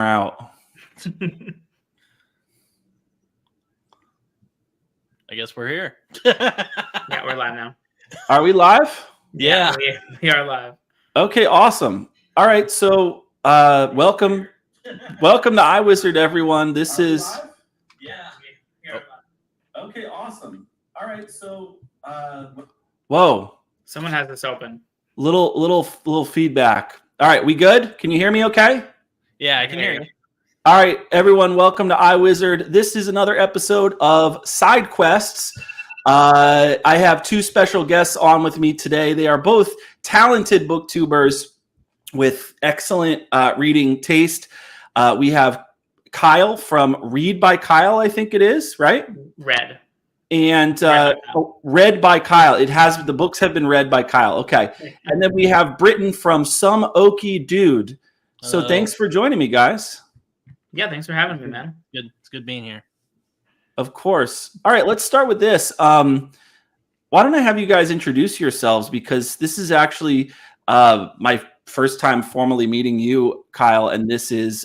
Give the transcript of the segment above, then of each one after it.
out. I guess we're here. Yeah, we're live now. Are we live? Yeah. We are live. Okay, awesome. All right, so welcome to iWizard, everyone. This is live? Yeah, we are live. okay, awesome. All right, so whoa, Someone has this open. little feedback. All right, we good? Can you hear me? Okay. Yeah, I can hear you. All right, everyone, welcome to iWizard. This is another episode of Side Quests. I have two special guests on with me today. They are both talented booktubers with excellent reading taste. We have Kyle from Read by Kyle, I think it is, right? Read. And read by Kyle. It has, the books have been read by Kyle. Okay. And then we have BRITTON from Some Okie Dude. So thanks for joining me, guys. Yeah, thanks for having me, man. Good. It's good being here. Of course. All right, let's start with this. Why don't I have you guys introduce yourselves? Because this is actually my first time formally meeting you, Kyle, and this is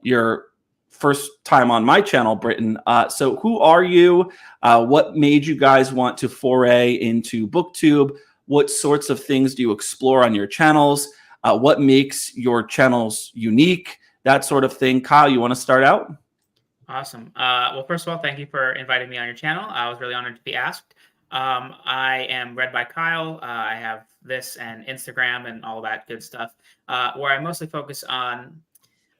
your first time on my channel, BRITTON. So who are you? What made you guys want to foray into BookTube? What sorts of things do you explore on your channels? What makes your channels unique? That sort of thing. Kyle, you want to start out? Awesome. Well, first of all, thank you for inviting me on your channel. I was really honored to be asked. I am Read by Kyle. I have this and Instagram and all that good stuff, where I mostly focus on,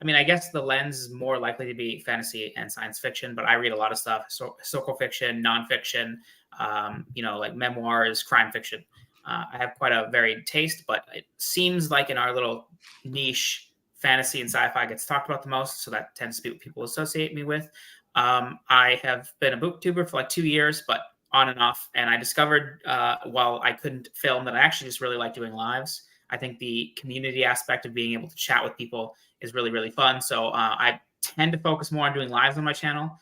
I mean, I guess the lens is more likely to be fantasy and science fiction, but I read a lot of stuff, historical fiction, nonfiction, like memoirs, crime fiction. I have quite a varied taste, but it seems like in our little niche, fantasy and sci-fi gets talked about the most, so that tends to be what people associate me with. I have been a booktuber for like 2 years, but on and off, and I discovered while I couldn't film that I actually just really like doing lives. I think the community aspect of being able to chat with people is really, really fun, so I tend to focus more on doing lives on my channel,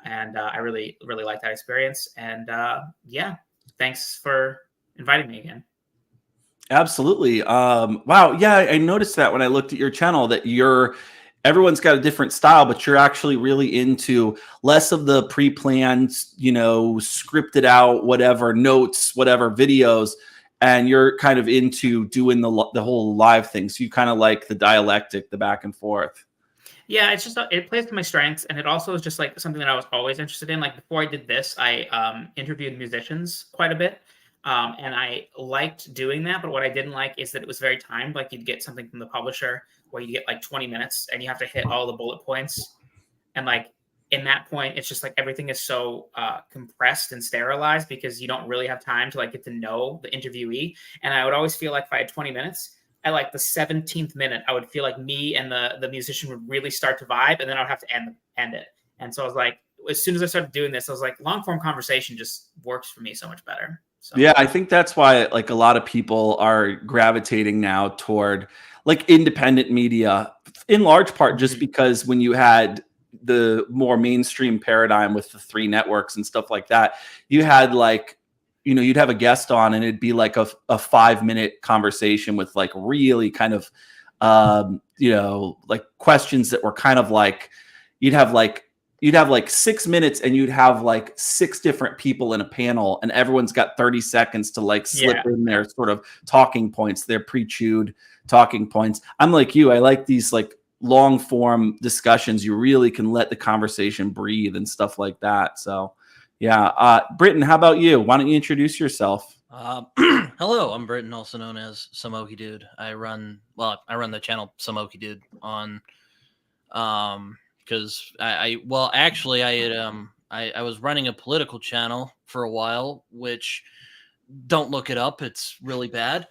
and I really, really like that experience. And yeah, thanks for inviting me again. Absolutely. Wow. Yeah, I noticed that when I looked at your channel that everyone's got a different style, but you're actually really into less of the pre-planned, scripted out, whatever notes, whatever videos, and you're kind of into doing the whole live thing. So you kind of like the dialectic, the back and forth. Yeah, it's just, it plays to my strengths, and it also is just like something that I was always interested in. Like before I did this, I interviewed musicians quite a bit. And I liked doing that, but what I didn't like is that it was very timed. Like you'd get something from the publisher where you get like 20 minutes and you have to hit all the bullet points. And like in that point, it's just like everything is so compressed and sterilized because you don't really have time to like get to know the interviewee. And I would always feel like if I had 20 minutes, at like the 17th minute, I would feel like me and the musician would really start to vibe, and then I would have to end it. And so I was like, as soon as I started doing this, I was like, long form conversation just works for me so much better. So. Yeah, I think that's why like a lot of people are gravitating now toward like independent media, in large part just because when you had the more mainstream paradigm with the 3 networks and stuff like that, you had like, you'd have a guest on and it'd be like a 5-minute conversation with like really kind of, like questions that were kind of like, you'd have like 6 minutes and you'd have like 6 different people in a panel and everyone's got 30 seconds to like slip in their sort of talking points, their pre-chewed talking points. I'm like you, I like these like long form discussions. You really can let the conversation breathe and stuff like that. So yeah. BRITTON, how about you? Why don't you introduce yourself? Hello, I'm BRITTON, also known as Some Okie Dude. I run the channel Some Okie Dude on because I was running a political channel for a while, which don't look it up. It's really bad.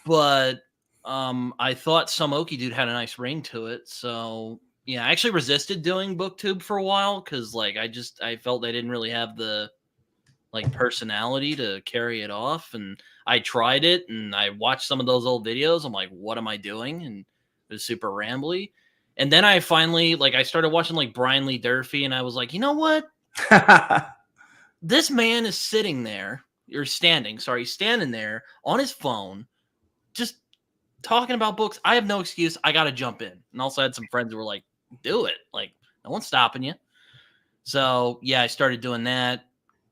But I thought Some Okie Dude had a nice ring to it. So yeah, I actually resisted doing BookTube for a while because like I felt I didn't really have the like personality to carry it off. And I tried it and I watched some of those old videos. I'm like, what am I doing? And it was super rambly. And then I finally, I started watching, Brian Lee Durfee, and I was like, you know what? This man is standing there on his phone, just talking about books, I have no excuse. I got to jump in. And also had some friends who were like, do it. Like, no one's stopping you. So, yeah, I started doing that.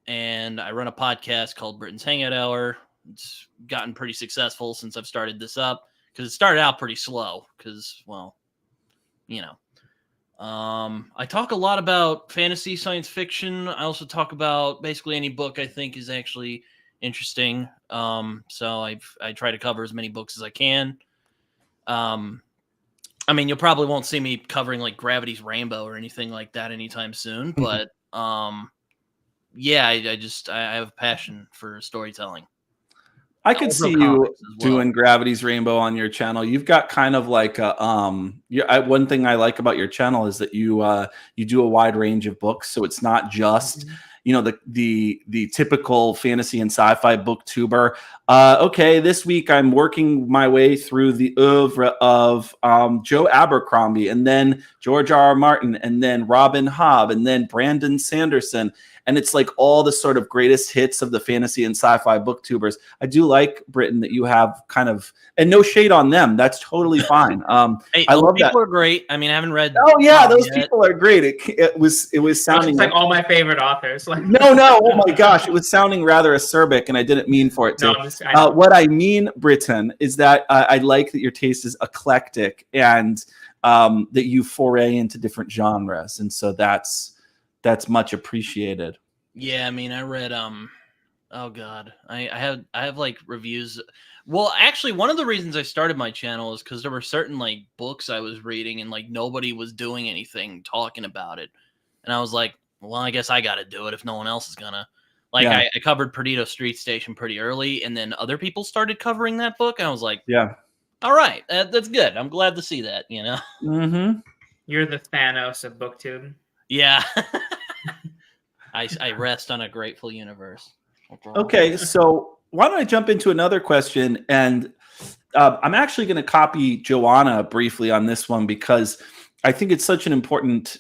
And I run a podcast called Britain's Hangout Hour. It's gotten pretty successful since I've started this up because it started out pretty slow because, well, you know. I talk a lot about fantasy, science fiction. I also talk about basically any book I think is actually interesting. So I try to cover as many books as I can. I mean, you probably won't see me covering like Gravity's Rainbow or anything like that anytime soon, but yeah, I have a passion for storytelling. I could see you doing Gravity's Rainbow on your channel. You've got kind of like a one thing I like about your channel is that you do a wide range of books, so it's not just the typical fantasy and sci-fi booktuber. Okay, this week I'm working my way through the oeuvre of Joe Abercrombie, and then George R.R. Martin, and then Robin Hobb, and then Brandon Sanderson. And it's like all the sort of greatest hits of the fantasy and sci-fi booktubers. I do like, Britton, that you have kind of, and no shade on them. That's totally fine. Hey, I love that. People are great. I mean, I haven't read. Oh yeah, those people are great. It was sounding like all my favorite authors. Like no. Oh my gosh, it was sounding rather acerbic, and I didn't mean for it to. No, what I mean, Britton, is that I like that your taste is eclectic and that you foray into different genres, and so that's much appreciated. Yeah, I mean, I read oh god, I have like reviews. Well, actually, one of the reasons I started my channel is because there were certain like books I was reading and like nobody was doing anything talking about it, and I was like, well, I guess I got to do it if no one else is gonna. Like, yeah. I covered Perdido Street Station pretty early, and then other people started covering that book, and I was like, yeah, all right, that's good. I'm glad to see that. You know, You're the Thanos of BookTube. Yeah. I rest on a grateful universe. Okay, so why don't I jump into another question? And I'm actually going to copy Joanna briefly on this one because I think it's such an important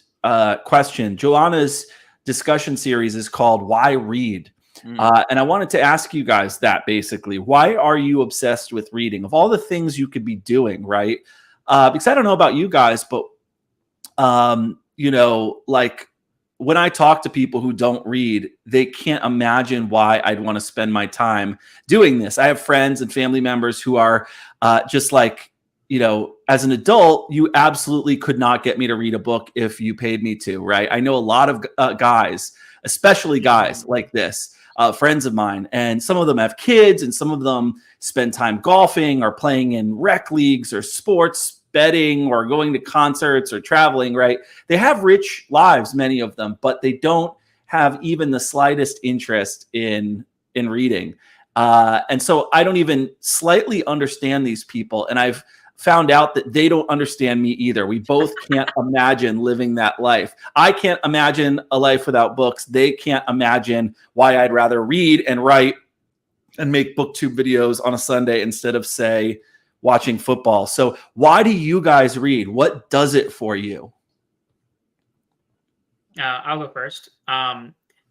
question. Joanna's discussion series is called Why Read? And I wanted to ask you guys that basically. Why are you obsessed with reading? Of all the things you could be doing, right? Because I don't know about you guys, but, you know, like, when I talk to people who don't read, they can't imagine why I'd want to spend my time doing this. I have friends and family members who are just like, you know, as an adult, you absolutely could not get me to read a book if you paid me to, right? I know a lot of guys, especially guys like this, friends of mine, and some of them have kids and some of them spend time golfing or playing in rec leagues or sports, betting or going to concerts or traveling, right? They have rich lives, many of them, but they don't have even the slightest interest in reading. And so I don't even slightly understand these people. And I've found out that they don't understand me either. We both can't imagine living that life. I can't imagine a life without books. They can't imagine why I'd rather read and write and make BookTube videos on a Sunday instead of, say, watching football. So why do you guys read? What does it for you? I'll go first.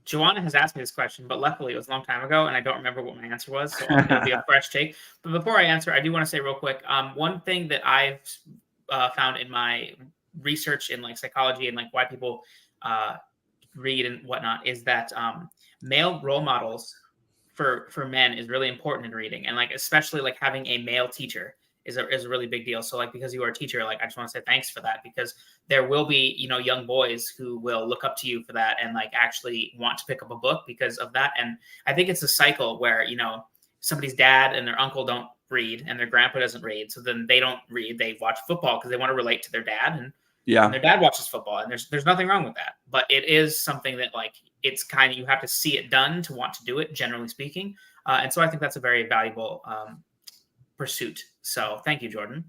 Joanna has asked me this question, but luckily it was a long time ago, and I don't remember what my answer was, so it'll be a fresh take. But before I answer, I do want to say real quick, one thing that I've found in my research in like psychology and like why people read and whatnot is that male role models for men is really important in reading, and like especially like having a male teacher is a really big deal. So like because you are a teacher, like I just want to say thanks for that, because there will be, you know, young boys who will look up to you for that and like actually want to pick up a book because of that. And I think it's a cycle where, you know, somebody's dad and their uncle don't read and their grandpa doesn't read, so then they don't read, they watch football because they want to relate to their dad, and their dad watches football, and there's nothing wrong with that. But it is something that like it's kind of, you have to see it done to want to do it, generally speaking. And so I think that's a very valuable pursuit. So thank you, Jordan.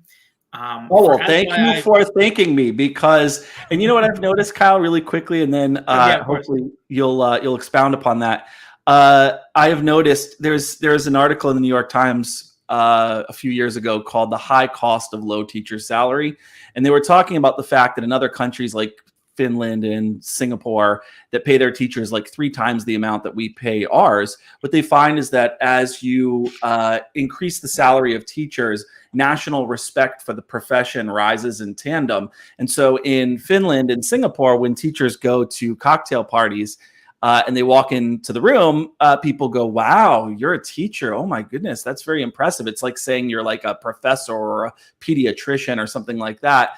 Well, thank you for thanking me, because, and you know what I've noticed, Kyle, really quickly, and then hopefully you'll expound upon that. I have noticed there's an article in the New York Times a few years ago called "The High Cost of Low Teacher Salary," and they were talking about the fact that in other countries like Finland and Singapore that pay their teachers like 3 times the amount that we pay ours. What they find is that as you increase the salary of teachers, national respect for the profession rises in tandem. And so in Finland and Singapore, when teachers go to cocktail parties and they walk into the room, people go, wow, you're a teacher. Oh my goodness, that's very impressive. It's like saying you're like a professor or a pediatrician or something like that.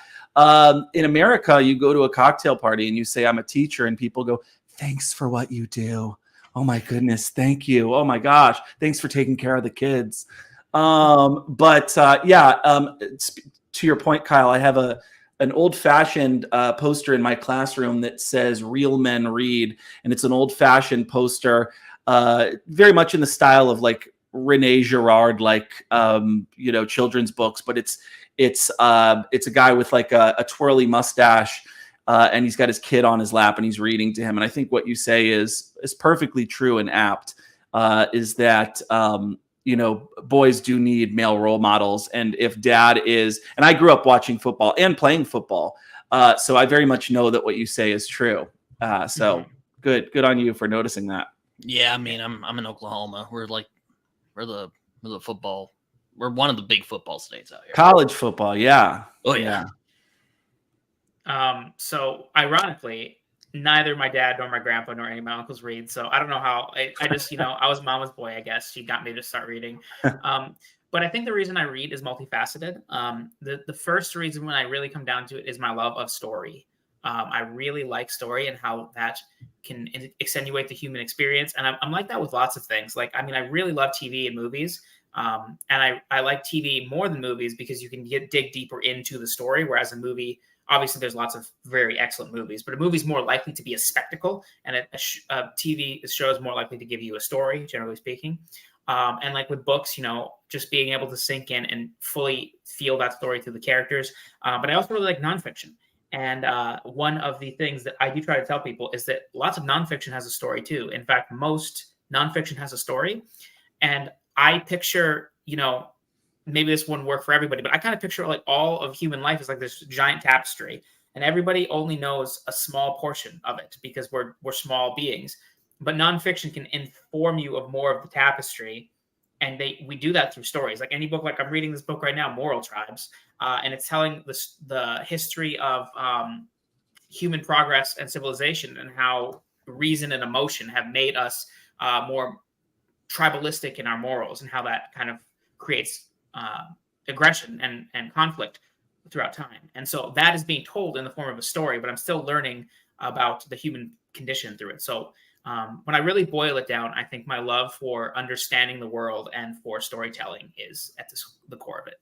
In America, you go to a cocktail party and you say, I'm a teacher, and people go, thanks for what you do. Oh my goodness, thank you. Oh my gosh, thanks for taking care of the kids. To your point, Kyle, I have an old-fashioned poster in my classroom that says "Real Men Read," and it's an old-fashioned poster, very much in the style of like Rene Girard, like children's books, but it's a guy with like a twirly mustache, and he's got his kid on his lap and he's reading to him. And I think what you say is perfectly true and apt. Is that boys do need male role models, and if dad is, and I grew up watching football and playing football, so I very much know that what you say is true. Good on you for noticing that. Yeah, I mean, I'm in Oklahoma. We're the football. We're one of the big football states out here. College football, yeah. Oh yeah. So ironically, neither my dad nor my grandpa nor any of my uncles read. So I don't know how. I just I was mama's boy, I guess. She got me to start reading. But I think the reason I read is multifaceted. The first reason when I really come down to it is my love of story. I really like story and how that can accentuate the human experience. And I'm like that with lots of things. Like, I mean, I really love TV and movies. And I like TV more than movies because you can dig deeper into the story. Whereas a movie, obviously there's lots of very excellent movies, but a movie is more likely to be a spectacle, and a TV show is more likely to give you a story, generally speaking. And like with books, just being able to sink in and fully feel that story through the characters. But I also really like nonfiction. And one of the things that I do try to tell people is that lots of nonfiction has a story too. In fact, most nonfiction has a story. And I picture, maybe this wouldn't work for everybody, but I kind of picture like all of human life is like this giant tapestry, and everybody only knows a small portion of it because we're small beings. But nonfiction can inform you of more of the tapestry, and we do that through stories. Like any book, like I'm reading this book right now, Moral Tribes, and it's telling the history of human progress and civilization, and how reason and emotion have made us more tribalistic in our morals, and how that kind of creates aggression and conflict throughout time. And so that is being told in the form of a story, but I'm still learning about the human condition through it. So when I really boil it down, I think my love for understanding the world and for storytelling is at the core of it.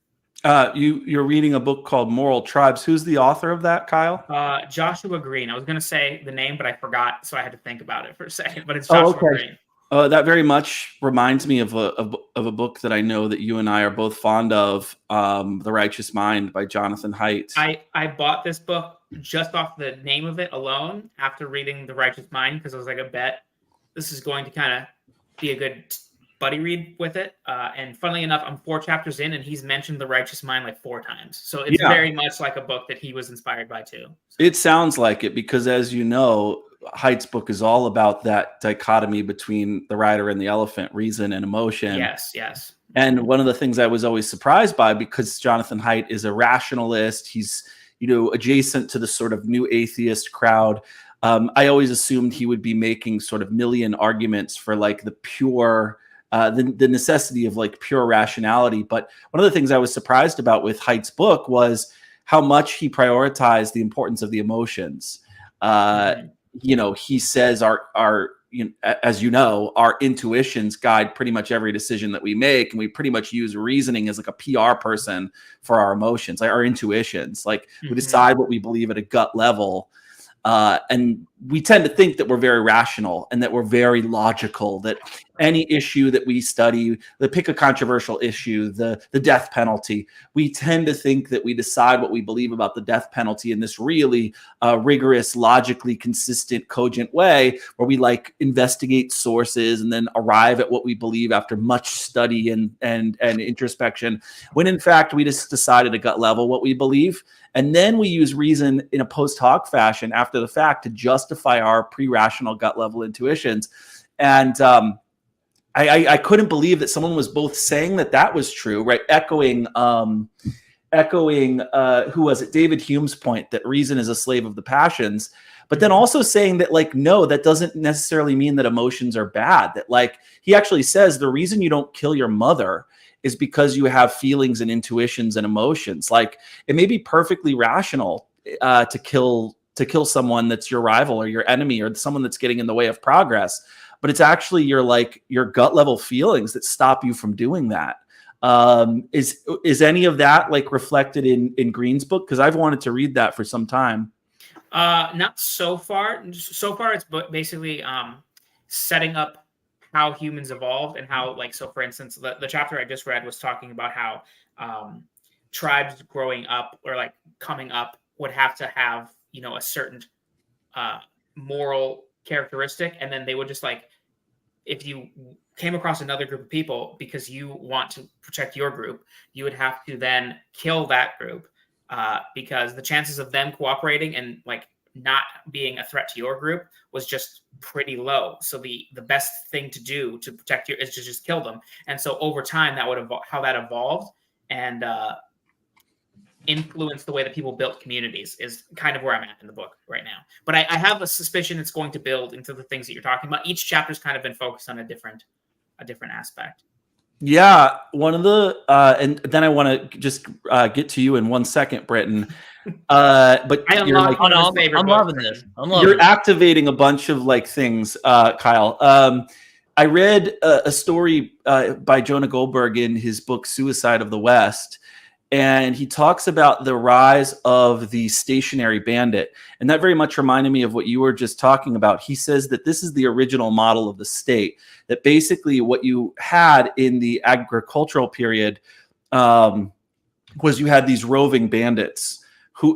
You're reading a book called Moral Tribes. Who's the author of that, Kyle? Joshua Green. I was going to say the name, but I forgot, so I had to think about it for a second. But it's Joshua Green. That very much reminds me of a book that I know that you and I are both fond of, The Righteous Mind by Jonathan Haidt. I bought this book just off the name of it alone after reading The Righteous Mind, because I was like, I bet this is going to kind of be a good buddy read with it. And funnily enough, I'm 4 chapters in, and he's mentioned The Righteous Mind like 4 times. So it's very much like a book that he was inspired by too. So. It sounds like it, because as you know, Haidt's book is all about that dichotomy between the rider and the elephant, reason and emotion. Yes. And one of the things I was always surprised by, because Jonathan Haidt is a rationalist, he's adjacent to the sort of new atheist crowd. I always assumed he would be making sort of million arguments for like the pure, the necessity of like pure rationality. But one of the things I was surprised about with Haidt's book was how much he prioritized the importance of the emotions. He says as our intuitions guide pretty much every decision that we make, and we pretty much use reasoning as like a PR person for our emotions, like our intuitions. Like we decide what we believe at a gut level, and we tend to think that we're very rational and that we're very logical, that any issue that we study, pick a controversial issue, the death penalty, we tend to think that we decide what we believe about the death penalty in this really rigorous, logically consistent, cogent way, where we like investigate sources and then arrive at what we believe after much study and introspection, when in fact we just decide at a gut level what we believe. And then we use reason in a post hoc fashion after the fact to justify our pre-rational gut level intuitions. And I couldn't believe that someone was both saying that was true, right? Echoing who was it? David Hume's point that reason is a slave of the passions, but then also saying that like, no, that doesn't necessarily mean that emotions are bad. That like, he actually says the reason you don't kill your mother is because you have feelings and intuitions and emotions. Like it may be perfectly rational to kill someone that's your rival or your enemy or someone that's getting in the way of progress, but it's actually your gut level feelings that stop you from doing that. Is any of that like reflected in Green's book? Because I've wanted to read that for some time. Not so far. So far, it's basically setting up how humans evolved and how, like, so for instance, the chapter I just read was talking about how tribes growing up or like coming up would have to have, you know, a certain moral characteristic, and then they would just like, if you came across another group of people because you want to protect your group, you would have to then kill that group because the chances of them cooperating and like not being a threat to your group was just pretty low. So the best thing to do to protect you is to just kill them. And so over time, that would how that evolved and influenced the way that people built communities is kind of where I'm at in the book right now. But I have a suspicion it's going to build into the things that you're talking about. Each chapter's kind of been focused on a different aspect. Yeah, one of the and then I want to just get to you in 1 second, Britton. But you're like, I'm loving this. You're activating a bunch of like things, Kyle. I read a story by Jonah Goldberg in his book Suicide of the West, and he talks about the rise of the stationary bandit, and that very much reminded me of what you were just talking about. He says that this is the original model of the state, that basically what you had in the agricultural period was you had these roving bandits,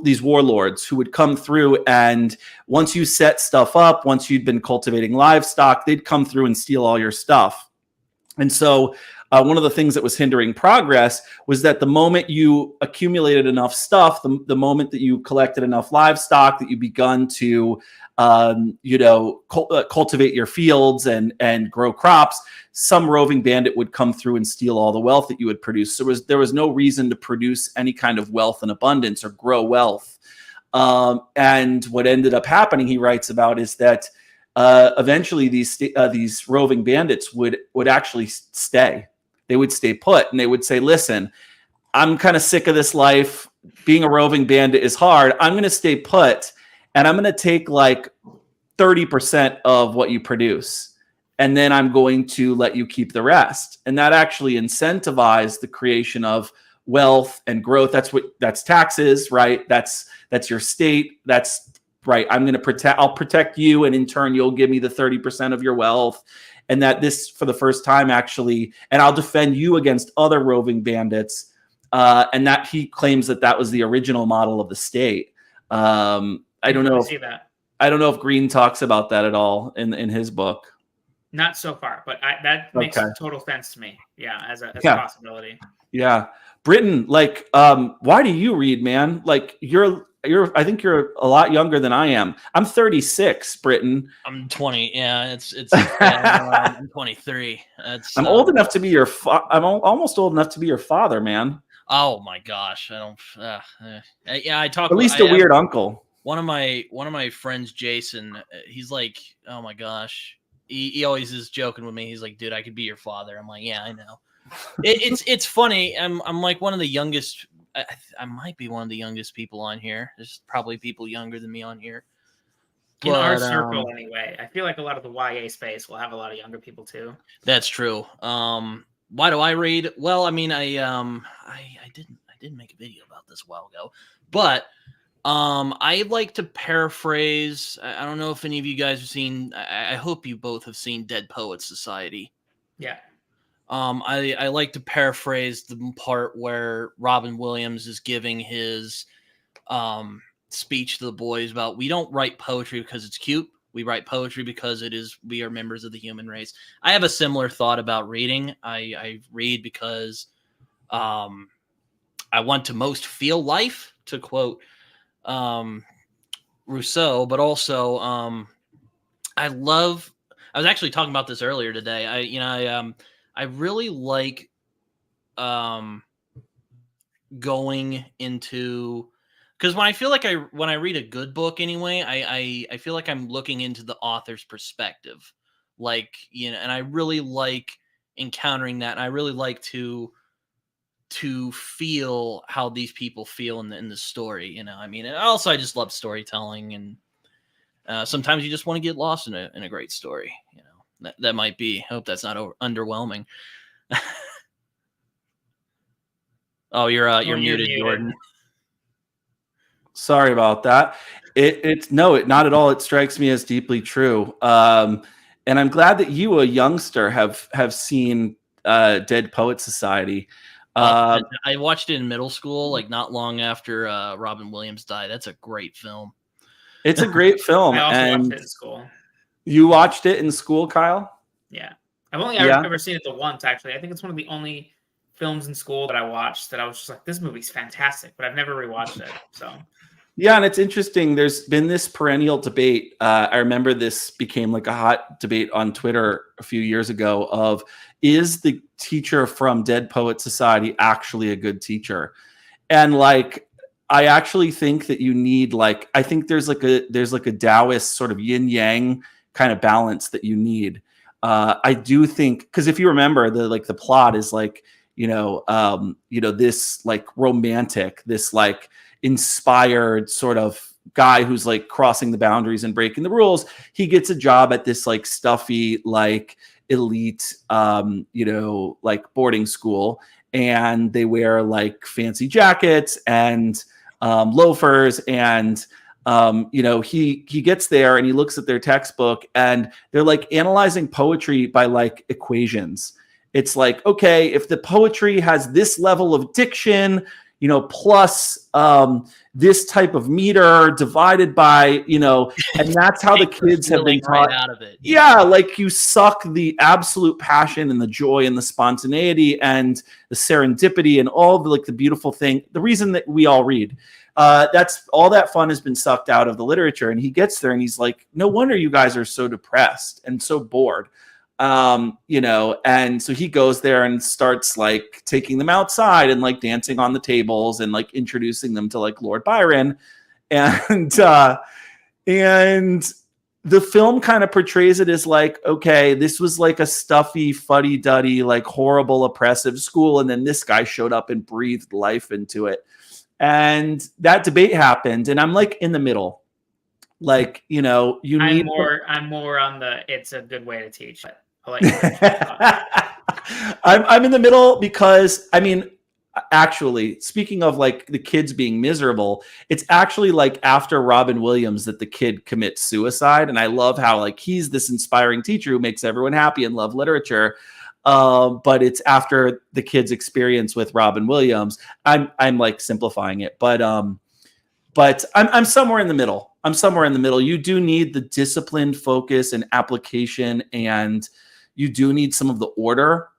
these warlords who would come through, and once you set stuff up, once you'd been cultivating livestock, they'd come through and steal all your stuff. And so one of the things that was hindering progress was that the moment you accumulated enough stuff, the moment that you collected enough livestock, that you begun to cultivate your fields and grow crops, some roving bandit would come through and steal all the wealth that you had produced. So there was no reason to produce any kind of wealth and abundance or grow wealth. And what ended up happening, he writes about, is that eventually these roving bandits would actually stay. They would stay put, and they would say, listen, I'm kind of sick of this life. Being a roving bandit is hard. I'm going to stay put, and I'm going to take like 30% of what you produce, and then I'm going to let you keep the rest. And that actually incentivized the creation of wealth and growth. That's taxes, right? That's your state. That's right. I'll protect you, and in turn, you'll give me the 30% of your wealth. And that this, for the first time, actually, and I'll defend you against other roving bandits. And that he claims that was the original model of the state. I don't know. I don't know if Green talks about that at all in his book. Not so far, but that makes total sense to me. Yeah, as a possibility. Yeah, Britton, like, why do you read, man? Like, I think you're a lot younger than I am. I'm 36, Britton. I'm 20. Yeah, I'm 23. I'm old enough to be your. I'm almost old enough to be your father, man. Oh my gosh, I don't. Yeah, I talk. At least a weird uncle. One of my friends, Jason. He's like, oh my gosh. He always is joking with me. He's like, dude, I could be your father. I'm like, yeah, I know. It's funny. I'm like one of the youngest. I might be one of the youngest people on here. There's probably people younger than me on here. In our circle, anyway. I feel like a lot of the YA space will have a lot of younger people too. That's true. Why do I read? Well, I mean, I didn't make a video about this a while ago, but I like to paraphrase. I don't know if any of you guys have seen. I hope you both have seen Dead Poets Society. Yeah. I like to paraphrase the part where Robin Williams is giving his speech to the boys about, we don't write poetry because it's cute. We write poetry because we are members of the human race. I have a similar thought about reading. I read because I want to most feel life, to quote Rousseau, but also I was actually talking about this earlier today. I really like going into, because when I read a good book anyway, I feel like I'm looking into the author's perspective, like, and I really like encountering that, and I really like to feel how these people feel in the story, I mean, and also I just love storytelling, and sometimes you just want to get lost in a great story, that might be. I hope that's not underwhelming. Oh, you're muted, Jordan. Sorry about that. It's not at all. It strikes me as deeply true. And I'm glad that you, a youngster, have seen Dead Poet Society. I watched it in middle school, like not long after Robin Williams died. That's a great film. It's a great film. I also and watched it in school. You watched it in school, Kyle? Yeah. I've only ever seen it the once, actually. I think it's one of the only films in school that I watched that I was just like, this movie's fantastic, but I've never rewatched it. So yeah, and it's interesting. There's been this perennial debate. I remember this became like a hot debate on Twitter a few years ago of, is the teacher from Dead Poet Society actually a good teacher? And like, I actually think that you need, like, I think there's like a Taoist sort of yin yang kind of balance that you need. I do think, because if you remember, the plot is like, this like romantic, this like inspired sort of guy who's like crossing the boundaries and breaking the rules. He gets a job at this like stuffy, like elite, like boarding school, and they wear like fancy jackets and loafers, and he gets there and he looks at their textbook, and they're like analyzing poetry by like equations. It's like, okay, if the poetry has this level of diction, plus this type of meter divided by, and that's how the kids have been taught. Right out of it. Yeah, like you suck the absolute passion and the joy and the spontaneity and the serendipity and all the like the beautiful thing. The reason that we all read, that's all that fun has been sucked out of the literature. And he gets there and he's like, no wonder you guys are so depressed and so bored. And so he goes there and starts like taking them outside and like dancing on the tables and like introducing them to like Lord Byron. And the film kind of portrays it as like, okay, this was like a stuffy, fuddy-duddy, like horrible, oppressive school. And then this guy showed up and breathed life into it. And that debate happened. And I'm like in the middle. Like, I'm more on the, it's a good way to teach. I'll let you I'm in the middle because, I mean, actually, speaking of like the kids being miserable, it's actually like after Robin Williams that the kid commits suicide. And I love how like he's this inspiring teacher who makes everyone happy and love literature. But it's after the kid's experience with Robin Williams. I'm like simplifying it, but I'm somewhere in the middle. You do need the disciplined focus and application, and you do need some of the order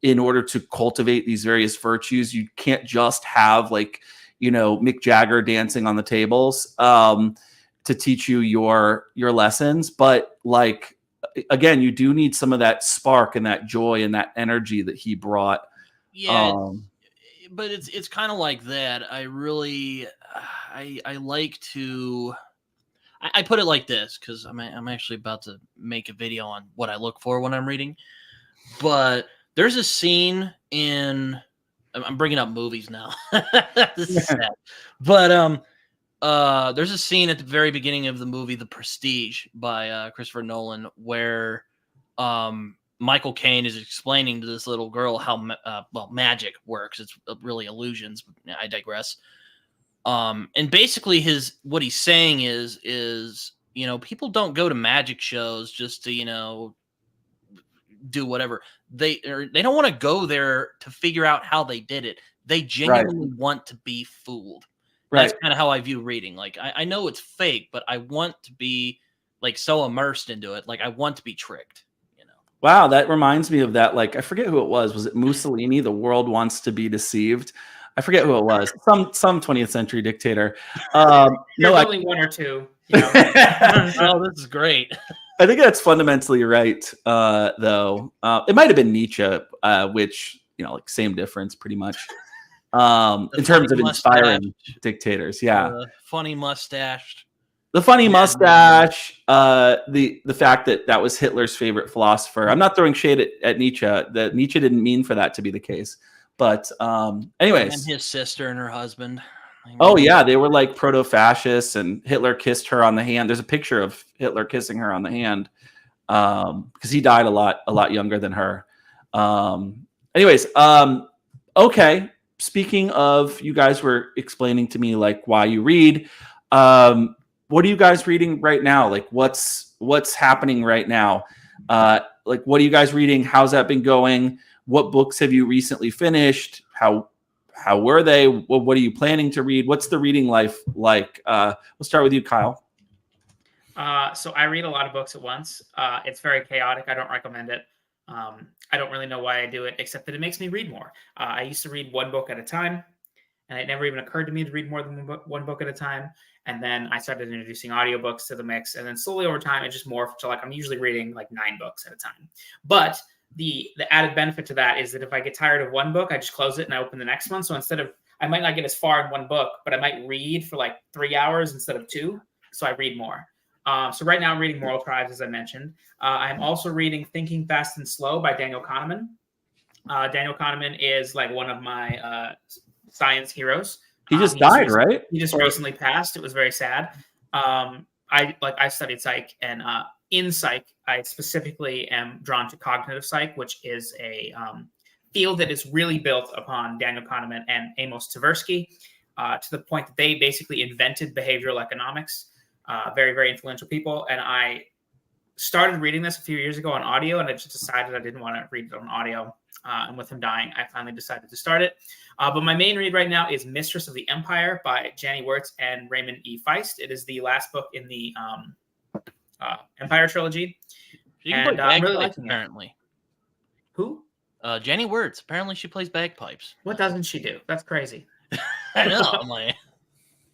in order to cultivate these various virtues. You can't just have like, Mick Jagger dancing on the tables to teach you your lessons. But like, again, you do need some of that spark and that joy and that energy that he brought. Yeah. But it's kind of like that. I really, I like to, I put it like this, because I'm actually about to make a video on what I look for when I'm reading. But there's a scene in, I'm bringing up movies now. This is sad. But there's a scene at the very beginning of the movie The Prestige by Christopher Nolan where Michael Caine is explaining to this little girl how magic works. It's really illusions. I digress. And basically what he's saying is, you know, people don't go to magic shows just to, you know, do whatever. They don't want to go there to figure out how they did it. They genuinely want to be fooled. That's kind of how I view reading. Like, I know it's fake, but I want to be like so immersed into it. Like, I want to be tricked, you know? Wow. That reminds me of that. Like, I forget who it was. Was it Mussolini? The world wants to be deceived. I forget who it was. Some 20th century dictator. There's only one or two. You know? Oh, this is great. I think that's fundamentally right, though. It might have been Nietzsche, which, you know, like same difference pretty much. In terms of inspiring dictators. Yeah. Funny mustache. The funny mustache, the fact that was Hitler's favorite philosopher. I'm not throwing shade at Nietzsche. That Nietzsche didn't mean for that to be the case. But anyways. And his sister and her husband. Oh, yeah. They were like proto-fascists, and Hitler kissed her on the hand. There's a picture of Hitler kissing her on the hand because he died a lot younger than her. Anyways, okay. Speaking of, you guys were explaining to me like why you read. What are you guys reading right now? Like what's happening right now? Like what are you guys reading? How's that been going? What books have you recently finished? How were they? What are you planning to read? What's the reading life like? We'll start with you, Kyle. So I read a lot of books at once. It's very chaotic. I don't recommend it. I don't really know why I do it, except that it makes me read more. I used to read one book at a time, and it never even occurred to me to read more than one book at a time. And then I started introducing audiobooks to the mix. And then slowly over time, it just morphed to like I'm usually reading like 9 books at a time. But the added benefit to that is that if I get tired of one book, I just close it and I open the next one. So instead of, I might not get as far in one book, but I might read for like 3 hours instead of 2. So I read more. So right now I'm reading Moral Tribes, as I mentioned. I'm also reading Thinking Fast and Slow by Daniel Kahneman. Daniel Kahneman is like one of my science heroes. He just died, right? He just recently passed. It was very sad. I studied psych, and in psych, I specifically am drawn to cognitive psych, which is a field that is really built upon Daniel Kahneman and Amos Tversky, to the point that they basically invented behavioral economics. Very, very influential people. And I started reading this a few years ago on audio, and I just decided I didn't want to read it on audio. And with him dying, I finally decided to start it. But my main read right now is Mistress of the Empire by Janie Wirtz and Raymond E. Feist. It is the last book in the Empire trilogy. And I'm really liking it. Apparently. Who? Janie Wirtz. Apparently she plays bagpipes. What doesn't she do? That's crazy. I know. I'm like...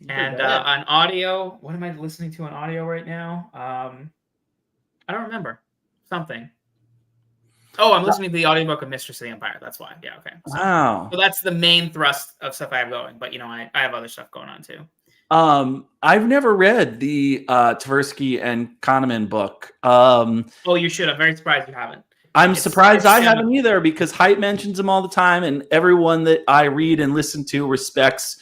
And on audio, what am I listening to on audio right now? I don't remember. Something. Oh, I'm listening to the audiobook of Mistress of the Empire. That's why. Yeah, okay. So, wow. So that's the main thrust of stuff I have going. But, you know, I have other stuff going on, too. I've never read the Tversky and Kahneman book. Oh, you should. I'm very surprised you haven't. I'm surprised I haven't either, because Hype mentions them all the time, and everyone that I read and listen to respects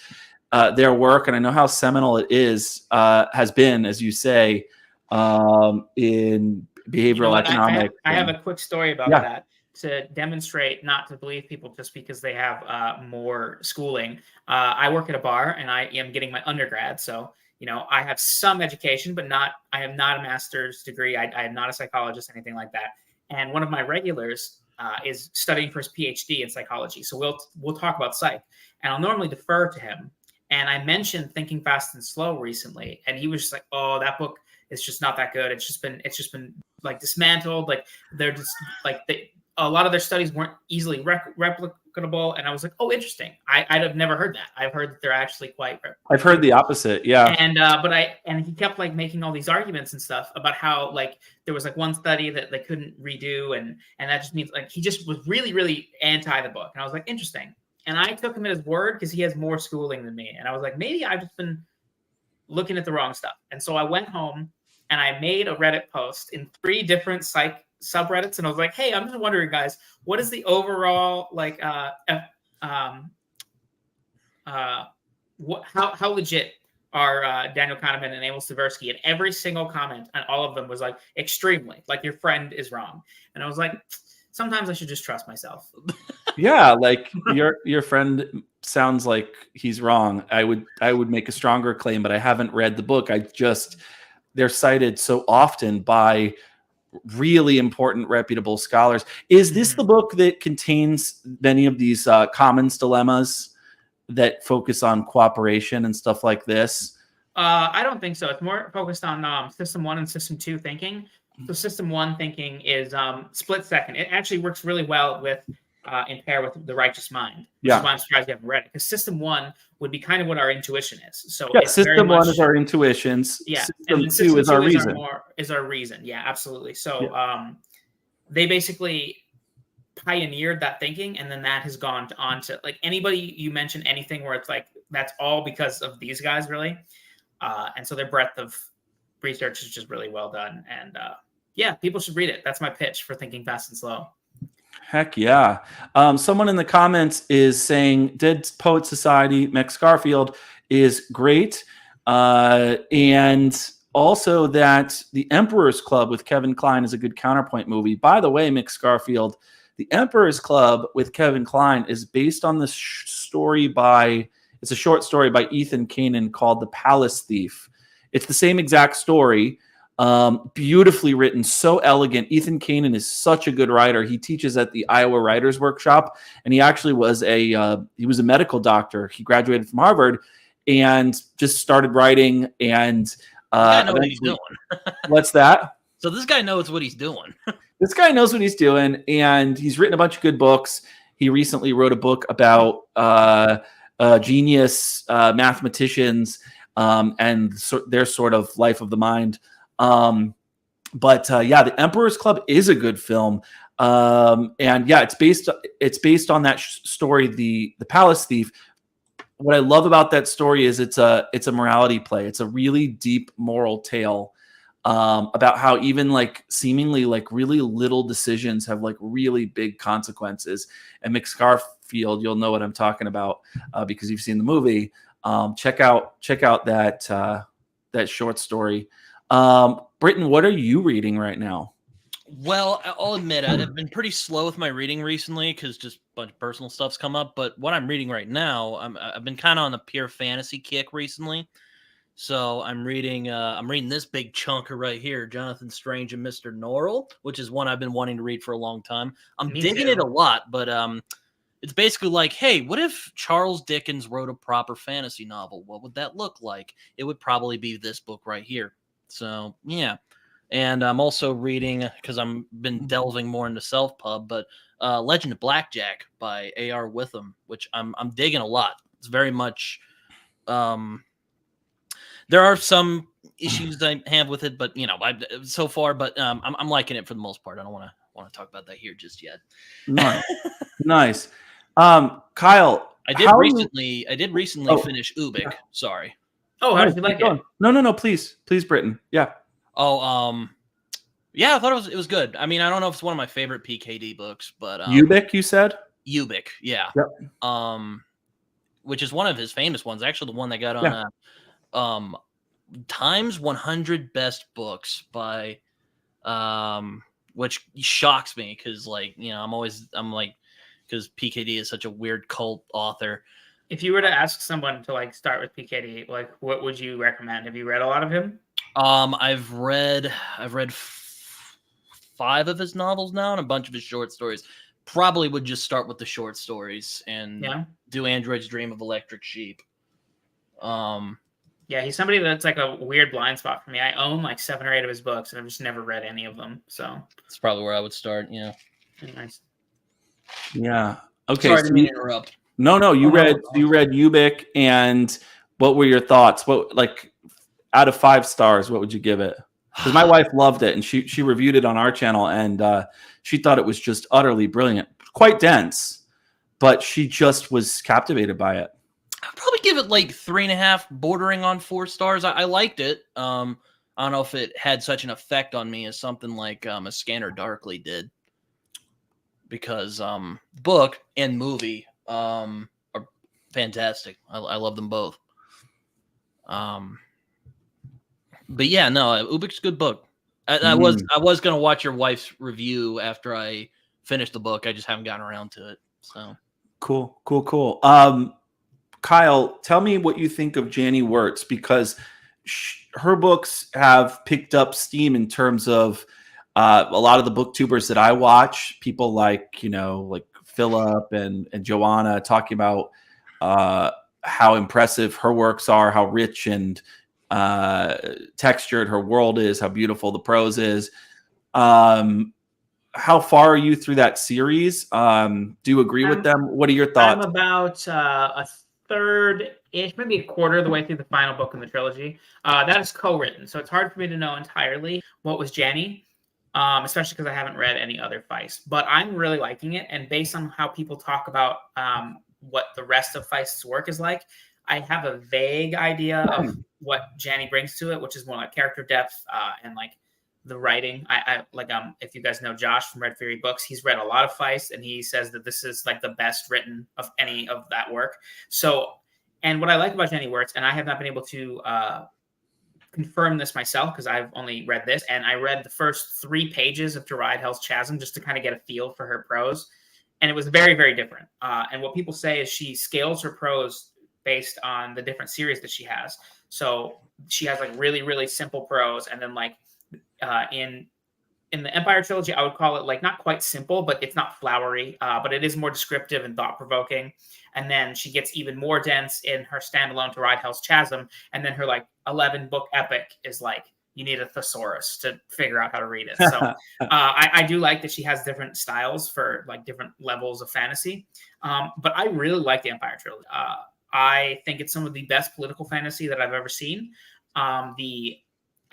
their work, and I know how seminal it is, has been, as you say, in behavioral economics. I have a quick story about that to demonstrate not to believe people just because they have more schooling. I work at a bar, and I am getting my undergrad, so you know I have some education, but I am not a master's degree. I am not a psychologist, anything like that. And one of my regulars is studying for his PhD in psychology, so we'll talk about psych, and I'll normally defer to him. And I mentioned Thinking Fast and Slow recently, and he was just like, "Oh, that book is just not that good. It's just been like dismantled. Like they're just like a lot of their studies weren't easily replicable." And I was like, "Oh, interesting. I'd have never heard that. I've heard that they're actually quite." I've heard the opposite. Yeah. And he kept like making all these arguments and stuff about how like there was like one study that they couldn't redo, and that just means like he just was really, really anti the book. And I was like, interesting. And I took him at his word because he has more schooling than me. And I was like, maybe I've just been looking at the wrong stuff. And so I went home and I made a Reddit post in 3 different psych subreddits. And I was like, hey, I'm just wondering, guys, what is the overall, like, how legit are Daniel Kahneman and Amos Tversky? And every single comment on all of them was like, extremely, like your friend is wrong. And I was like, sometimes I should just trust myself. Yeah, like your friend sounds like he's wrong. I would make a stronger claim, but I haven't read the book. They're cited so often by really important, reputable scholars. Is this the book that contains many of these commons dilemmas that focus on cooperation and stuff like this? I don't think so. It's more focused on System 1 and System 2 thinking. So System 1 thinking is split second. It actually works really well with in pair with the righteous mind. Which is why I'm surprised you haven't read it. Because System 1 would be kind of what our intuition is. So yeah, System 1 is our intuitions. Yeah, System 2 is our reason. Is our reason. Yeah, absolutely. So they basically pioneered that thinking, and then that has gone on to like anybody you mention anything where it's like that's all because of these guys, really. And so their breadth of research is just really well done. And yeah, people should read it. That's my pitch for Thinking Fast and Slow. Heck yeah. Someone in the comments is saying Dead Poet Society, Max Garfield is great. And also that The Emperor's Club with Kevin Kline is a good counterpoint movie. By the way, Max Garfield, The Emperor's Club with Kevin Kline is based on this story it's a short story by Ethan Kanan called The Palace Thief. It's the same exact story, beautifully written, so elegant. Ethan Kanan is such a good writer. He teaches at the Iowa Writers Workshop, and he actually was a medical doctor. He graduated from Harvard and just started writing. And I know what he's doing. What's that? So this guy knows what he's doing. This guy knows what he's doing, and he's written a bunch of good books. He recently wrote a book about genius mathematicians and their sort of life of the mind. But The Emperor's Club is a good film. And yeah, it's based on that story, the Palace Thief. What I love about that story is it's a morality play. It's a really deep moral tale about how even like seemingly like really little decisions have like really big consequences. And Mick Scarfield, you'll know what I'm talking about because you've seen the movie. Check out that short story. Britton, what are you reading right now? Well, I'll admit I've been pretty slow with my reading recently because just a bunch of personal stuff's come up. But what I'm reading right now, I've been kind of on a pure fantasy kick recently. So I'm reading this big chunker right here, Jonathan Strange and Mr. Norrell, which is one I've been wanting to read for a long time. I'm digging it a lot, but it's basically like, hey, what if Charles Dickens wrote a proper fantasy novel? What would that look like? It would probably be this book right here. So yeah. And I'm also reading, because I've been delving more into self-pub, but Legend of Blackjack by A.R. Witham, which I'm digging a lot. It's very much there are some issues I have with it, but so far, but I'm liking it for the most part. I don't want to talk about that here just yet. Nice. Kyle, I did recently finish Ubik. Sorry. Oh, how did you like it? No, please, Britton. Yeah. Oh, yeah, I thought it was good. I mean, I don't know if it's one of my favorite PKD books, but Ubik, you said? Ubik, yeah. Yep. Which is one of his famous ones. Actually, the one that got on Times 100 Best Books by which shocks me because because PKD is such a weird cult author. If you were to ask someone to like start with PKD, like what would you recommend? Have you read a lot of him? I've read 5 of his novels now and a bunch of his short stories. Probably would just start with the short stories and do Android's Dream of Electric Sheep. Yeah, he's somebody that's like a weird blind spot for me. I own like 7 or 8 of his books, and I've just never read any of them. So that's probably where I would start. Yeah. Nice. Yeah. Okay. Sorry to interrupt. No. You read Ubik, and what were your thoughts? What, like, out of 5 stars, what would you give it? Because my wife loved it, and she reviewed it on our channel, and she thought it was just utterly brilliant, quite dense, but she just was captivated by it. I'd probably give it like 3.5, bordering on 4 stars. I liked it. I don't know if it had such an effect on me as something like A Scanner Darkly did, because book and movie are fantastic. I love them both. But yeah, no, Ubik's a good book. I was gonna watch your wife's review after I finished the book. I just haven't gotten around to it. So cool. Kyle, tell me what you think of Janie Wirtz, because her books have picked up steam in terms of a lot of the booktubers that I watch, people like, like Philip and Joanna, talking about how impressive her works are, how rich and textured her world is, how beautiful the prose is. How far are you through that series? Do you agree with them? What are your thoughts? I'm about a third-ish, maybe a quarter of the way through the final book in the trilogy. That is co-written, so it's hard for me to know entirely what was Janie, especially because I haven't read any other Feist. But I'm really liking it, and based on how people talk about what the rest of Feist's work is like, I have a vague idea of what Janie brings to it, which is more like character depth and like the writing. I like if you guys know Josh from Red Fury Books, he's read a lot of Feist, and he says that this is like the best written of any of that work. So, and what I like about Janie Wirtz, and I have not been able to confirm this myself because I've only read this, and I read the first 3 pages of To Ride Hell's Chasm just to kind of get a feel for her prose, and it was very, very different. And what people say is she scales her prose based on the different series that she has. So she has like really, really simple prose, and then like in the Empire trilogy, I would call it like not quite simple, but it's not flowery, but it is more descriptive and thought-provoking. And then she gets even more dense in her standalone To Ride Hell's Chasm, and then her like 11-book epic is like you need a thesaurus to figure out how to read it. So I do like that she has different styles for like different levels of fantasy. But I really like the Empire trilogy. I think it's some of the best political fantasy that I've ever seen.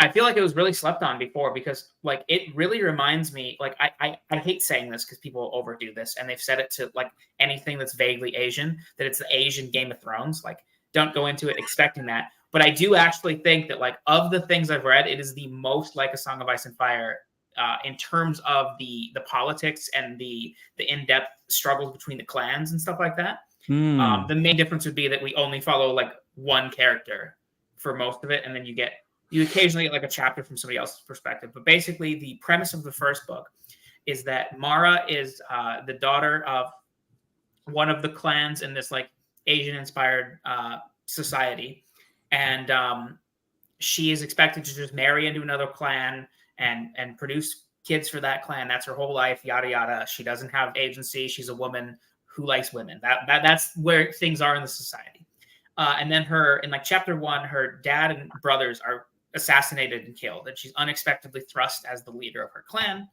I feel like it was really slept on before because like it really reminds me, like I hate saying this because people overdo this, and they've said it to like anything that's vaguely Asian, that it's the Asian Game of Thrones. Like, don't go into it expecting that. But I do actually think that like of the things I've read, it is the most like A Song of Ice and Fire in terms of the politics and the in-depth struggles between the clans and stuff like that. The main difference would be that we only follow like one character for most of it, and then you occasionally get like a chapter from somebody else's perspective. But basically, the premise of the first book is that Mara is the daughter of one of the clans in this like Asian-inspired society, and she is expected to just marry into another clan and produce kids for that clan. That's her whole life, yada yada. She doesn't have agency. She's a woman who likes women. That's where things are in the society. And then in like chapter 1, her dad and brothers are assassinated and killed, and she's unexpectedly thrust as the leader of her clan.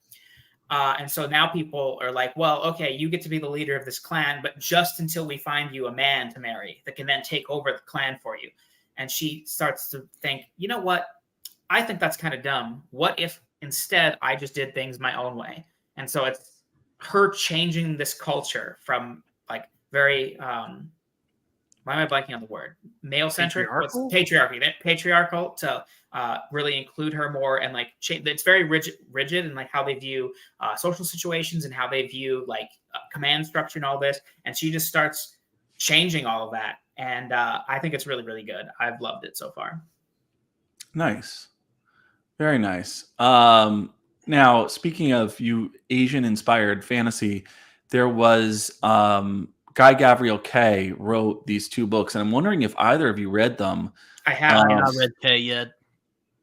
And so now people are like, well, okay, you get to be the leader of this clan, but just until we find you a man to marry that can then take over the clan for you. And she starts to think, you know what? I think that's kind of dumb. What if instead I just did things my own way? And so it's her changing this culture from like very, why am I blanking on the word? Male-centric? Patriarchal to really include her more, and like it's very rigid in like how they view social situations and how they view like command structure and all this. And she just starts changing all of that. And I think it's really, really good. I've loved it so far. Nice. Very nice. Now, speaking of you Asian-inspired fantasy, there was Guy Gavriel Kay wrote these 2 books, and I'm wondering if either of you read them. I have not read Kay yet.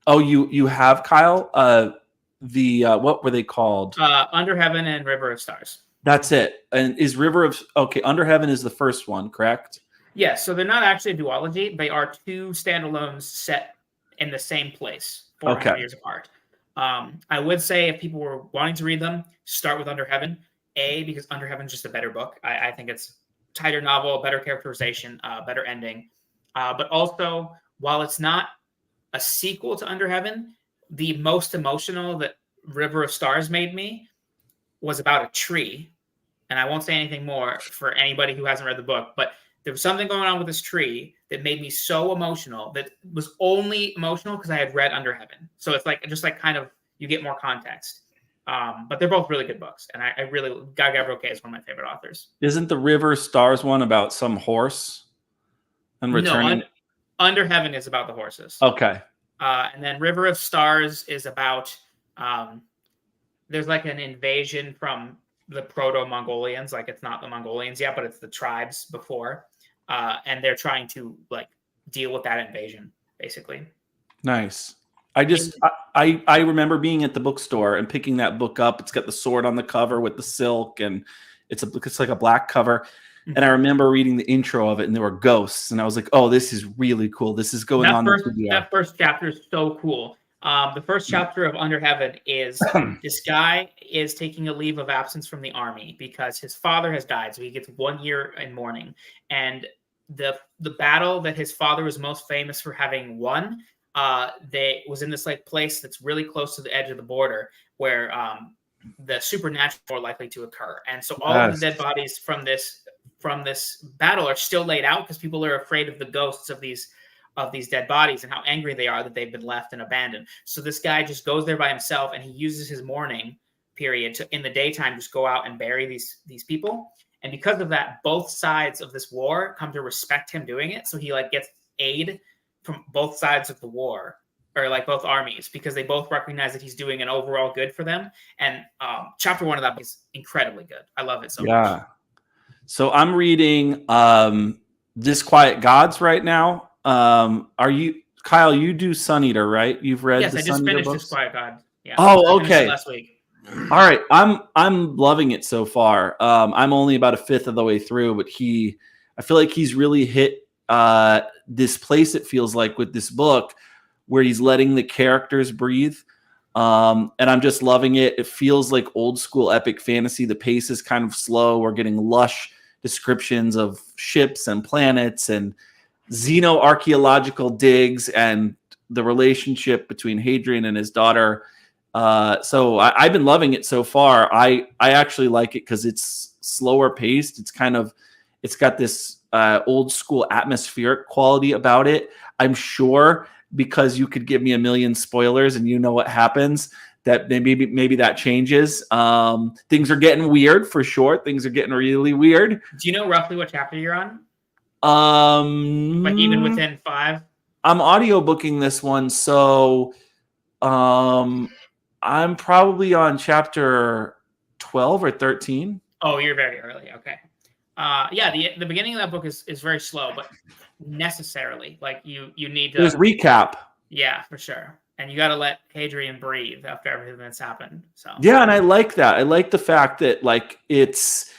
Oh, you have, Kyle? What were they called? Under Heaven and River of Stars. That's it. And is Under Heaven is the first one, correct? Yes, so they're not actually a duology. They are 2 standalones set in the same place, 400 years apart. I would say if people were wanting to read them, start with Under Heaven. Because Under Heaven is just a better book. I think it's tighter novel, better characterization, better ending. But also, while it's not a sequel to Under Heaven, the most emotional that River of Stars made me was about a tree. And I won't say anything more for anybody who hasn't read the book, but there was something going on with this tree that made me so emotional, that was only emotional because I had read Under Heaven. So it's like just like kind of you get more context. But they're both really good books, and I really Guy Gavriel Kay is one of my favorite authors. Isn't the River Stars one about some horse and returning? No, Under Heaven is about the horses. Okay. And then River of Stars is about there's like an invasion from the Proto-Mongolians. Like it's not the Mongolians yet, but it's the tribes before. and they're trying to like deal with that invasion, basically. Nice. I remember being at the bookstore and picking that book up. It's got the sword on the cover with the silk, and it's like a black cover. And I remember reading the intro of it, and there were ghosts, and I was like, "Oh, this is really cool. This is going on." That first chapter is so cool. The first chapter of Under Heaven is this guy is taking a leave of absence from the army because his father has died, so he gets 1 year in mourning. And the battle that his father was most famous for having won, they was in this like place that's really close to the edge of the border where the supernatural are likely to occur. And so all of the dead bodies from this battle are still laid out because people are afraid of the ghosts of these dead bodies and how angry they are that they've been left and abandoned. So this guy just goes there by himself, and he uses his mourning period to, in the daytime, just go out and bury these people. And because of that, both sides of this war come to respect him doing it. So he like gets aid from both sides of the war, or like both armies, because they both recognize that he's doing an overall good for them. And chapter 1 of that is incredibly good. I love it so much. So I'm reading Disquiet Gods right now. Are you, Kyle? You do Sun Eater, right? You've read Yes, the I just Sun Eater finished books? Disquiet Gods. Yeah. Oh, okay. Last week. All right, I'm loving it so far. I'm only about a fifth of the way through, but I feel like he's really hit this place, it feels like, with this book where he's letting the characters breathe. And I'm just loving it. It feels like old school epic fantasy. The pace is kind of slow. We're getting lush descriptions of ships and planets and xenoarchaeological digs and the relationship between Hadrian and his daughter. So I've been loving it so far. I actually like it because it's slower paced. It's got this old school atmospheric quality about it. I'm sure because you could give me a million spoilers and you know what happens, that maybe that changes. Things are getting weird for sure. Things are getting really weird. Do you know roughly what chapter you're on? Like even within 5? I'm audiobooking this one, so I'm probably on chapter 12 or 13. Oh, you're very early. Okay. Yeah, the beginning of that book is very slow, but necessarily, like you need to. There's recap. Yeah, for sure. And you got to let Hadrian breathe after everything that's happened. So yeah, and I like that. I like the fact that like it's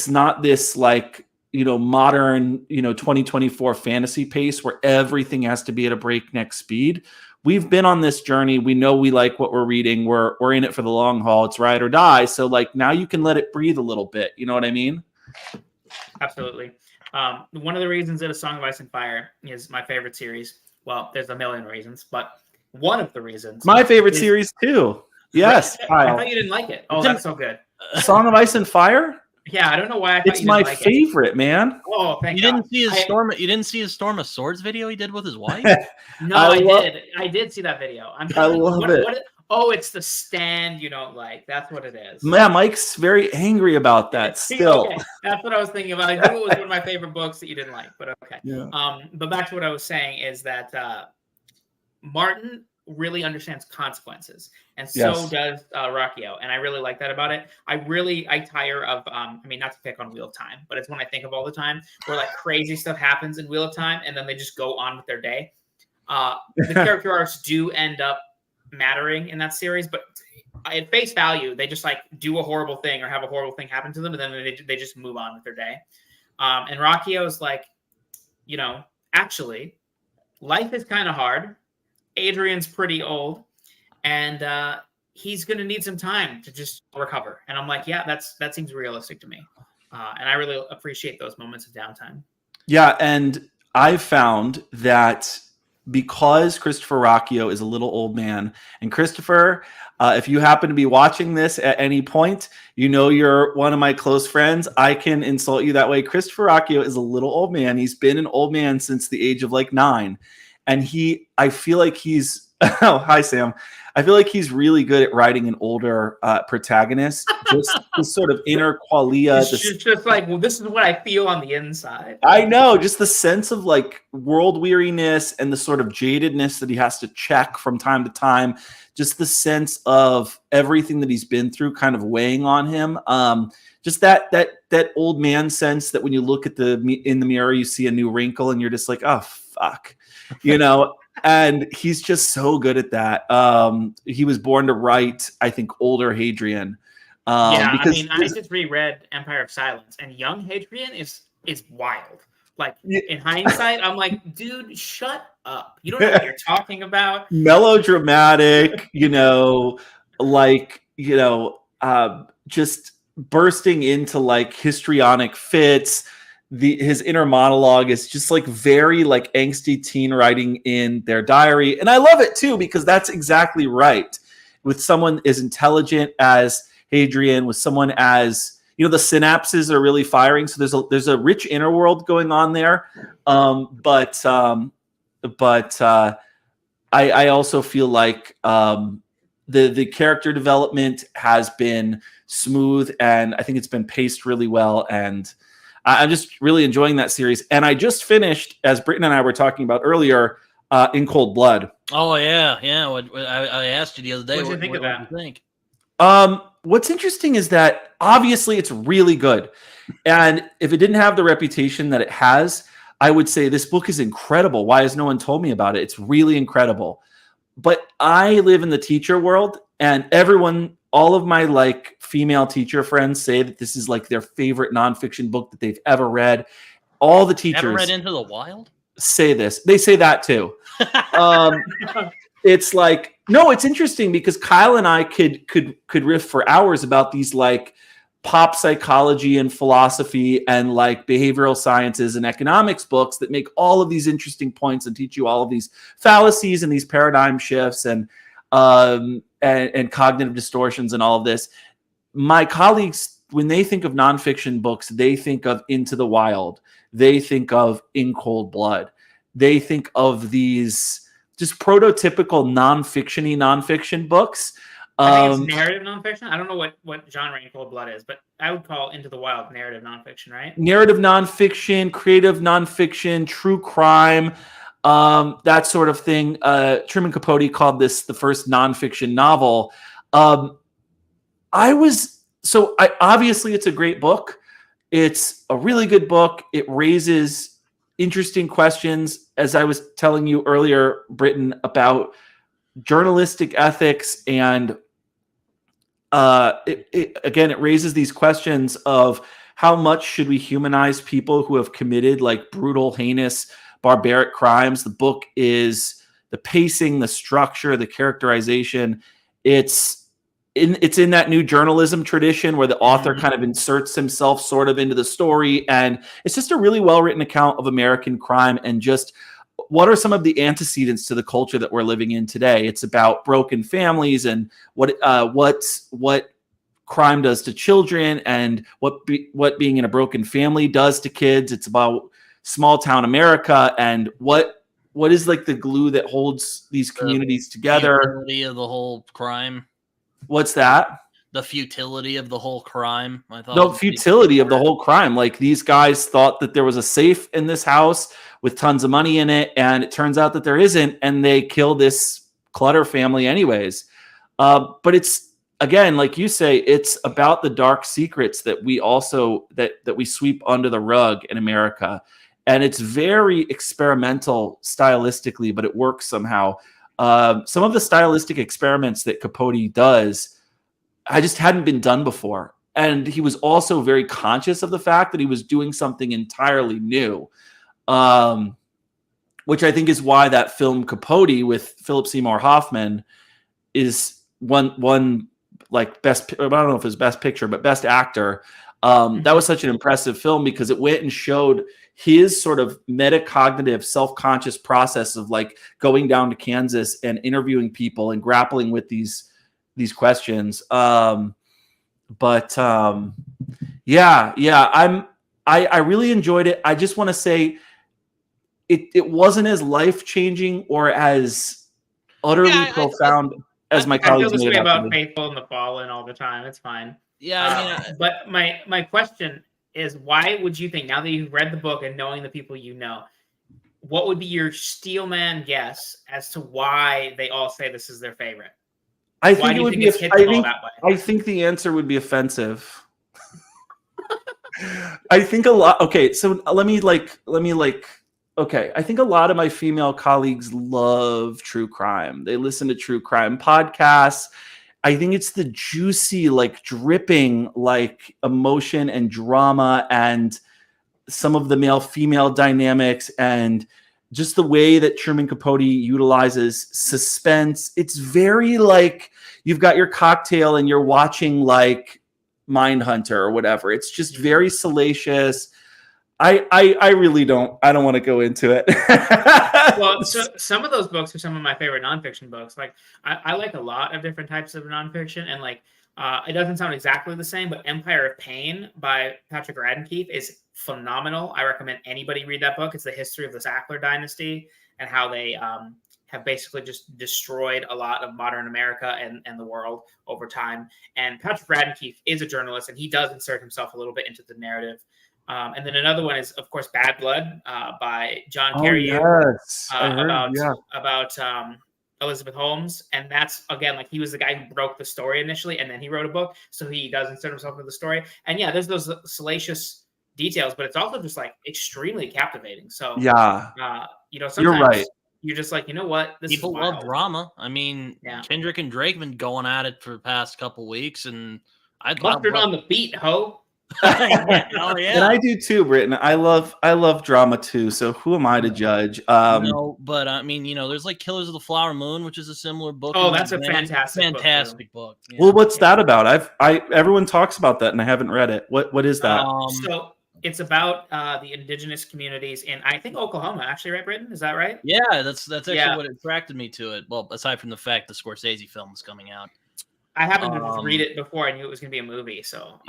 not this like, modern, 2024 fantasy pace where everything has to be at a breakneck speed. We've been on this journey. We know we like what we're reading. We're in it for the long haul. It's ride or die. So like now you can let it breathe a little bit. You know what I mean? Absolutely. One of the reasons that A Song of Ice and Fire is my favorite series. Well, there's a million reasons, but one of the reasons. My favorite series too. Yes. I thought you didn't like it. Oh, that's so good. Song of Ice and Fire? Yeah, I don't know why. It's my favorite, man. Oh, thank you God. didn't see his storm. You didn't see his Storm of Swords video he did with his wife. No, I did. I did see that video. I love it. Oh, it's the stand you don't like. That's what it is. Yeah, Mike's very angry about that still. Okay. That's what I was thinking about. I knew it was one of my favorite books that you didn't like, but okay. Yeah. But back to what I was saying is that Martin really understands consequences, and so does Rocchio, and I really like that about it. I tire of not to pick on Wheel of Time, but it's one I think of all the time, where like crazy stuff happens in Wheel of Time and then they just go on with their day. The character arcs do end up mattering in that series, but at face value they just like do a horrible thing or have a horrible thing happen to them, and then they just move on with their day. And Rocchio is like, actually life is kind of hard. Adrian's pretty old, and he's going to need some time to just recover. And I'm like, yeah, that seems realistic to me. And I really appreciate those moments of downtime. Yeah, and I've found that because Christopher Rocchio is a little old man, and Christopher, if you happen to be watching this at any point, you're one of my close friends. I can insult you that way. Christopher Rocchio is a little old man. He's been an old man since the age of like 9. And I feel like he's, oh, hi, Sam. I feel like he's really good at writing an older protagonist. Just this sort of inner qualia. It's just like, well, this is what I feel on the inside. I know, just the sense of like world weariness and the sort of jadedness that he has to check from time to time. Just the sense of everything that he's been through kind of weighing on him. Just that old man sense that when you look at in the mirror, you see a new wrinkle and you're just like, oh, fuck, you know? And he's just so good at that. He was born to write, I think, older Hadrian. I just reread Empire of Silence, and young Hadrian is wild. Like, in hindsight, I'm like, dude, shut up. You don't know what you're talking about. Melodramatic, just bursting into like histrionic fits. His inner monologue is just like very like angsty teen writing in their diary. And I love it too, because that's exactly right. With someone as intelligent as Hadrian, with someone as, the synapses are really firing. So there's a rich inner world going on there. But I also feel like the character development has been smooth, and I think it's been paced really well. And I'm just really enjoying that series. And I just finished, as Britton and I were talking about earlier, In Cold Blood. Oh, yeah. I asked you the other day. What did you think of that? What do you think? What's interesting is that obviously it's really good. And if it didn't have the reputation that it has, I would say this book is incredible. Why has no one told me about it? It's really incredible. But I live in the teacher world, and all of my like female teacher friends say that this is like their favorite nonfiction book that they've ever read. All the teachers ever read Into the Wild? Say this. They say that too. It's like, no, it's interesting because Kyle and I could riff for hours about these like pop psychology and philosophy and like behavioral sciences and economics books that make all of these interesting points and teach you all of these fallacies and these paradigm shifts and cognitive distortions and all of this. My colleagues, when they think of nonfiction books, they think of Into the Wild. They think of In Cold Blood. They think of these just prototypical nonfiction books. I think it's narrative nonfiction. I don't know what genre In Cold Blood is, but I would call Into the Wild narrative nonfiction, right? Narrative nonfiction, creative nonfiction, true crime, that sort of thing. Truman Capote called this the first nonfiction novel. Obviously it's a great book. It's a really good book. It raises interesting questions, as I was telling you earlier, Britton, about journalistic ethics, and it raises these questions of how much should we humanize people who have committed like brutal, heinous, barbaric crimes. The book is the pacing, the structure, the characterization. It's in that new journalism tradition where the author kind of inserts himself sort of into the story. And it's just a really well-written account of American crime and just what are some of the antecedents to the culture that we're living in today. It's about broken families and what crime does to children and what being in a broken family does to kids. It's about small town America and what is like the glue that holds these communities together. The futility of the whole crime. What's that? The futility of the whole crime. I thought the futility of the whole crime. Like these guys thought that there was a safe in this house with tons of money in it, and it turns out that there isn't, and they kill this Clutter family anyways. But it's, again, like you say, it's about the dark secrets that we also that we sweep under the rug in America. And it's very experimental stylistically, but it works somehow. Some of the stylistic experiments that Capote does, I just hadn't been done before. And he was also very conscious of the fact that he was doing something entirely new, which I think is why that film Capote with Philip Seymour Hoffman is one like best, I don't know if it was best picture, but best actor. That was such an impressive film because it went and showed his sort of metacognitive, self-conscious process of like going down to Kansas and interviewing people and grappling with these questions. I really enjoyed it. I just want to say it wasn't as life-changing or as utterly profound. as my I feel colleagues this made way it out to about be. Faithful and the Fallen all the time. It's fine. Yeah, I mean, But my question is, why would you think, now that you've read the book and knowing the people you know, what would be your steelman guess as to why they all say this is their favorite? I Why think do it you would think be. it's hit them all that way? I think the answer would be offensive. I think a lot. Okay, so let me okay, I think a lot of my female colleagues love true crime. They listen to true crime podcasts. I think it's the juicy, like dripping, like emotion and drama, and some of the male-female dynamics, and just the way that Truman Capote utilizes suspense. It's very like you've got your cocktail and you're watching like Mindhunter or whatever. It's just very salacious. I really don't want to go into it. Well, so some of those books are some of my favorite nonfiction books. Like I like a lot of different types of nonfiction, and like it doesn't sound exactly the same, but Empire of Pain by Patrick Raddenkeefe is phenomenal. I recommend anybody read that book. It's the history of the Sackler dynasty and how they have basically just destroyed a lot of modern America and the world over time. And Patrick Raddenkeefe is a journalist, and he does insert himself a little bit into the narrative. And then another one is, of course, Bad Blood by John Carreyrou, about Elizabeth Holmes. And that's, again, like he was the guy who broke the story initially, and then he wrote a book. So he does insert himself into the story. And yeah, there's those salacious details, but it's also just like extremely captivating. So, yeah, sometimes you're right. You're just like, you know what? People love drama. I mean, yeah. Kendrick and Drake have been going at it for the past couple weeks, and I'd Mustard on the beat, ho. Oh, yeah. And I do too, Britton. I love drama too. So who am I to judge? No, but I mean, there's like Killers of the Flower Moon, which is a similar book. Oh, that's a fantastic book. Yeah. Well, what's that about? Everyone talks about that, and I haven't read it. What is that? So it's about the indigenous communities in, I think, Oklahoma. Actually, right, Britton? Is that right? Yeah, that's actually what attracted me to it. Well, aside from the fact the Scorsese film is coming out. I happened to just read it before I knew it was going to be a movie. So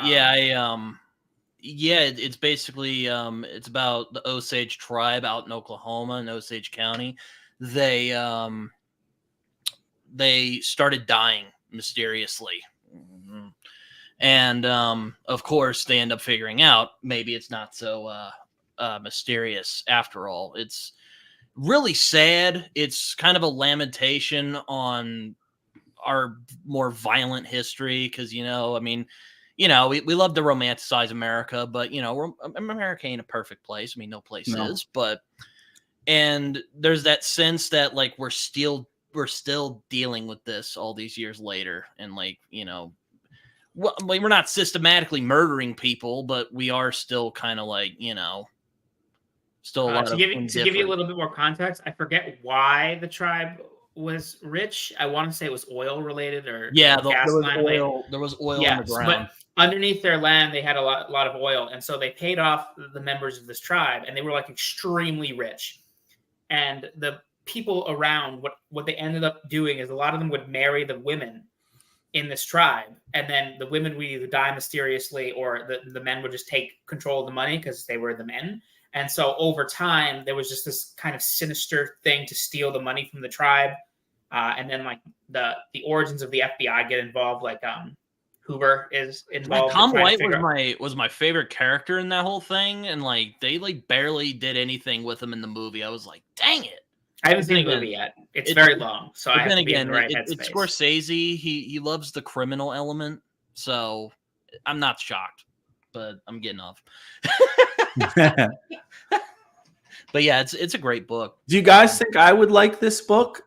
it's basically it's about the Osage tribe out in Oklahoma in Osage County. They started dying mysteriously, and of course they end up figuring out maybe it's not so mysterious after all. It's really sad. It's kind of a lamentation on our more violent history, because we love to romanticize America, but America ain't a perfect place. I mean, no place is, and there's that sense that like we're still dealing with this all these years later, and we're not systematically murdering people, but we are still kind of like still a lot to give you a little bit more context. I forget why the tribe was rich. I want to say it was oil related, or gas line. There was oil on the ground. But underneath their land, they had a lot of oil, and so they paid off the members of this tribe, and they were like extremely rich. And the people around, what they ended up doing is a lot of them would marry the women in this tribe, and then the women would either die mysteriously, or the men would just take control of the money because they were the men. And so over time, there was just this kind of sinister thing to steal the money from the tribe. And then like the origins of the FBI get involved. Like Hoover is involved. Tom White was my favorite character in that whole thing. And like they like barely did anything with him in the movie. I was like, dang it. I haven't seen the movie yet. It's very long. So I have to be in the right headspace. It's Scorsese. He loves the criminal element. So I'm not shocked, but I'm getting off. But yeah, it's a great book. Do you guys think I would like this book?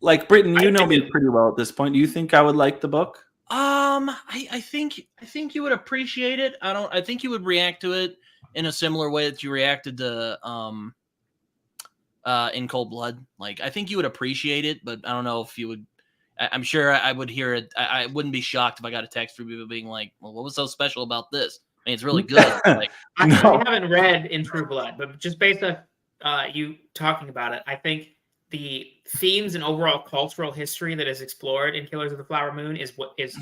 Like, Britton, you know me pretty well at this point. Do you think I would like the book? I think you would appreciate it. I think you would react to it in a similar way that you reacted to In Cold Blood. Like, I think you would appreciate it, but I don't know if you would. I'm sure I would hear it. I wouldn't be shocked if I got a text from people being like, "Well, what was so special about this?" I mean, it's really good. Like, I haven't read In True Blood, but just based on you talking about it, I think the themes and overall cultural history that is explored in Killers of the Flower Moon is what is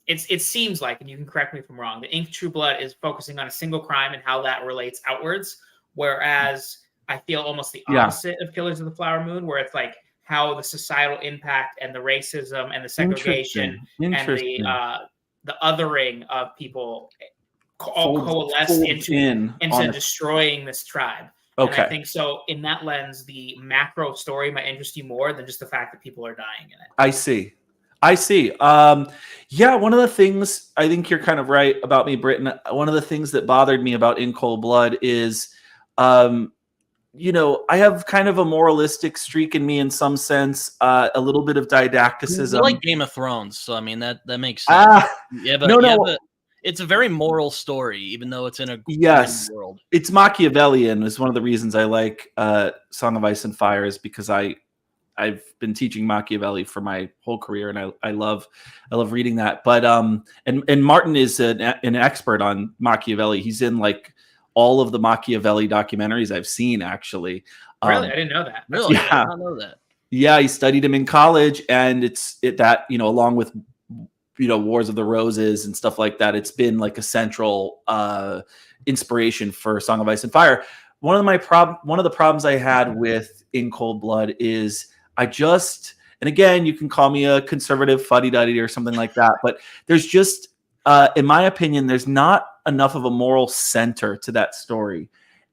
it seems like, and you can correct me if I'm wrong, the In True Blood is focusing on a single crime and how that relates outwards, whereas I feel almost the opposite of Killers of the Flower Moon, where it's like how the societal impact and the racism and the segregation and the othering of people all coalesce into destroying this tribe. Okay. And I think so in that lens, the macro story might interest you more than just the fact that people are dying in it. I see. Yeah, one of the things, I think you're kind of right about me, Britton. One of the things that bothered me about In Cold Blood is, you know, I have kind of a moralistic streak in me in some sense, a little bit of didacticism. You like Game of Thrones, so I mean that makes sense. But it's a very moral story, even though it's in a world. It's Machiavellian is one of the reasons I like Song of Ice and Fire, is because I've been teaching Machiavelli for my whole career, and I love reading that. But and Martin is an expert on Machiavelli. He's in like all of the Machiavelli documentaries I've seen, actually. Really, I didn't know that. Really, yeah. I did not know that. Yeah, he studied him in college, and that you know, along with Wars of the Roses and stuff like that, it's been like a central inspiration for Song of Ice and Fire. One of the problems I had with In Cold Blood is and again, you can call me a conservative fuddy-duddy or something like that, but there's just, in my opinion, there's not enough of a moral center to that story.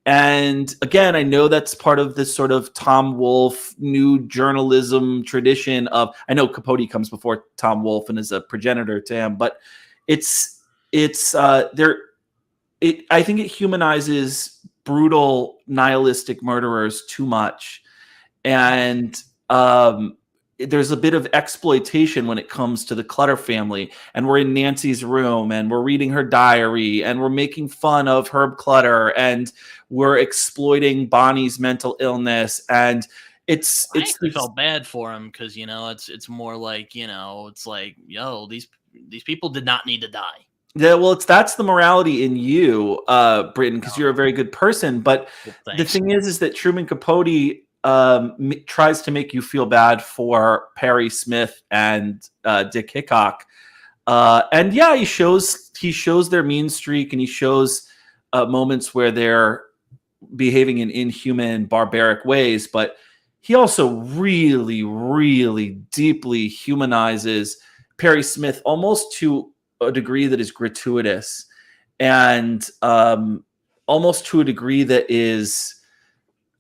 And again, I know that's part of this sort of Tom Wolfe new journalism tradition of, I know Capote comes before Tom Wolfe and is a progenitor to him, but I think it humanizes brutal nihilistic murderers too much. And there's a bit of exploitation when it comes to the Clutter family, and we're in Nancy's room and we're reading her diary and we're making fun of Herb Clutter and we're exploiting Bonnie's mental illness. And I felt bad for him because, you know, it's more like, you know, it's like, yo, these people did not need to die. Yeah, well, that's the morality in you, Britton, because you're a very good person. But the thing is that Truman Capote tries to make you feel bad for Perry Smith and Dick Hickok, and yeah, he shows their mean streak, and he shows moments where they're behaving in inhuman, barbaric ways. But he also really, really deeply humanizes Perry Smith, almost to a degree that is gratuitous, and almost to a degree that is,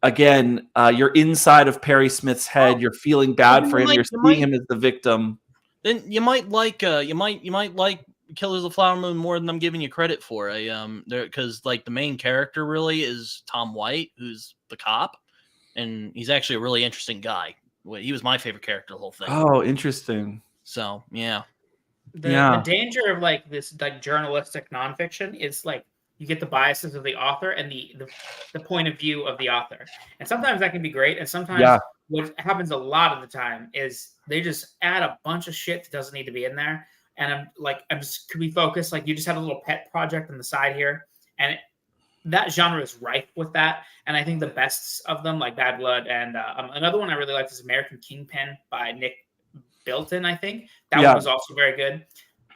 again, you're inside of Perry Smith's head. You're feeling bad for him. You're seeing him as the victim. Then you might like you might like Killers of the Flower Moon more than I'm giving you credit for. Because like the main character really is Tom White, who's the cop, and he's actually a really interesting guy. He was my favorite character the whole thing. Oh, interesting. So yeah. The danger of like this like journalistic nonfiction is like you get the biases of the author and the point of view of the author. And sometimes that can be great. And sometimes what happens a lot of the time is they just add a bunch of shit that doesn't need to be in there. And could we focus? Like you just had a little pet project on the side here. And that genre is rife with that. And I think the best of them, like Bad Blood, and another one I really liked is American Kingpin by Nick Bilton, I think. That one was also very good.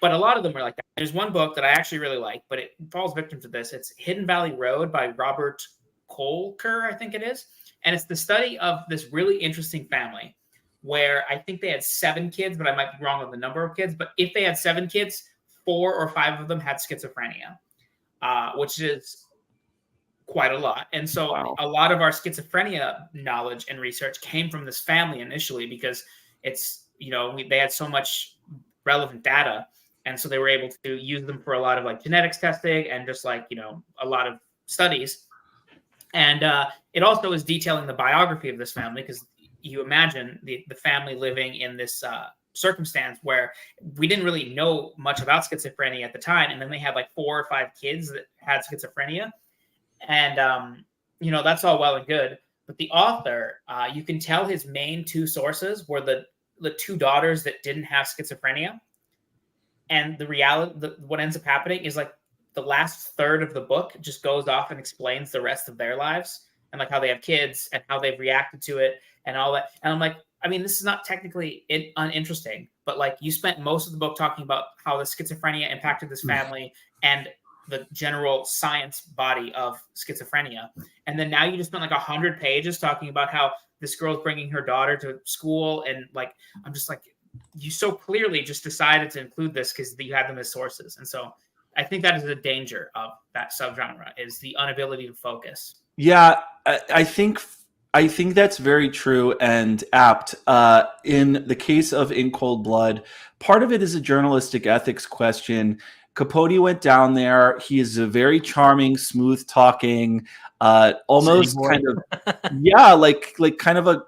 But a lot of them are like that. There's one book that I actually really like, but it falls victim to this. It's Hidden Valley Road by Robert Kolker, I think it is. And it's the study of this really interesting family where I think they had 7 kids, but I might be wrong on the number of kids. But if they had 7 kids, 4 or 5 of them had schizophrenia, which is quite a lot. And so a lot of our schizophrenia knowledge and research came from this family initially because it's, you know, they had so much relevant data. And so they were able to use them for a lot of like genetics testing and just like, you know, a lot of studies. And it also is detailing the biography of this family because you imagine the family living in this circumstance where we didn't really know much about schizophrenia at the time. And then they had like 4 or 5 kids that had schizophrenia. And, you know, that's all well and good. But the author, you can tell his main 2 sources were the 2 daughters that didn't have schizophrenia. And the reality, what ends up happening is like the last third of the book just goes off and explains the rest of their lives and like how they have kids and how they've reacted to it and all that. And I'm like, I mean, this is not technically uninteresting, but like you spent most of the book talking about how the schizophrenia impacted this family and the general science body of schizophrenia. And then now you just spent like 100 pages talking about how this girl's bringing her daughter to school, and like I'm just like, you so clearly just decided to include this because you had them as sources. And so I think that is the danger of that subgenre, is the inability to focus. Yeah, I think that's very true and apt. In the case of In Cold Blood, part of it is a journalistic ethics question. Capote went down there. He is a very charming, smooth talking, almost kind of, yeah, like kind of a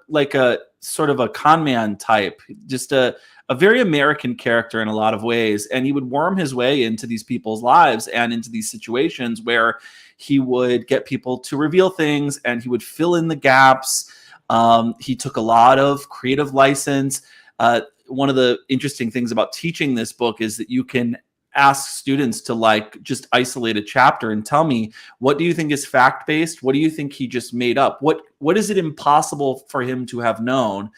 sort of a con man type, just a very American character in a lot of ways. And he would worm his way into these people's lives and into these situations where he would get people to reveal things and he would fill in the gaps. He took a lot of creative license. One of the interesting things about teaching this book is that you can ask students to like just isolate a chapter and tell me, what do you think is fact-based? What do you think he just made up? What is it impossible for him to have known?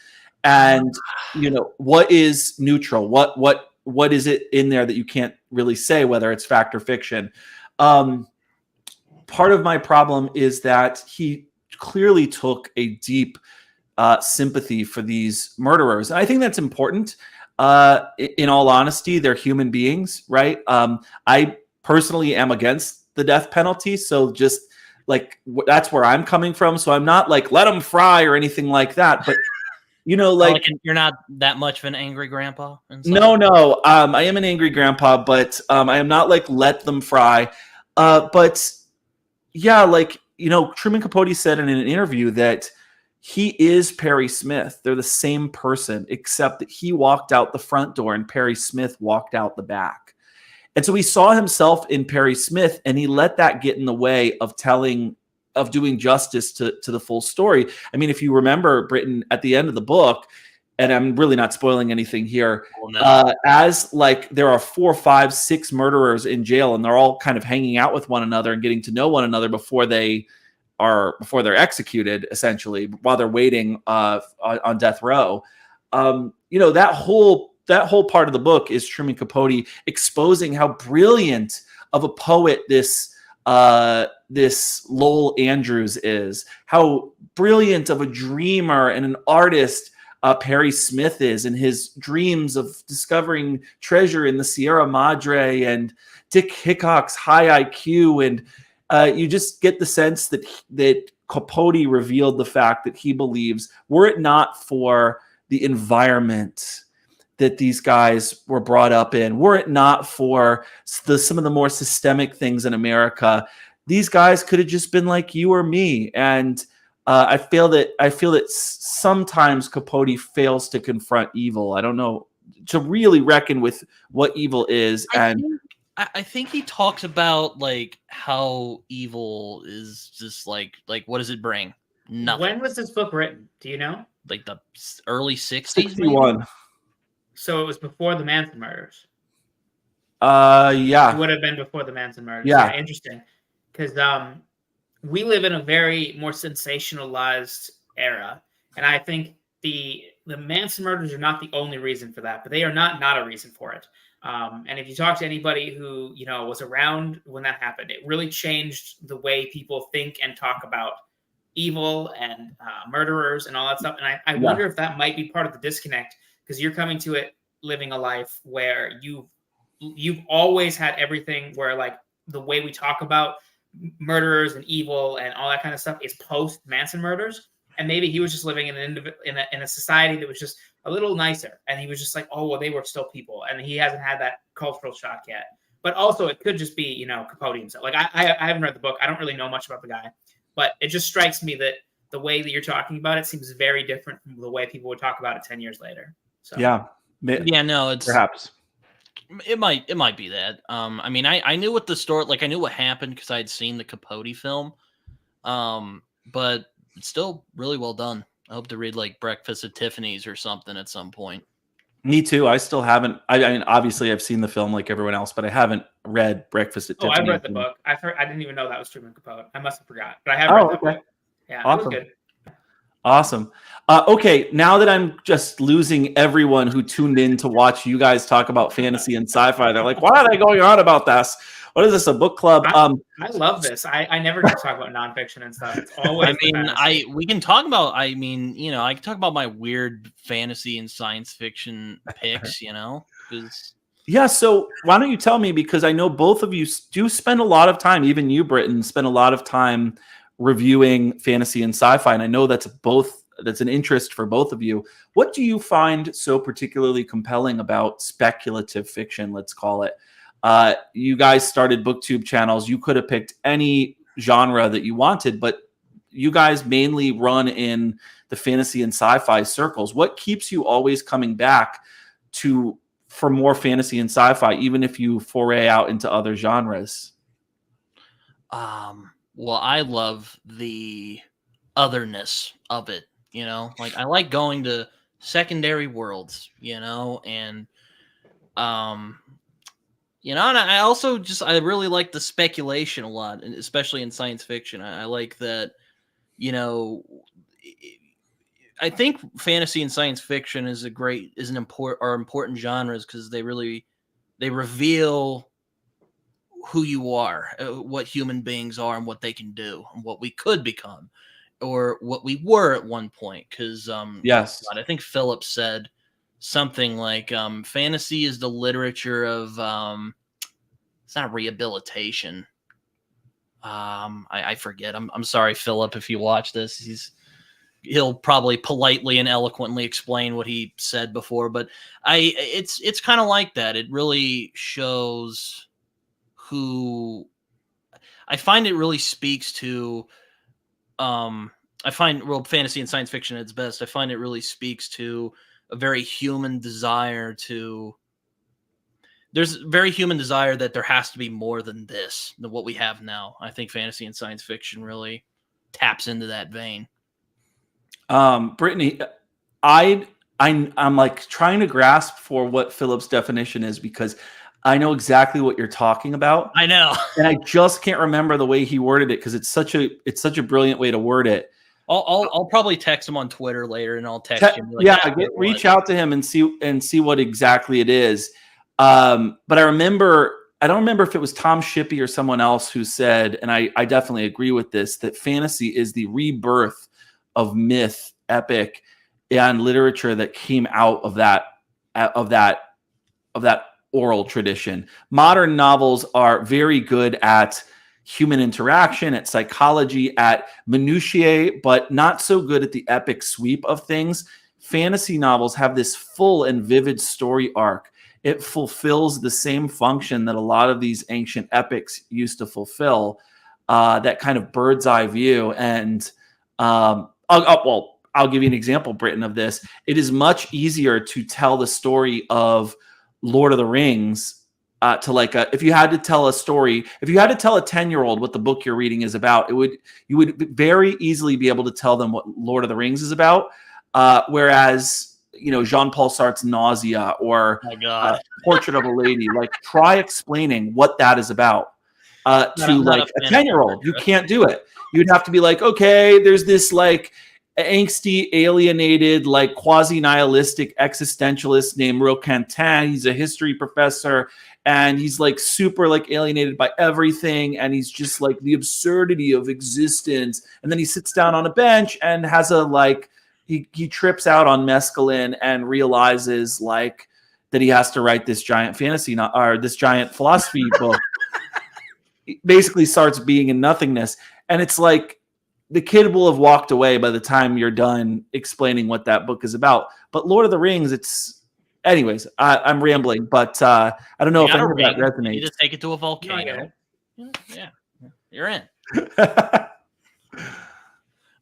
And, you know, what is neutral? What is it in there that you can't really say whether it's fact or fiction? Part of my problem is that he clearly took a deep sympathy for these murderers. And I think that's important. In all honesty, they're human beings, right? I personally am against the death penalty. So just like, that's where I'm coming from. So I'm not like, let them fry or anything like that. But, you know, like you're not that much of an angry grandpa. No. I am an angry grandpa, but I am not like, let them fry. But yeah, like, you know, Truman Capote said in an interview that he is Perry Smith. They're the same person, except that he walked out the front door and Perry Smith walked out the back. And so he saw himself in Perry Smith, and he let that get in the way of doing justice to the full story. I mean, if you remember, Britton, at the end of the book, and I'm really not spoiling anything here, as like there are 4, 5, 6 murderers in jail, and they're all kind of hanging out with one another and getting to know one another before they're executed, essentially, while they're waiting on death row. You know, that whole part of the book is Truman Capote exposing how brilliant of a poet this Lowell Andrews is, how brilliant of a dreamer and an artist Perry Smith is, in his dreams of discovering treasure in the Sierra Madre, and Dick Hickok's high IQ. And you just get the sense that Capote revealed the fact that he believes, were it not for the environment that these guys were brought up in, were it not for some of the more systemic things in America, these guys could have just been like you or me. And I feel that sometimes Capote fails to confront evil. I don't know, to really reckon with what evil is. I think he talks about like how evil is just like what does it bring? Nothing. When was this book written? Do you know? Like the early 60s? 61. So it was before the Manson murders. Yeah. It would have been before the Manson murders. Yeah. Interesting. Because we live in a very more sensationalized era. And I think the Manson murders are not the only reason for that, but they are not a reason for it. And if you talk to anybody who, you know, was around when that happened, it really changed the way people think and talk about evil and murderers and all that stuff. And I wonder if that might be part of the disconnect, because you're coming to it living a life where you've always had everything where like the way we talk about murderers and evil and all that kind of stuff is post Manson murders. And maybe he was just living in a society that was just a little nicer. And he was just like, oh, well, they were still people. And he hasn't had that cultural shock yet. But also it could just be, you know, Capote himself. Like I haven't read the book. I don't really know much about the guy. But it just strikes me that the way that you're talking about it seems very different from the way people would talk about it 10 years later. So Yeah. Yeah, no, it's perhaps. It might be that. I mean, I knew what the story, like I knew what happened because I had seen the Capote film. But it's still really well done. I hope to read like Breakfast at Tiffany's or something at some point. Me too. I still haven't. I mean, obviously, I've seen the film like everyone else, but I haven't read Breakfast at Tiffany's. I read the book. I didn't even know that was Truman Capote. I must have forgot, but I have read that book. Yeah, awesome. It was good. Awesome. Okay, now that I'm just losing everyone who tuned in to watch you guys talk about fantasy and sci-fi, they're like, why are they going on about this? What is this, a book club? I love this. I never just talk about nonfiction and stuff. It's always. I mean, we can talk about. I mean, you know, I can talk about my weird fantasy and science fiction picks. You know, because yeah. So why don't you tell me, because I know both of you do spend a lot of time, even you, Britton, spend a lot of time reviewing fantasy and sci-fi, and I know that's an interest for both of you. What do you find so particularly compelling about speculative fiction, let's call it? You guys started BookTube channels. You could have picked any genre that you wanted, but you guys mainly run in the fantasy and sci-fi circles. What keeps you always coming back for more fantasy and sci-fi, even if you foray out into other genres? well, I love the otherness of it. You know, like I like going to secondary worlds. You know, and you know, and I also I really like the speculation a lot, and especially in science fiction. I like that, you know, I think fantasy and science fiction is important genres because they reveal who you are, what human beings are, and what they can do, and what we could become, or what we were at one point. Because yes, I think Philip said something like fantasy is the literature of it's not rehabilitation. I forget. I'm sorry, Philip, if you watch this. He'll probably politely and eloquently explain what he said before, but it's kind of like that. It really shows who I find it really speaks to. I find fantasy and science fiction at its best. I find it really speaks to a very human desire to. There's a very human desire that there has to be more than what we have now. I think fantasy and science fiction really taps into that vein. Brittany, I'm like trying to grasp for what Philip's definition is, because I know exactly what you're talking about. I know, and I just can't remember the way he worded it, because it's such a brilliant way to word it. I'll probably text him on Twitter later, and I'll text him. Like, reach out to him and see what exactly it is. But I don't remember if it was Tom Shippey or someone else who said, and I definitely agree with this, that fantasy is the rebirth of myth, epic, and literature that came out of that oral tradition. Modern novels are very good at human interaction, at psychology, at minutiae, but not so good at the epic sweep of things. Fantasy novels have this full and vivid story arc. It fulfills the same function that a lot of these ancient epics used to fulfill, that kind of bird's eye view. And I'll give you an example, Britton, of this. It is much easier to tell the story of Lord of the Rings if you had to tell a 10-year-old what the book you're reading is about, you would very easily be able to tell them what Lord of the Rings is about. Whereas, you know, Jean-Paul Sartre's Nausea or Portrait of a Lady, like, try explaining what that is about to like a 10-year-old. You can't do it. You'd have to be like, okay, there's this like angsty, alienated, like quasi-nihilistic existentialist named Roquentin. He's a history professor, and he's like super like alienated by everything, and he's just like the absurdity of existence. And then he sits down on a bench and has he trips out on mescaline and realizes like that he has to write this giant this giant philosophy book. He basically starts being in nothingness, and it's like, the kid will have walked away by the time you're done explaining what that book is about. But Lord of the Rings, anyways, I'm rambling, but I don't know if any of that resonates. You just take it to a volcano. Yeah, you're in.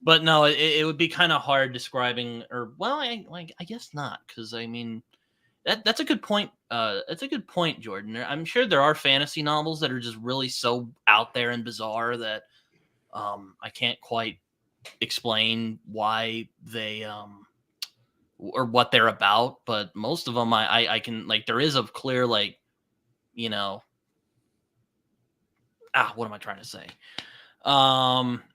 But no, it would be kind of hard describing, I guess not, because I mean, that's a good point. That's a good point, Jordan. I'm sure there are fantasy novels that are just really so out there and bizarre that I can't quite explain why they or what they're about, but most of them I can, like, there is a clear, like, you know, what am I trying to say?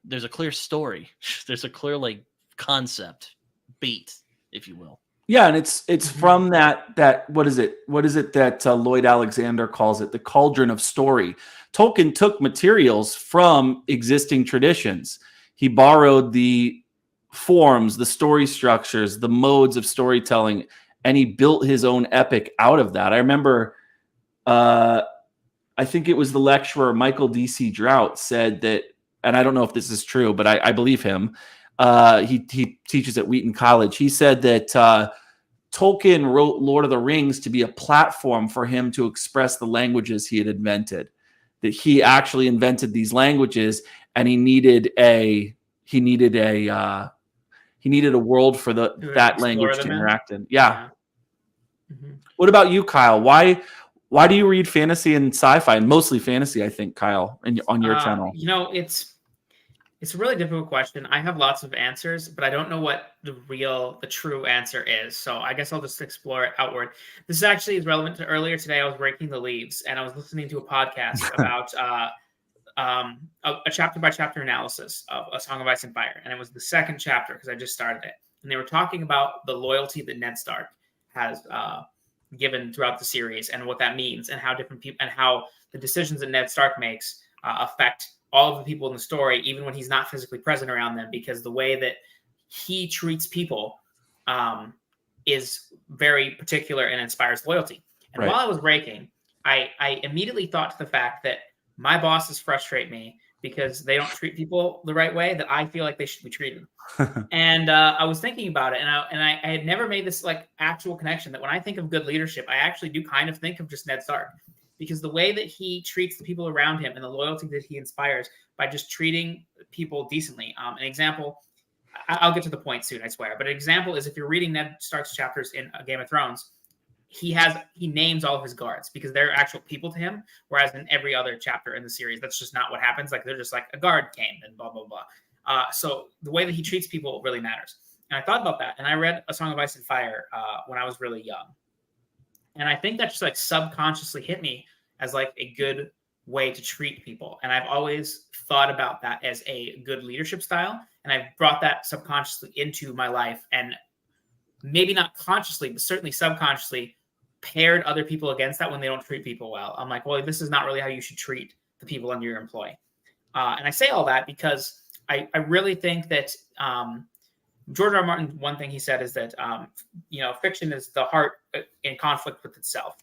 There's a clear story. There's a clear like concept beat, if you will. Yeah, and it's from that what is it that Lloyd Alexander calls it, the cauldron of story. Tolkien took materials from existing traditions. He borrowed the forms, the story structures, the modes of storytelling, and he built his own epic out of that. I remember, I think it was the lecturer Michael D.C. Drought said that, and I don't know if this is true, but I believe him. He teaches at Wheaton College. He said that Tolkien wrote Lord of the Rings to be a platform for him to express the languages he had invented. That he actually invented these languages, and he needed a world for that language to interact in. Yeah. Mm-hmm. What about you, Kyle? Why do you read fantasy and sci-fi, and mostly fantasy? I think, Kyle, on your channel. You know, it's a really difficult question. I have lots of answers, but I don't know what the true answer is. So I guess I'll just explore it outward. This actually is relevant to earlier today. I was breaking the leaves, and I was listening to a podcast about a chapter by chapter analysis of A Song of Ice and Fire, and it was the second chapter because I just started it, and they were talking about the loyalty that Ned Stark has given throughout the series, and what that means, and how different people and how the decisions that Ned Stark makes affect all of the people in the story, even when he's not physically present around them, because the way that he treats people is very particular and inspires loyalty. And while I was breaking, I immediately thought to the fact that my bosses frustrate me because they don't treat people the right way that I feel like they should be treated. And I was thinking about it, and I had never made this like actual connection that when I think of good leadership, I actually do kind of think of just Ned Stark, because the way that he treats the people around him and the loyalty that he inspires by just treating people decently. An example, I'll get to the point soon, I swear. But an example is if you're reading Ned Stark's chapters in Game of Thrones, he names all of his guards because they're actual people to him. Whereas in every other chapter in the series, that's just not what happens. Like they're just like a guard came and blah, blah, blah. So the way that he treats people really matters. And I thought about that. And I read A Song of Ice and Fire when I was really young. And I think that just like subconsciously hit me as like a good way to treat people. And I've always thought about that as a good leadership style. And I've brought that subconsciously into my life, and maybe not consciously, but certainly subconsciously paired other people against that when they don't treat people well. I'm like, well, this is not really how you should treat the people under your employ. And I say all that because I really think that George R. Martin, one thing he said is that, fiction is the heart in conflict with itself.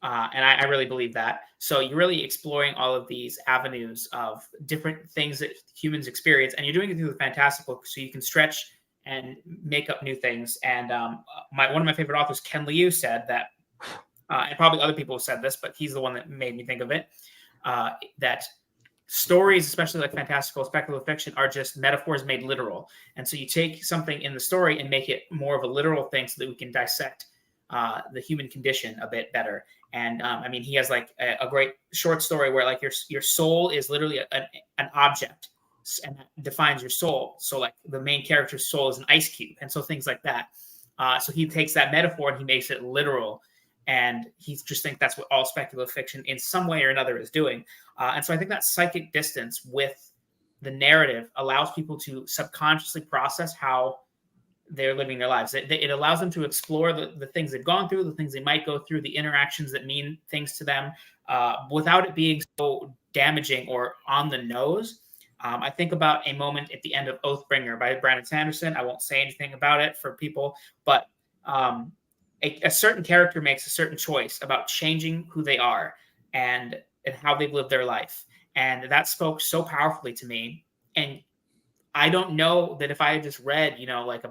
And I really believe that. So you're really exploring all of these avenues of different things that humans experience, and you're doing it through the fantastical, so you can stretch and make up new things. And one of my favorite authors, Ken Liu, said that, and probably other people have said this, but he's the one that made me think of it, that stories, especially like fantastical, speculative fiction, are just metaphors made literal. And so you take something in the story and make it more of a literal thing so that we can dissect the human condition a bit better. And he has like a great short story where like your soul is literally an object, and that defines your soul. So like the main character's soul is an ice cube, and so things like that. So he takes that metaphor and he makes it literal, and he just thinks that's what all speculative fiction in some way or another is doing. And so I think that psychic distance with the narrative allows people to subconsciously process how they're living their lives. It allows them to explore the things they've gone through, the things they might go through, the interactions that mean things to them, without it being so damaging or on the nose. I think about a moment at the end of Oathbringer by Brandon Sanderson. I won't say anything about it for people, but a certain character makes a certain choice about changing who they are and how they've lived their life. And that spoke so powerfully to me. And I don't know that if I had just read, like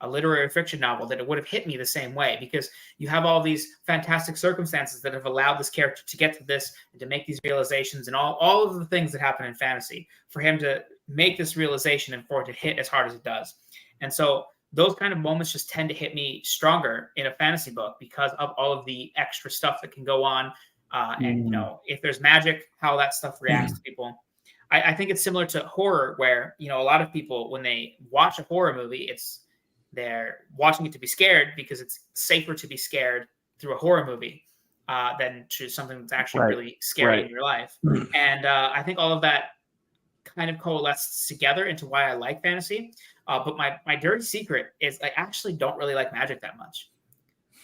a literary fiction novel, that it would have hit me the same way, because you have all these fantastic circumstances that have allowed this character to get to this and to make these realizations, and all of the things that happen in fantasy for him to make this realization and for it to hit as hard as it does. And so those kind of moments just tend to hit me stronger in a fantasy book because of all of the extra stuff that can go on. And, if there's magic, how that stuff reacts to people. I think it's similar to horror, where, a lot of people, when they watch a horror movie, they're watching it to be scared because it's safer to be scared through a horror movie than to something that's actually really scary in your life. And I think all of that kind of coalesces together into why I like fantasy. But my dirty secret is I actually don't really like magic that much.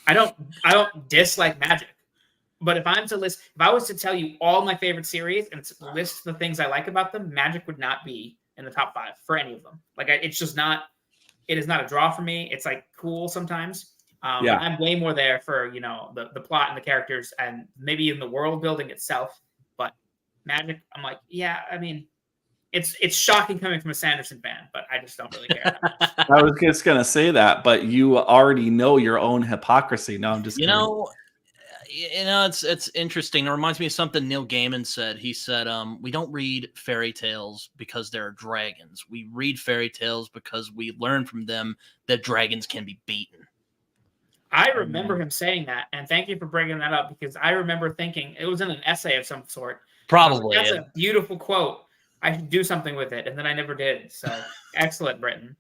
I don't dislike magic. But if I was to tell you all my favorite series and list the things I like about them, Magic would not be in the top 5 for any of them. Like, it's just not. It is not a draw for me. It's like cool sometimes. But I'm way more there for, the plot and the characters and maybe even the world building itself. But Magic, I'm like, yeah, I mean, it's shocking coming from a Sanderson fan, but I just don't really care that much. I was just gonna say that, but you already know your own hypocrisy. No, I'm just kidding. It's interesting. It reminds me of something Neil Gaiman said. He said, we don't read fairy tales because there are dragons. We read fairy tales because we learn from them that dragons can be beaten. I remember him saying that, and thank you for bringing that up, because I remember thinking it was in an essay of some sort. Probably. That's a beautiful quote. I should do something with it, and then I never did. So excellent, Britton.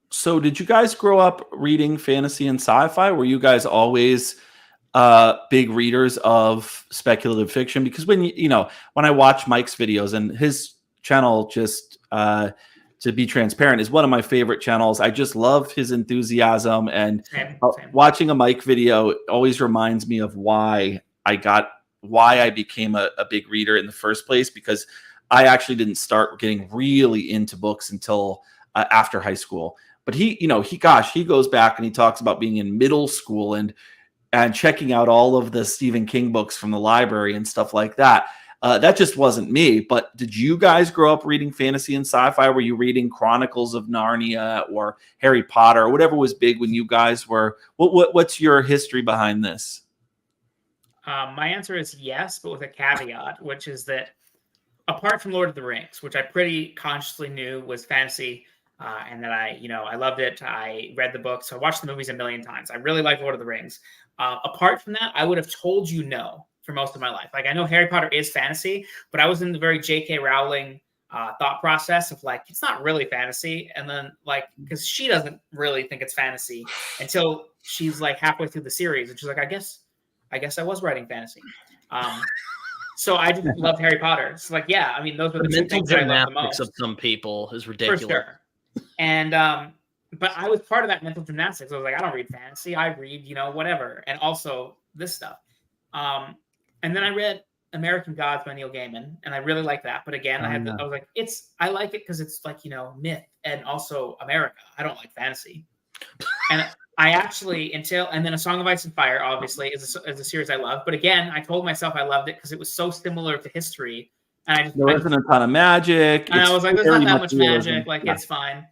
So did you guys grow up reading fantasy and sci-fi? Were you guys always big readers of speculative fiction? Because when I watch Mike's videos, and his channel, just to be transparent, is one of my favorite channels. I just love his enthusiasm, and Same. watching a Mike video always reminds me of why I became a big reader in the first place, because I actually didn't start getting really into books until after high school. But he goes back and he talks about being in middle school and checking out all of the Stephen King books from the library and stuff like that. That just wasn't me. But did you guys grow up reading fantasy and sci-fi? Were you reading Chronicles of Narnia or Harry Potter or whatever was big when you guys were? What's your history behind this? My answer is yes, but with a caveat, which is that apart from Lord of the Rings, which I pretty consciously knew was fantasy, and that I loved it. I read the books. I watched the movies a million times. I really like Lord of the Rings. Apart from that, I would have told you no for most of my life. Like, I know Harry Potter is fantasy, but I was in the very J.K. Rowling thought process of like, it's not really fantasy. And then because she doesn't really think it's fantasy until she's like halfway through the series. And she's like, I guess I was writing fantasy. So I just loved Harry Potter. It's like, yeah, I mean, those are the two things that I love the most. Of some people is ridiculous. For sure. And but I was part of that mental gymnastics. I was like, I don't read fantasy. I read, whatever, and also this stuff. And then I read American Gods by Neil Gaiman, and I really like that. But again, I was like, I like it because it's like myth and also America. I don't like fantasy. And I actually and then A Song of Ice and Fire obviously is a series I love. But again, I told myself I loved it because it was so similar to history. And there wasn't a ton of magic. And I was like, there's not that much magic. It's fine.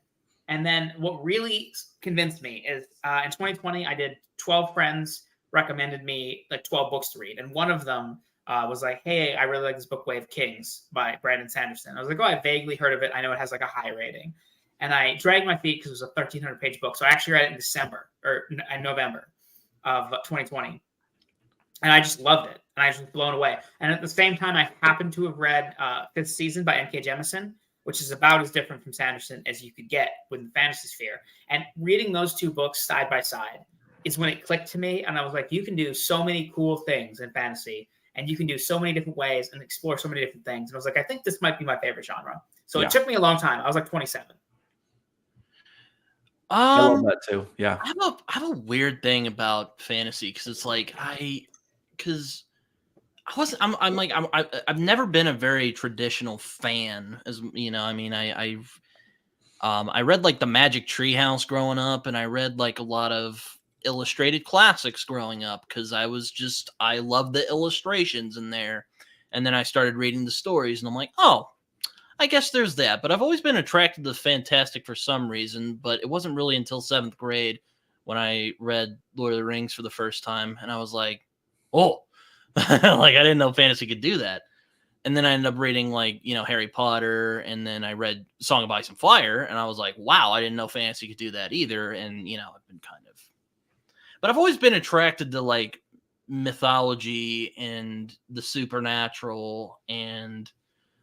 And then what really convinced me is in 2020, I did 12 friends recommended me like 12 books to read. And one of them was like, hey, I really like this book, Way of Kings by Brandon Sanderson. I was like, oh, I vaguely heard of it. I know it has like a high rating. And I dragged my feet because it was a 1,300-page book. So I actually read it in November of 2020. And I just loved it. And I was just blown away. And at the same time, I happened to have read Fifth Season by N.K. Jemisin, which is about as different from Sanderson as you could get within the fantasy sphere. And reading those two books side by side is when it clicked to me. And I was like, you can do so many cool things in fantasy, and you can do so many different ways and explore so many different things. And I was like, I think this might be my favorite genre. So It took me a long time. I was like 27. I love that too. Yeah. I have a weird thing about fantasy because it's like I've never been a very traditional fan, as you know. I mean, I read like the Magic Treehouse growing up, and I read like a lot of illustrated classics growing up because I loved the illustrations in there. And then I started reading the stories, and I'm like, oh, I guess there's that. But I've always been attracted to fantastic for some reason, but it wasn't really until 7th grade when I read Lord of the Rings for the first time, and I was like, oh, like I didn't know fantasy could do that. And then I ended up reading like, Harry Potter, and then I read Song of Ice and Fire, and I was like, wow, I didn't know fantasy could do that either. And, I've been but I've always been attracted to like mythology and the supernatural, and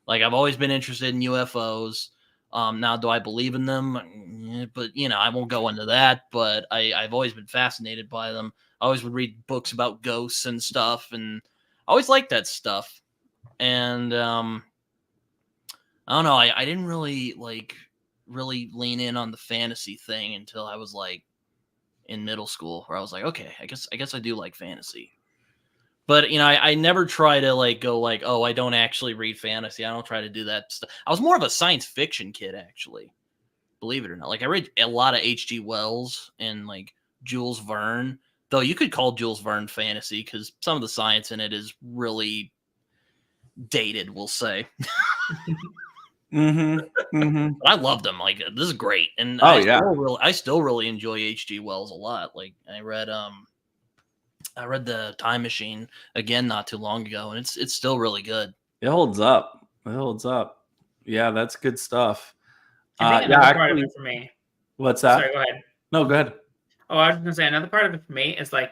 like I've always been interested in UFOs. Now, do I believe in them? But, I won't go into that, but I've always been fascinated by them. I always would read books about ghosts and stuff, and I always liked that stuff. And I don't know, I didn't really lean in on the fantasy thing until I was like in middle school where I was like, okay, I guess I do like fantasy. But I never try to like go like, oh, I don't actually read fantasy. I don't try to do that stuff. I was more of a science fiction kid, actually, believe it or not. Like I read a lot of H.G. Wells and like Jules Verne, though you could call Jules Verne fantasy because some of the science in it is really dated, we'll say. Mm-hmm. But I loved them. Like this is great, and Oh, I still really enjoy H.G. Wells a lot. Like I read The Time Machine again not too long ago, and it's still really good. It holds up. It holds up. Yeah, that's good stuff. I think another part of it for me. What's that? Sorry, go ahead. No, go ahead. Oh, I was gonna say another part of it for me is like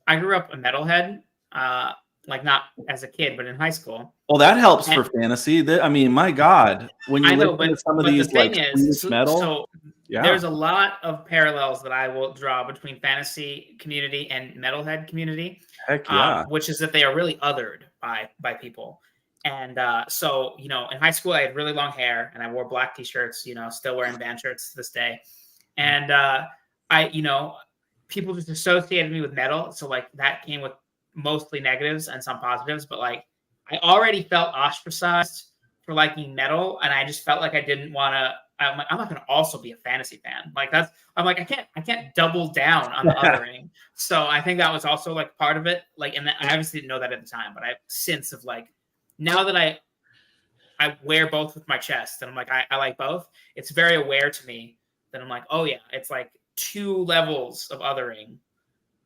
I grew up a metalhead, like not as a kid, but in high school. Well, that helps for fantasy. I mean, my God, when you know, listen to some of but these the thing like is, metal, so yeah, there's a lot of parallels that I will draw between fantasy community and metalhead community. heck yeah. Which is that they are really othered by people. And so, in high school, I had really long hair and I wore black t-shirts, still wearing band shirts to this day. And people just associated me with metal. So like that came with mostly negatives and some positives, but like I already felt ostracized for liking metal. And I just felt like I didn't want to, I'm not going to also be a fantasy fan. Like I'm like, I can't double down on the othering. So I think that was also like part of it. Like, and I obviously didn't know that at the time, but I have sense of like, now that I wear both with my chest and I'm like, I like both. It's very aware to me that I'm like, oh yeah, it's like 2 levels of othering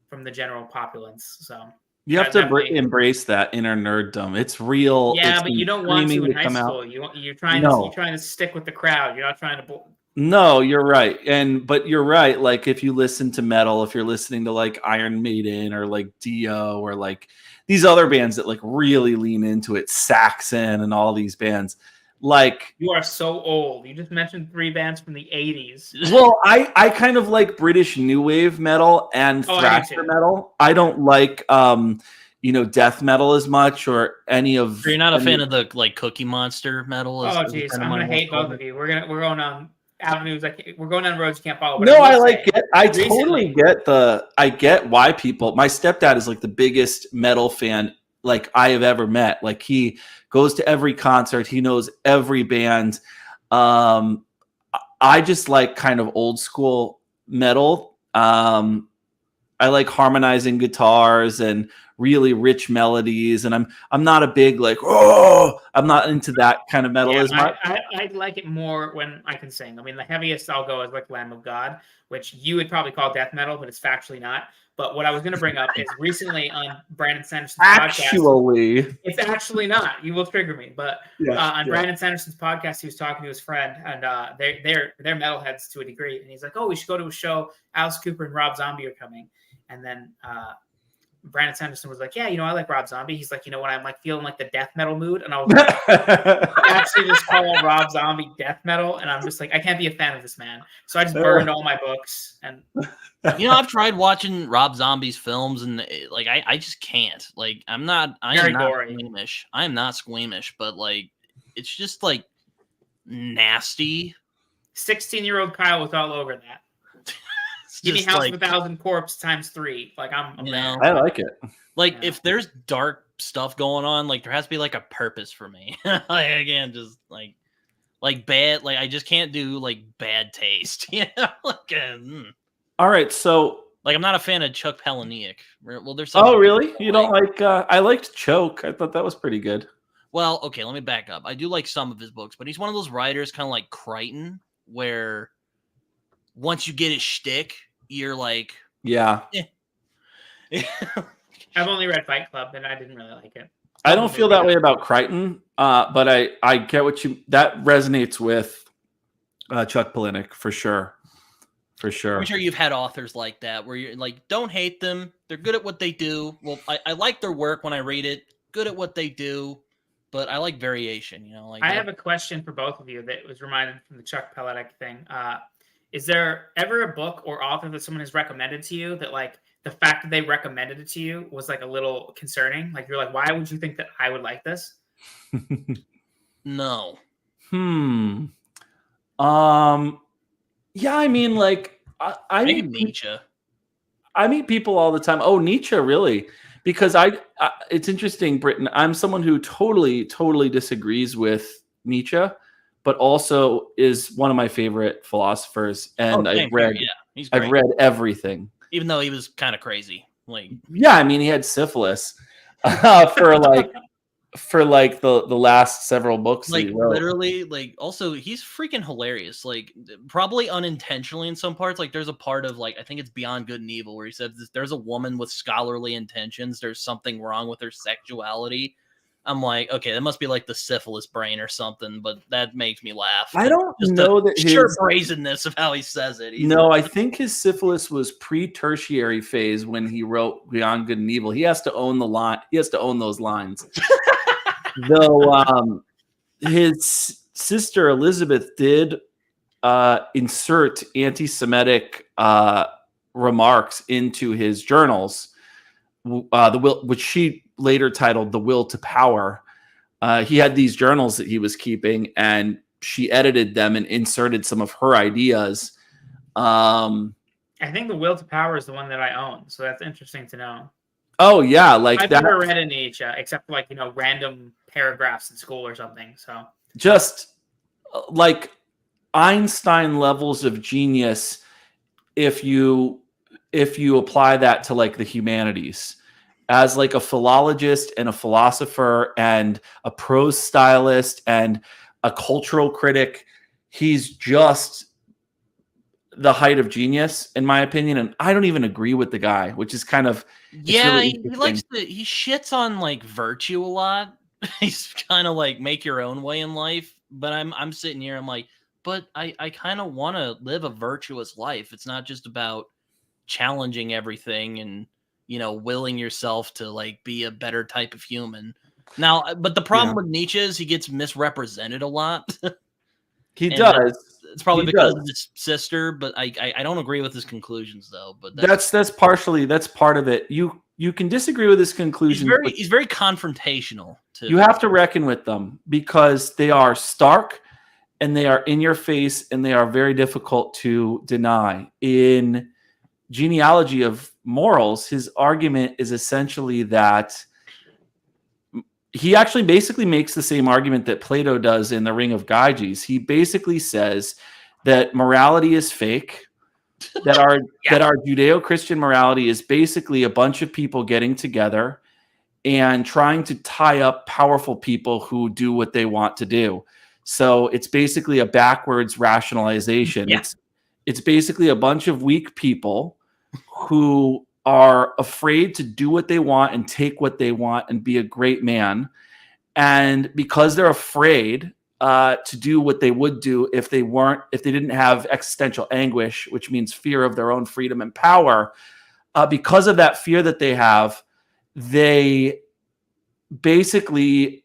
from the general populace. So you have to embrace that inner nerddom. It's real. Yeah, but you don't want to in high school. You're trying to stick with the crowd. You're not trying to. No, you're right. But you're right. Like if you listen to metal, if you're listening to like Iron Maiden or like Dio or like these other bands that like really lean into it, Saxon and all these bands, like you are so old. You just mentioned 3 bands from the 80s. Well, I kind of like British new wave metal and thrasher metal. I don't like death metal as much or any of. So you're not a fan of the like Cookie Monster metal? Oh jeez, I'm gonna hate both of you. We're going on avenues. We're going down roads you can't follow. No, I like it. I totally get I get why people. My stepdad is like the biggest metal fan like I have ever met. Like he goes to every concert. He knows every band. I just like kind of old school metal. I like harmonizing guitars and really rich melodies. And I'm not a big like, I'm not into that kind of metal as much. I like it more when I can sing. I mean, the heaviest I'll go is like Lamb of God, which you would probably call death metal, but it's factually not. But what I was going to bring up is recently on Brandon Sanderson's podcast. It's actually not. You will trigger me. But on Brandon Sanderson's podcast, he was talking to his friend, and they're metalheads to a degree. And he's like, oh, we should go to a show. Alice Cooper and Rob Zombie are coming. And then Brandon Sanderson was like, yeah, I like Rob Zombie. He's like, when I'm like feeling like the death metal mood. And I was like, I actually just call Rob Zombie death metal. And I'm just like, I can't be a fan of this man. So I just burned all my books. And I've tried watching Rob Zombie's films and like, I just can't. Like, I am not squeamish. I am not squeamish, but like, it's just like nasty. 16-year-old Kyle was all over that. Give me House of a Thousand Corpse × 3. Like I'm I like it. Like if there's dark stuff going on, like there has to be like a purpose for me. Like I can't just like bad. Like I just can't do like bad taste. All right, so like I'm not a fan of Chuck Palahniuk. Well, there's really? You don't like? I liked Choke. I thought that was pretty good. Well, okay, let me back up. I do like some of his books, but he's one of those writers, kind of like Crichton, where once you get his shtick, you're like, yeah. I've only read Fight Club, and I didn't really like it. I don't feel that way about Crichton, but I get that resonates with Chuck Palahniuk for sure. For sure. I'm sure you've had authors like that where you're like, don't hate them. They're good at what they do. Well, I like their work when I read it. Good at what they do, but I like variation. Like I have a question for both of you that was reminded from the Chuck Palahniuk thing. Is there ever a book or author that someone has recommended to you that like the fact that they recommended it to you was like a little concerning? Like you're like, why would you think that I would like this? No. Yeah, I mean, like I maybe Nietzsche. I meet people all the time. Oh, Nietzsche, really? Because it's interesting, Britton. I'm someone who totally disagrees with Nietzsche, but also is one of my favorite philosophers. And Oh, same here. Yeah, he's great. I've read everything. Even though he was kind of crazy. Like, yeah, I mean, he had syphilis for like the last several books. like that he wrote. literally, like also he's freaking hilarious. Like probably unintentionally in some parts. Like there's a part of like I think it's Beyond Good and Evil where he says there's a woman with scholarly intentions. There's something wrong with her sexuality. I'm like, okay, that must be like the syphilis brain or something, but that makes me laugh. I don't Just know the that sheer his brazenness of how he says it. No, I think his syphilis was pre-tertiary phase when he wrote Beyond Good and Evil. He has to own the line. He has to own those lines. Though his sister Elizabeth did insert anti-Semitic remarks into his journals, which she later titled "The Will to Power." He had these journals that he was keeping, and she edited them and inserted some of her ideas. I think The Will to Power is the one that I own, so that's interesting to know. Oh yeah, like I've that. never read a Nietzsche except like random paragraphs in school or something. So just like Einstein levels of genius, if you apply that to like the humanities, as like a philologist and a philosopher and a prose stylist and a cultural critic, he's just the height of genius, in my opinion. And I don't even agree with the guy, which is kind of really he shits on like virtue a lot. He's kind of like make your own way in life. But I'm sitting here, I'm like, but I kind of want to live a virtuous life. It's not just about challenging everything and willing yourself to like be a better type of human. Now, but the problem with Nietzsche is he gets misrepresented a lot. He does. It's probably because of his sister, but I don't agree with his conclusions though. But that's part of it. You can disagree with his conclusions. He's very confrontational too. You have to reckon with them because they are stark and they are in your face and they are very difficult to deny. In Genealogy of Morals, his argument is essentially that he actually basically makes the same argument that Plato does in the Ring of Gyges. He basically says that morality is fake, that our Judeo-Christian morality is basically a bunch of people getting together and trying to tie up powerful people who do what they want to do. So it's basically a backwards rationalization. Yeah. It's basically a bunch of weak people who are afraid to do what they want and take what they want and be a great man. And because they're afraid to do what they would do if they didn't have existential anguish, which means fear of their own freedom and power, because of that fear that they have, they basically,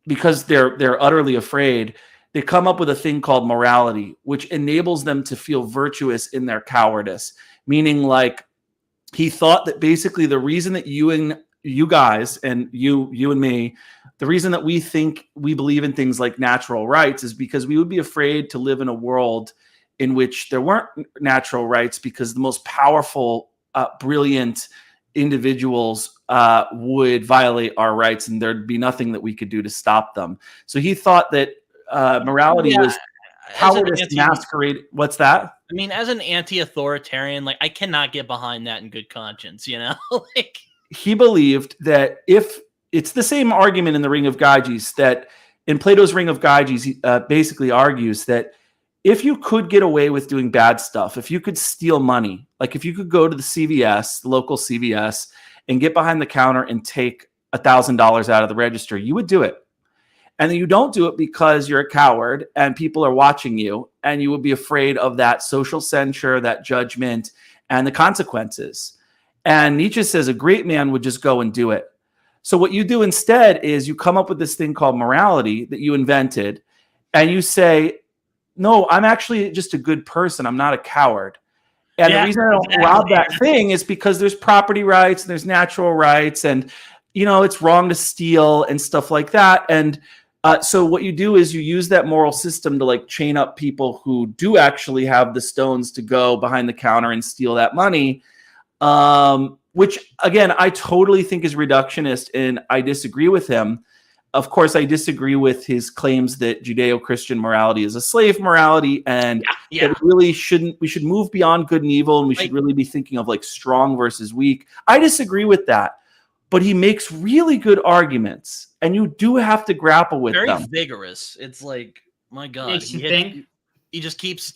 because they're utterly afraid, they come up with a thing called morality, which enables them to feel virtuous in their cowardice. Meaning, like, he thought that basically the reason that you guys and you and me, the reason that we believe in things like natural rights is because we would be afraid to live in a world in which there weren't natural rights, because the most powerful, brilliant individuals would violate our rights and there'd be nothing that we could do to stop them. So he thought that morality was cowardice masquerade. What's that? I mean, as an anti-authoritarian, like, I cannot get behind that in good conscience, like, he believed that if it's the same argument in the Ring of Gyges, that in Plato's Ring of Gyges, he basically argues that if you could get away with doing bad stuff, if you could steal money, like if you could go to the CVS, the local CVS, and get behind the counter and take $1,000 out of the register, you would do it. And then you don't do it because you're a coward and people are watching you, and you would be afraid of that social censure, that judgment, and the consequences. And Nietzsche says a great man would just go and do it. So what you do instead is you come up with this thing called morality that you invented, and you say, no, I'm actually just a good person. I'm not a coward. And the reason I don't rob that thing is because there's property rights and there's natural rights, and it's wrong to steal and stuff like that. And so what you do is you use that moral system to like chain up people who do actually have the stones to go behind the counter and steal that money. which again, I totally think is reductionist, and I disagree with him. Of course, I disagree with his claims that Judeo-Christian morality is a slave morality, and Yeah. that we should move beyond good and evil, and we should really be thinking of like strong versus weak. I disagree with that, but he makes really good arguments, and you do have to grapple with Very them. vigorous. It's like, my God, Makes you think. he just keeps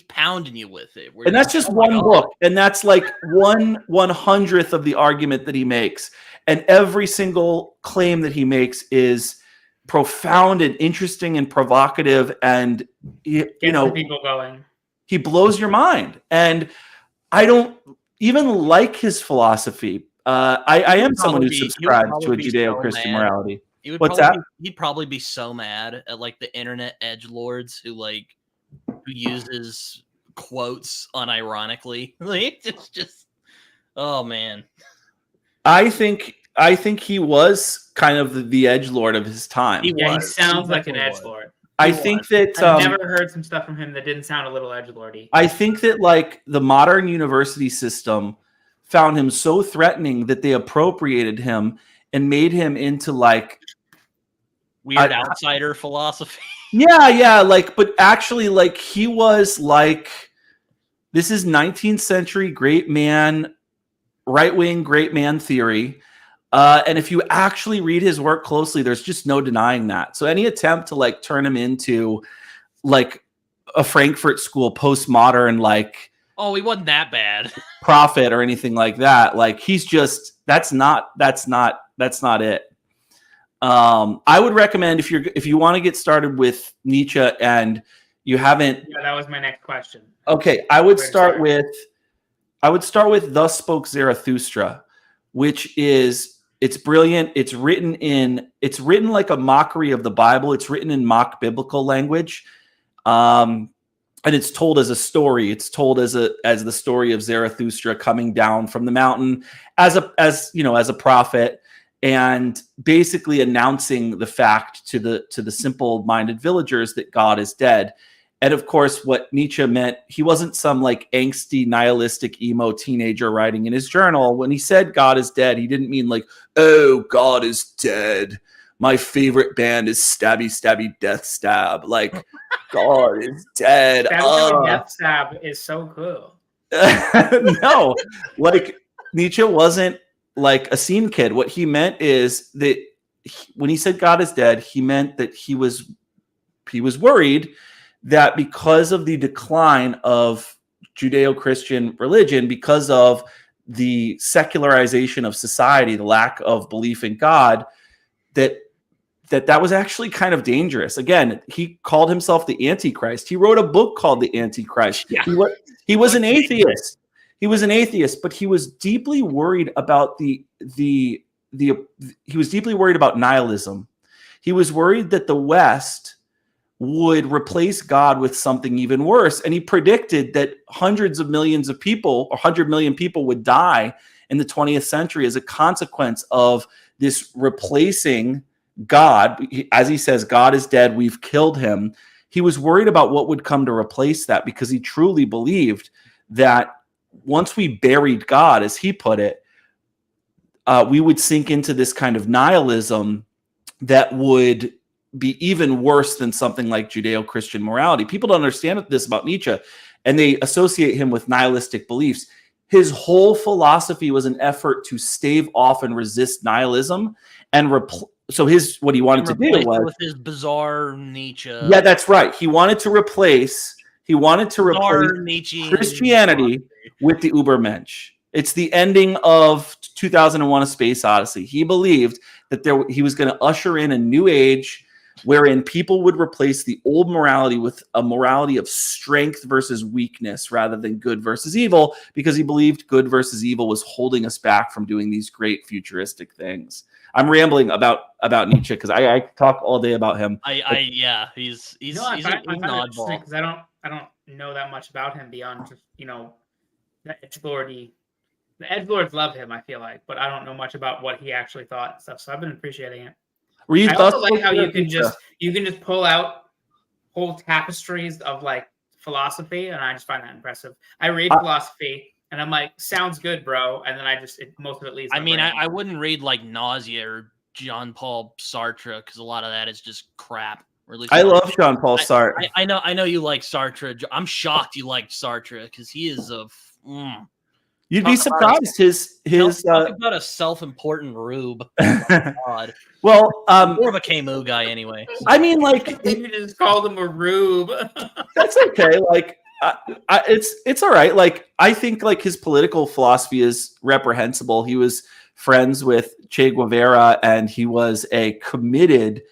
pounding you with it. And that's just one book, and that's like 1/100th of the argument that he makes. And every single claim that he makes is profound and interesting and provocative, and Gets the people going. He blows your mind. And I don't even like his philosophy. I am someone who subscribes to a Judeo-Christian morality. What's that? He'd probably be so mad at like the internet edgelords who uses quotes unironically. Like, it's just, oh man. I think he was kind of the edgelord of his time. He sounds like an edgelord. I think that I've never heard some stuff from him that didn't sound a little edgelordy. I think that like the modern university system found him so threatening that they appropriated him and made him into like weird outsider philosophy. Yeah, like, but actually, like, he was like, this is 19th century great man, right-wing great man theory. And if you actually read his work closely, there's just no denying that. So any attempt to like turn him into like a Frankfurt School postmodern, like, oh, he wasn't that bad prophet or anything like that. Like, he's just, that's not it. I would recommend if you want to get started with Nietzsche and you haven't. Yeah, that was my next question. Okay, I would start with Thus Spoke Zarathustra, which is, it's brilliant. It's written like a mockery of the Bible. It's written in mock biblical language. And it's told as a story. It's told as the story of Zarathustra coming down from the mountain as a prophet, and basically announcing the fact to the simple-minded villagers that God is dead. And of course, what Nietzsche meant, he wasn't some like angsty, nihilistic, emo teenager writing in his journal. When he said God is dead, he didn't mean like, oh, God is dead. My favorite band is Stabby Stabby Death Stab. Like, God is dead. Stabby Death Stab is so cool. No, like, Nietzsche wasn't like a scene kid. What he meant is that when he said God is dead, he meant that he was worried that because of the decline of Judeo-Christian religion, because of the secularization of society, the lack of belief in God, that was actually kind of dangerous. Again, he called himself the Antichrist. He wrote a book called The Antichrist. Yeah. He was an atheist. He was an atheist, but he was deeply worried about he was deeply worried about nihilism. He was worried that the West would replace God with something even worse. And he predicted that hundreds of millions of people, or 100 million people, would die in the 20th century as a consequence of this replacing God. As he says, God is dead, we've killed him. He was worried about what would come to replace that, because he truly believed that once we buried God, as he put it, we would sink into this kind of nihilism that would be even worse than something like Judeo-Christian morality. People don't understand this about Nietzsche, and they associate him with nihilistic beliefs. His whole philosophy was an effort to stave off and resist nihilism, and what he wanted to do was with his bizarre Nietzsche. Yeah, that's right. He wanted to replace Christianity with the Übermensch. It's the ending of 2001: A Space Odyssey. He believed that he was going to usher in a new age wherein people would replace the old morality with a morality of strength versus weakness rather than good versus evil, because he believed good versus evil was holding us back from doing these great futuristic things. I'm rambling about Nietzsche because I talk all day about him. He's an oddball, because I don't know that much about him beyond just the edgelordy. The edgelords love him, I feel like, but I don't know much about what he actually thought and stuff. So I've been appreciating it. I also like how you can just pull out whole tapestries of like philosophy, and I just find that impressive. I read philosophy, And I'm like, sounds good, bro. And then most of it leaves. I my mean, brain. I wouldn't read like Nausea or Jean-Paul Sartre because a lot of that is just crap. Or at least I love Jean-Paul Sartre. I know you like Sartre. I'm shocked you like Sartre because he is a. You'd be surprised. Talk about a self-important rube. God. Well, More of a Camus guy anyway. So. I mean, like you just called him a rube. That's okay. Like, it's all right. Like, I think like his political philosophy is reprehensible. He was friends with Che Guevara, and he was a committed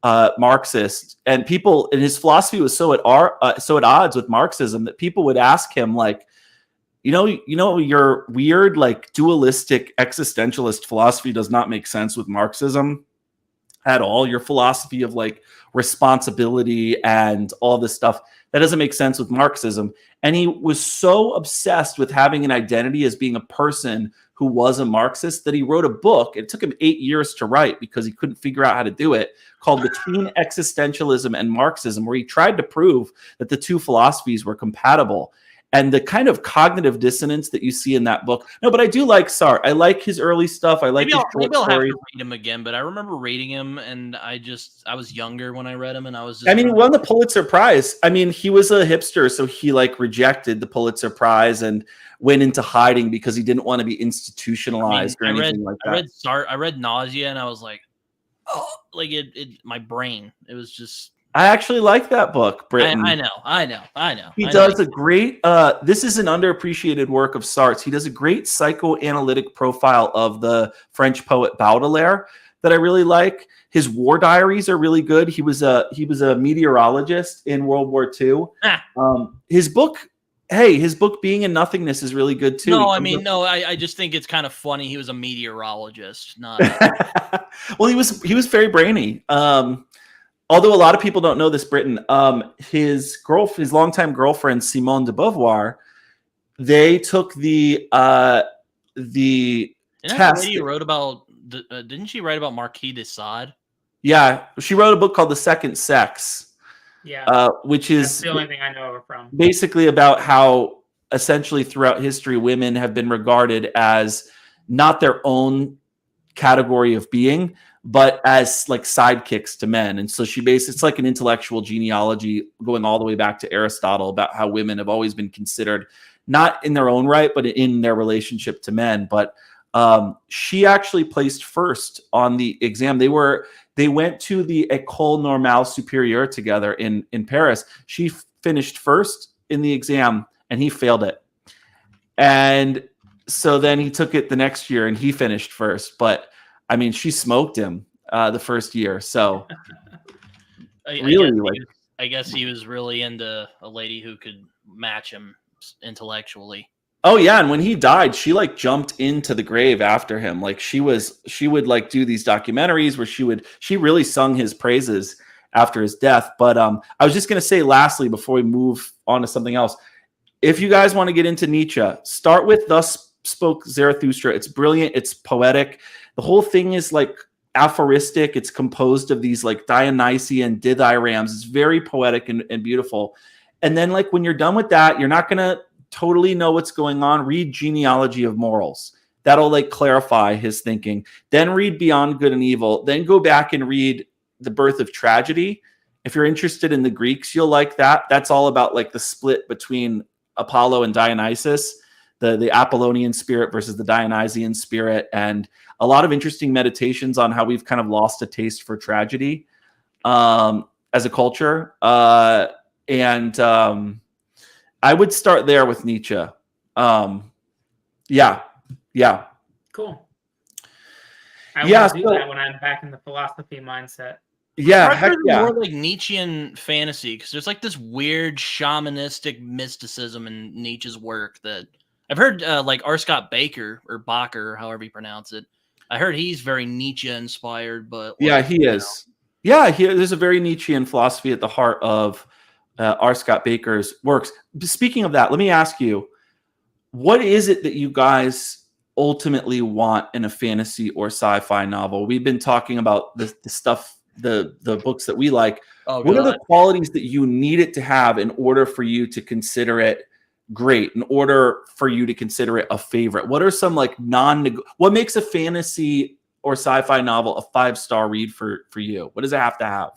Marxist. And his philosophy was so at odds with Marxism that people would ask him, like, you know, your weird, like, dualistic existentialist philosophy does not make sense with Marxism at all. Your philosophy of like responsibility and all this stuff, that doesn't make sense with Marxism. And he was so obsessed with having an identity as being a person who was a Marxist that he wrote a book. It took him 8 years to write because he couldn't figure out how to do it, called Between Existentialism and Marxism, where he tried to prove that the two philosophies were compatible. And the kind of cognitive dissonance that you see in that book. No, but I do like Sartre. I like his early stuff. I like his short maybe I'll have stories. to read him again, but I remember reading him, and I was younger when I read him, and I was just. I mean, he won the Pulitzer Prize. I mean, he was a hipster, so he like rejected the Pulitzer Prize and went into hiding because he didn't want to be institutionalized or anything like that. I read Nausea, and I was like, oh, like my brain. It was just. I actually like that book, Britton. I know. He does a great, this is an underappreciated work of Sartre's. He does a great psychoanalytic profile of the French poet Baudelaire that I really like. His war diaries are really good. He was a meteorologist in World War II. His book Being in Nothingness is really good too. I just think it's kind of funny. He was a meteorologist, not. Well, he was very brainy. Although a lot of people don't know this, Britton, his longtime girlfriend Simone de Beauvoir, they took the test. Lady wrote about. Didn't she write about Marquis de Sade? Yeah, she wrote a book called The Second Sex. Yeah, which is that's the only thing I know her from. Basically about how essentially throughout history women have been regarded as not their own category of being, but as like sidekicks to men. And so it's like an intellectual genealogy going all the way back to Aristotle about how women have always been considered not in their own right, but in their relationship to men. But she actually placed first on the exam. They went to the École Normale Supérieure together in Paris. She finished first in the exam and he failed it. And so then he took it the next year and he finished first. But I mean, she smoked him the first year. So I guess he was really into a lady who could match him intellectually. Oh yeah, and when he died, she like jumped into the grave after him. Like she would like do these documentaries where she really sung his praises after his death. But I was just gonna say lastly before we move on to something else, if you guys want to get into Nietzsche, start with Thus Spoke Zarathustra. It's brilliant, it's poetic. The whole thing is like aphoristic. It's composed of these like Dionysian dithyrambs. It's very poetic and beautiful. And then like when you're done with that, you're not gonna totally know what's going on. Read Genealogy of Morals. That'll like clarify his thinking. Then read Beyond Good and Evil. Then go back and read The Birth of Tragedy. If you're interested in the Greeks, you'll like that. That's all about like the split between Apollo and Dionysus, the Apollonian spirit versus the Dionysian spirit, and a lot of interesting meditations on how we've kind of lost a taste for tragedy as a culture. I would start there with Nietzsche. Yeah. Cool. I want to do that when I'm back in the philosophy mindset. Yeah, heck yeah. More like Nietzschean fantasy, because there's like this weird shamanistic mysticism in Nietzsche's work that I've heard. Like R. Scott Baker or Bacher, however you pronounce it. I heard he's very Nietzsche inspired, but yeah, he is. Yeah, there's a very Nietzschean philosophy at the heart of R. Scott Baker's works. Speaking of that, let me ask you, what is it that you guys ultimately want in a fantasy or sci-fi novel? We've been talking about the stuff, the books that we like. What are the qualities that you need it to have in order for you to consider it great in order for you to consider it a favorite? What are some like what makes a fantasy or sci-fi novel a 5-star read for you? What does it have to have?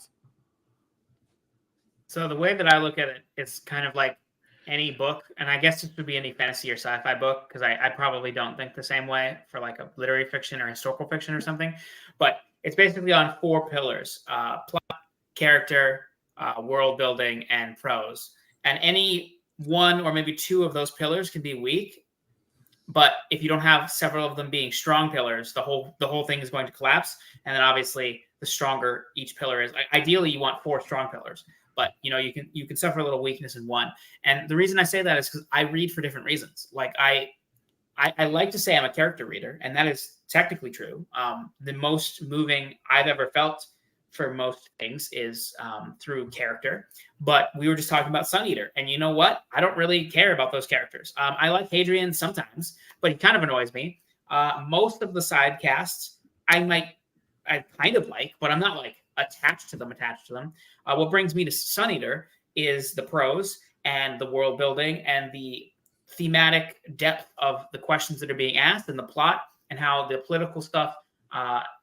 So the way that I look at it, it's kind of like any book, and I guess this would be any fantasy or sci-fi book, because I probably don't think the same way for like a literary fiction or historical fiction or something. But it's basically on 4 pillars: plot, character, world building, and prose. And any one or maybe 2 of those pillars can be weak, but if you don't have several of them being strong pillars, the whole thing is going to collapse. And then obviously, the stronger each pillar is, ideally you want 4 strong pillars. But you can suffer a little weakness in one. And the reason I say that is because I read for different reasons. Like I like to say I'm a character reader, and that is technically true. The most moving I've ever felt for most things is through character. But we were just talking about Sun Eater, and you know what? I don't really care about those characters. I like Hadrian sometimes, but he kind of annoys me. Most of the side casts I kind of like, but I'm not like attached to them. What brings me to Sun Eater is the prose and the world building and the thematic depth of the questions that are being asked and the plot, and how the political stuff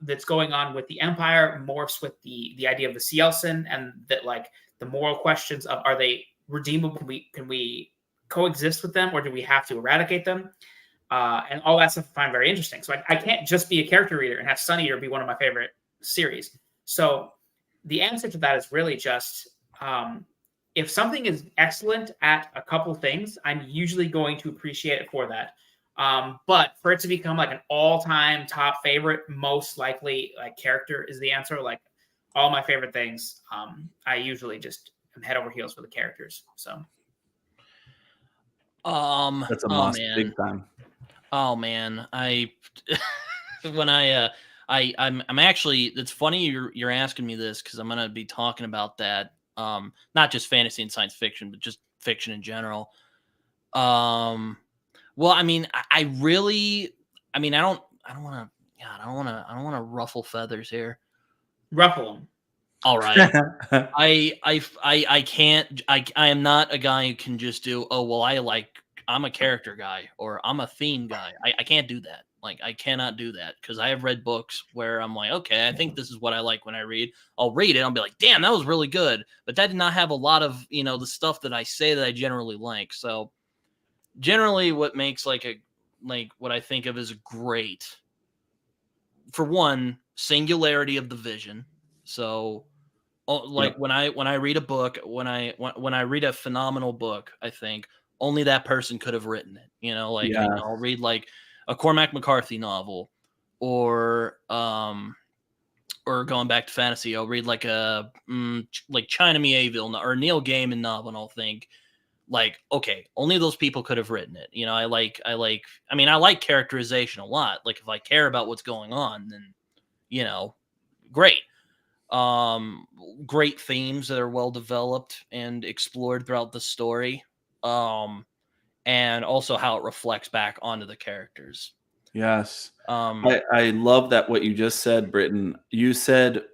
that's going on with the Empire morphs with the idea of the Cielsen, and that like the moral questions of, are they redeemable? Can we coexist with them, or do we have to eradicate them? And all that stuff I find very interesting. So I can't just be a character reader and have Sun Eater be one of my favorite series. So the answer to that is really just if something is excellent at a couple things, I'm usually going to appreciate it for that. But for it to become like an all-time top favorite, most likely like character is the answer. Like all my favorite things, I usually just am head over heels for the characters. So That's a must, big time. Oh man, I'm actually, it's funny you're asking me this, because I'm gonna be talking about that. Not just fantasy and science fiction, but just fiction in general. Well, I mean, I don't want to ruffle feathers here. Ruffle them. All right. I can't. I am not a guy who can just do, oh well, I'm a character guy or I'm a theme guy. I can't do that. Like I cannot do that, because I have read books where I'm like, okay, I think this is what I like when I read. I'll read it. I'll be like, damn, that was really good. But that did not have a lot of, the stuff that I say that I generally like. So generally what makes what I think of as great, for one, singularity of the vision. So when I read a book, when I read a phenomenal book, I think only that person could have written it. I'll read like a Cormac McCarthy novel, or going back to fantasy, I'll read like a like China Mieville or Neil Gaiman novel, and I'll think like, okay, only those people could have written it. I like characterization a lot. Like if I care about what's going on, then great. Great themes that are well developed and explored throughout the story. And also how it reflects back onto the characters. Yes. I love that what you just said, Britton. You said,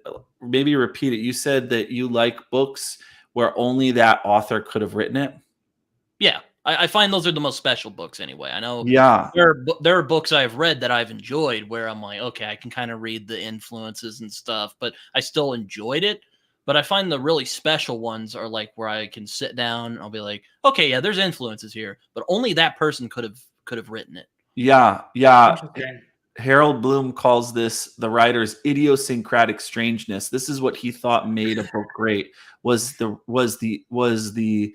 maybe repeat it. You said that you like books where only that author could have written it. Yeah. I find those are the most special books anyway. I know there are books I've read that I've enjoyed where I'm like, okay, I can kind of read the influences and stuff, but I still enjoyed it. But I find the really special ones are like where I can sit down and I'll be like, okay, yeah, there's influences here, but only that person could have written it. Yeah. Harold Bloom calls this the writer's idiosyncratic strangeness. This is what he thought made a book great, was the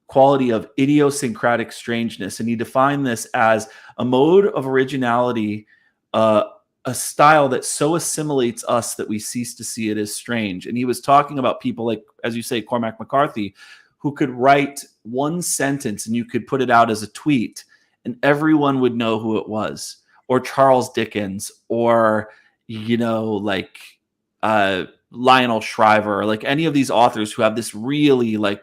quality of idiosyncratic strangeness. And he defined this as a mode of originality, a style that so assimilates us that we cease to see it as strange. And he was talking about people like, as you say, Cormac McCarthy, who could write one sentence and you could put it out as a tweet and everyone would know who it was. Or Charles Dickens, or, Lionel Shriver, or like any of these authors who have this really this,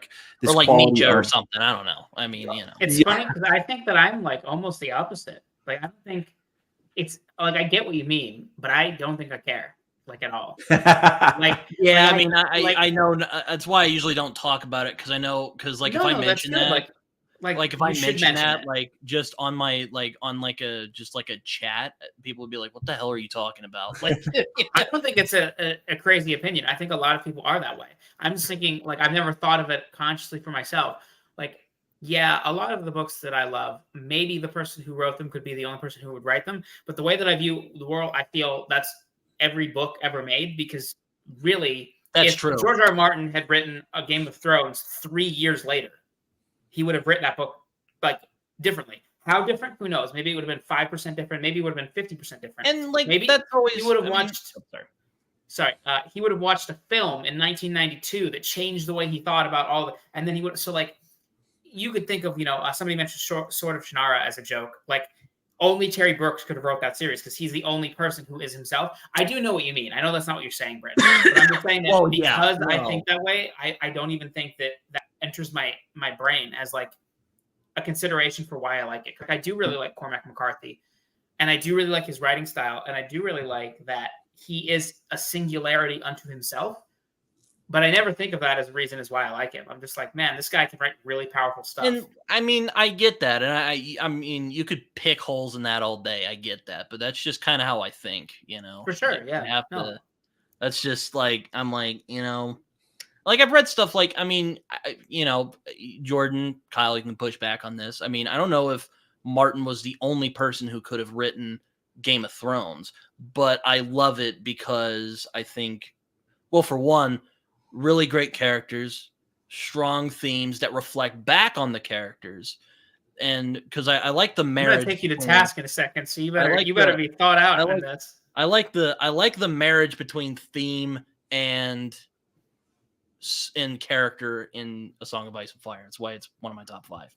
or like Nietzsche or something. I don't know. I mean, it's funny because I think that I'm like almost the opposite. Like, I don't think it's like, I get what you mean, but I don't think I care like at all. I know that's why I usually don't talk about it, because I know, because like if I mention that, Like if I you should mention that, it. like just on my a chat, people would be like, "What the hell are you talking about?" Like, I don't think it's a crazy opinion. I think a lot of people are that way. I'm just thinking, like, I've never thought of it consciously for myself. Like, yeah, a lot of the books that I love, maybe the person who wrote them could be the only person who would write them. But the way that I view the world, I feel that's every book ever made, because really, that's if true. George R. R. Martin had written a Game of Thrones 3 years later, he would have written that book like differently. How different? Who knows? Maybe it would have been 5% different. Maybe it would have been 50% different. And like maybe that's always he would have watched. Sorry. He would have watched a film in 1992 that changed the way he thought about all the. And then he would. So like, you could think of somebody mentioned Sword of Shannara as a joke. Like, only Terry Brooks could have wrote that series because he's the only person who is himself. I do know what you mean. I know that's not what you're saying, Brett. But I'm just saying that because I think that way, I don't even think that enters my brain as like a consideration for why I like it. I do really like Cormac McCarthy, and I do really like his writing style, and I do really like that he is a singularity unto himself. But I never think of that as a reason as why I like him. I'm just like, man, this guy can write really powerful stuff. And I mean, I get that, and I mean, you could pick holes in that all day. I get that, but that's just kind of how I think, For sure, like, yeah. You have to. That's just like I'm like, like I've read stuff like, I mean, Jordan, Kyle, you can push back on this. I mean, I don't know if Martin was the only person who could have written Game of Thrones, but I love it because I think, well, for one, really great characters, strong themes that reflect back on the characters, and because I like the marriage. I'm gonna take you to task in a second, so you better be thought out in this. I like the marriage between theme and character in A Song of Ice and Fire. That's why it's one of my top 5.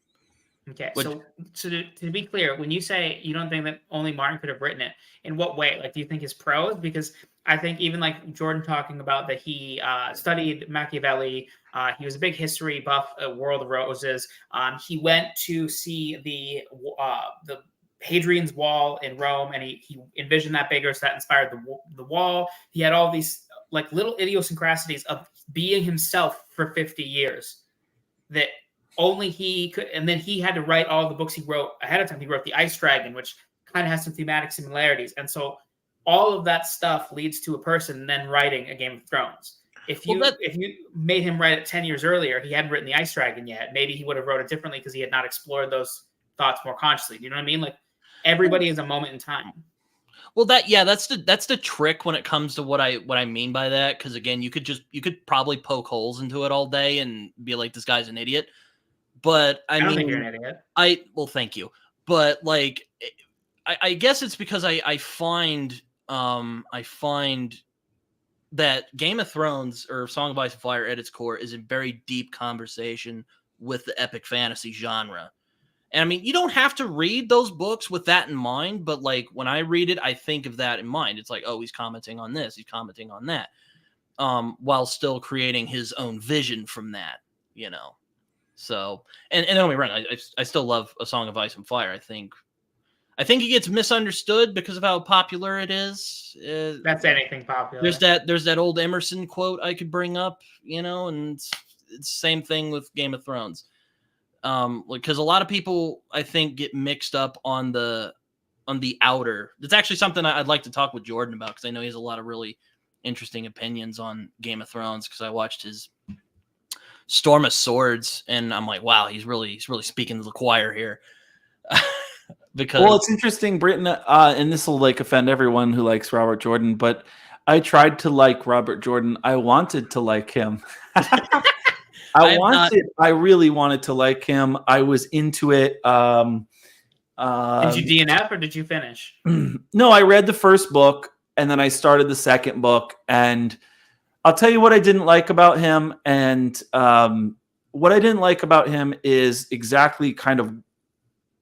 Okay, so to be clear, when you say you don't think that only Martin could have written it, in what way? Like, do you think his prose? Because I think even like Jordan talking about that he studied Machiavelli. He was a big history buff at World of Roses. He went to see the Hadrian's Wall in Rome, and he envisioned that bigger, so that inspired the wall. He had all these like little idiosyncrasies of being himself for 50 years that only he could, and then he had to write all the books he wrote ahead of time. He wrote The Ice Dragon, which kind of has some thematic similarities. And so all of that stuff leads to a person then writing a Game of Thrones. If you made him write it 10 years earlier, he hadn't written The Ice Dragon yet. Maybe he would have wrote it differently because he had not explored those thoughts more consciously. Do you know what I mean? Like, everybody is a moment in time. Well, that's the trick when it comes to what I mean by that. Because again, you could probably poke holes into it all day and be like, this guy's an idiot. But I don't mean, think you're an idiot. Well, thank you. But like, I guess it's because I find that Game of Thrones or Song of Ice and Fire at its core is a very deep conversation with the epic fantasy genre. And I mean, you don't have to read those books with that in mind, but like when I read it, I think of that in mind. It's like, oh, he's commenting on this, he's commenting on that, while still creating his own vision from that, So, and don't get me wrong, I still love A Song of Ice and Fire. I think it gets misunderstood because of how popular it is. That's anything popular. There's that old Emerson quote I could bring up, and it's the same thing with Game of Thrones. Because a lot of people, I think, get mixed up on the outer. It's actually something I'd like to talk with Jordan about, because I know he has a lot of really interesting opinions on Game of Thrones, because I watched his Storm of Swords, and I'm like, wow, he's really speaking to the choir here. Because it's interesting, Britton, and this will like offend everyone who likes Robert Jordan, but I tried to like Robert Jordan. I wanted to like him. I really wanted to like him. I was into it. Did you DNF or did you finish? No, I read the first book and then I started the second book, and I'll tell you what I didn't like about him. And what I didn't like about him is exactly kind of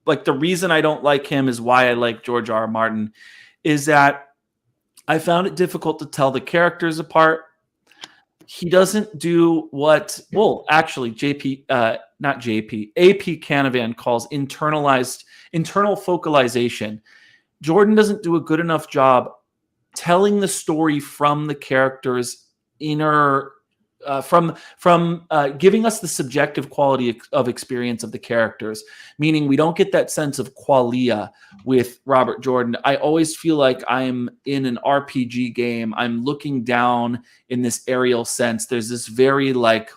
like the reason I don't like him is why I like George R. R. Martin, is that I found it difficult to tell the characters apart. He doesn't do what, actually, AP Canavan calls internal focalization. Jordan doesn't do a good enough job telling the story from the character's inner giving us the subjective quality of experience of the characters, meaning we don't get that sense of qualia with Robert Jordan. I always feel like I'm in an RPG game. I'm looking down in this aerial sense. There's this very like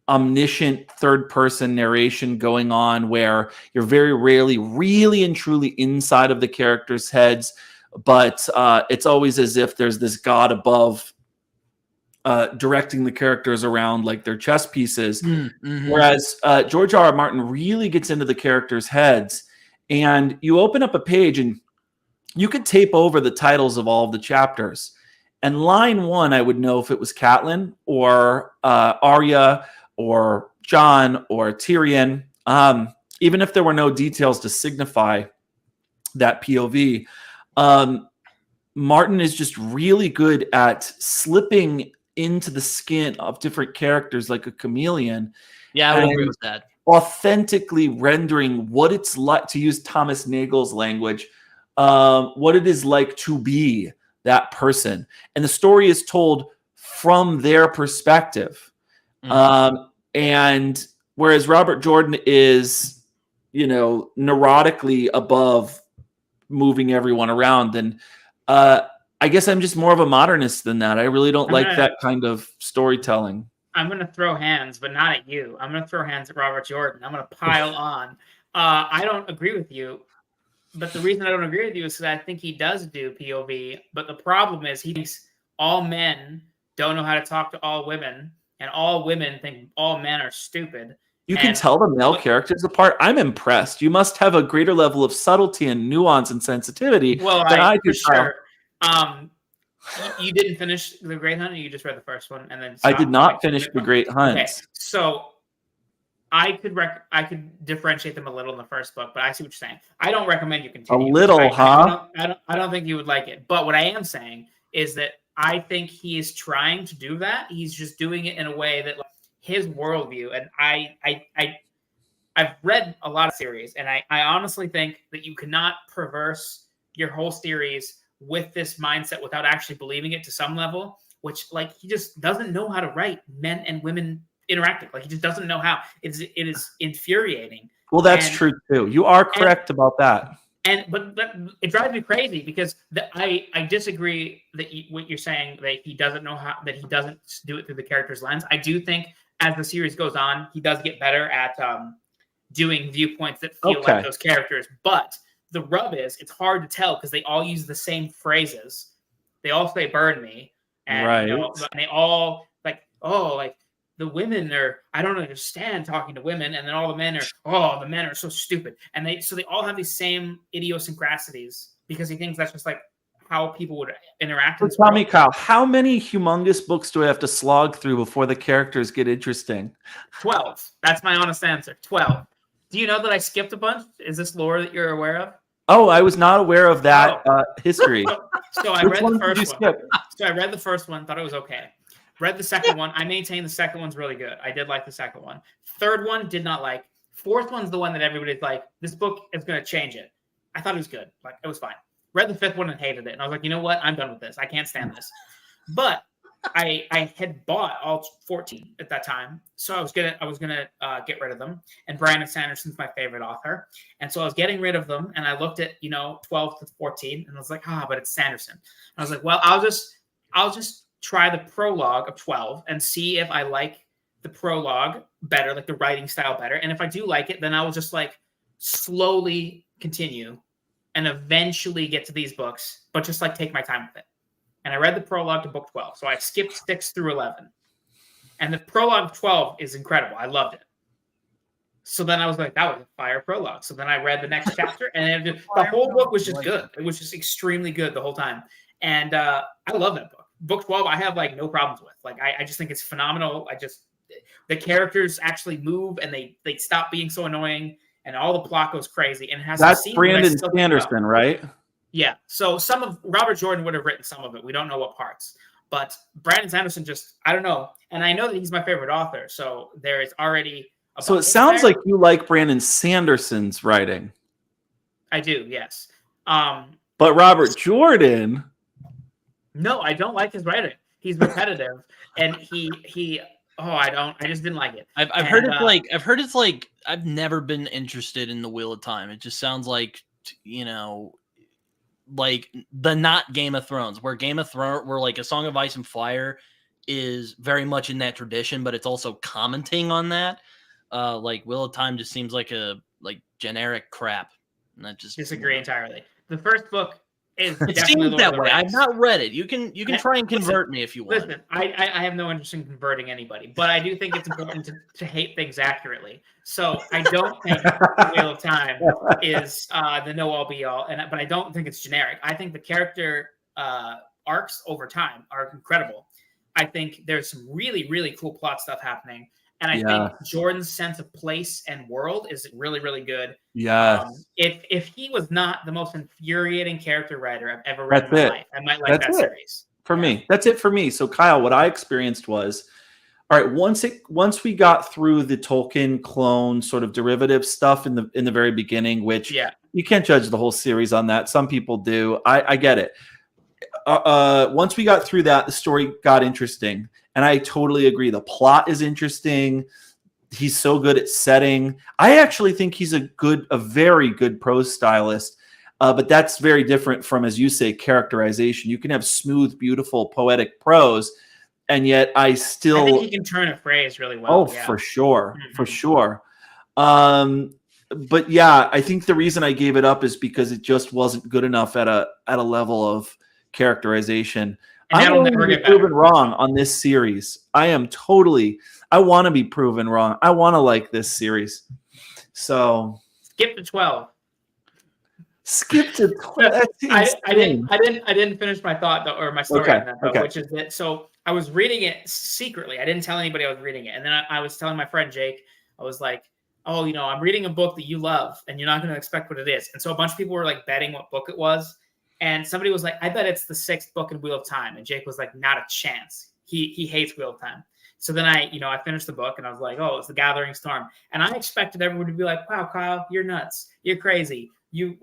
omniscient third person narration going on where you're very rarely really and truly inside of the characters' heads, but it's always as if there's this god above directing the characters around like they're chess pieces. Whereas George R.R. Martin really gets into the characters' heads, and you open up a page and you could tape over the titles of all of the chapters. And line 1, I would know if it was Catelyn or Arya or Jon or Tyrion, even if there were no details to signify that POV. Martin is just really good at slipping into the skin of different characters like a chameleon. Yeah, I would agree with that. Authentically rendering what it's like, to use Thomas Nagel's language, what it is like to be that person. And the story is told from their perspective. And whereas Robert Jordan is, neurotically above moving everyone around, then I guess I'm just more of a modernist than that. I really don't like that kind of storytelling. I'm going to throw hands, but not at you. I'm going to throw hands at Robert Jordan. I'm going to pile on. I don't agree with you. But the reason I don't agree with you is because I think he does do POV. But the problem is he thinks all men don't know how to talk to all women, and all women think all men are stupid. You can tell the male characters apart. I'm impressed. You must have a greater level of subtlety and nuance and sensitivity than I do. For sure. You didn't finish The Great Hunt, or you just read the first one and then I did not finish The Great Hunt. Okay, so I could differentiate them a little in the first book, but I see what you're saying. I don't recommend you continue. A little, huh? I don't think you would like it. But what I am saying is that I think he is trying to do that. He's just doing it in a way that, like, his worldview, and I've read a lot of series, and I honestly think that you cannot perverse your whole series with this mindset without actually believing it to some level, which, like, he just doesn't know how to write men and women interacting. Like, he just doesn't know how. It is infuriating. Well, that's true too. You are correct about that. But it drives me crazy because I disagree that what you're saying, that he doesn't know how, that he doesn't do it through the character's lens. I do think as the series goes on, he does get better at doing viewpoints that feel like those characters. But the rub is it's hard to tell because they all use the same phrases. They all say "burn me," and, and they all like the women are, I don't understand talking to women, and then all the men are, the men are so stupid, and they all have these same idiosyncrasies because he thinks that's just like how people would interact. So tell me, Kyle, how many humongous books do I have to slog through before the characters get interesting? 12. That's my honest answer. 12. Do you know that I skipped a bunch? Is this lore that you're aware of? Oh, I was not aware of that history. So I read the first one. So I read the first one, thought it was okay. Read the second one. I maintain the second one's really good. I did like the second one. Third one, did not like. Fourth one's the one that everybody's like, this book is going to change it. I thought it was good. Like, it was fine. Read the fifth one and hated it. And I was like, you know what? I'm done with this. I can't stand this. But I had bought all 14 at that time. So I was gonna get rid of them. And Brandon Sanderson's my favorite author. And so I was getting rid of them. And I looked at, 12 to 14. And I was like, but it's Sanderson. And I was like, well, I'll just try the prologue of 12 and see if I like the prologue better, like the writing style better. And if I do like it, then I will just like slowly continue and eventually get to these books, but just like take my time with it. And I read the prologue to book 12. So I skipped 6 through 11. And the prologue of 12 is incredible. I loved it. So then I was like, that was a fire prologue. So then I read the next chapter, and the whole book was just good. It was just extremely good the whole time. And I love that book. Book 12, I have like no problems with. Like, I just think it's phenomenal. The characters actually move, and they stop being so annoying, and all the plot goes crazy. And it has that's Brandon Sanderson, right? Yeah. So some of Robert Jordan would have written some of it. We don't know what parts, but Brandon Sanderson just, I don't know. And I know that he's my favorite author. So there is already. So it sounds like you like Brandon Sanderson's writing. I do. Yes. But Robert Jordan. No, I don't like his writing. He's repetitive, and he. Oh, I just didn't like it. I've heard it's like I've never been interested in the Wheel of Time. It just sounds like, you know, like the not Game of Thrones, where like A Song of Ice and Fire is very much in that tradition, but it's also commenting on that. Like Wheel of Time just seems like a generic crap. And that just disagree entirely. The first book is it definitely seems that way. I've not read it. You can try and convert me if you want. Listen, I have no interest in converting anybody, but I do think it's important to hate things accurately. So I don't think the Wheel of Time is the know all be all, but I don't think it's generic. I think the character arcs over time are incredible. I think there's some really, really cool plot stuff happening. And I think Jordan's sense of place and world is really, really good. Yes. If he was not the most infuriating character writer I've ever read in my life, I might like that series. For me. That's it for me. So Kyle, what I experienced was, all right, once we got through the Tolkien clone sort of derivative stuff in the very beginning, which you can't judge the whole series on that. Some people do. I get it. Once we got through that, the story got interesting. And I totally agree. The plot is interesting. He's so good at setting. I actually think he's a very good prose stylist. But that's very different from, as you say, characterization. You can have smooth, beautiful, poetic prose, and yet I think he can turn a phrase really well. Oh, for sure. Mm-hmm. For sure. But yeah, I think the reason I gave it up is because it just wasn't good enough at a level of characterization. I'm going to be proven wrong on this series. I want to be proven wrong. I want to like this series. So skip to 12. Skip to 12. I didn't finish my thought or my story on that though, which is that so I was reading it secretly. I didn't tell anybody I was reading it. And then I was telling my friend Jake, I was like, oh, I'm reading a book that you love and you're not going to expect what it is. And so a bunch of people were like betting what book it was. And somebody was like, I bet it's the 6th book in Wheel of Time. And Jake was like, not a chance. He hates Wheel of Time. So then I finished the book and I was like, oh, it's The Gathering Storm. And I expected everyone to be like, wow, Kyle, you're nuts. You're crazy.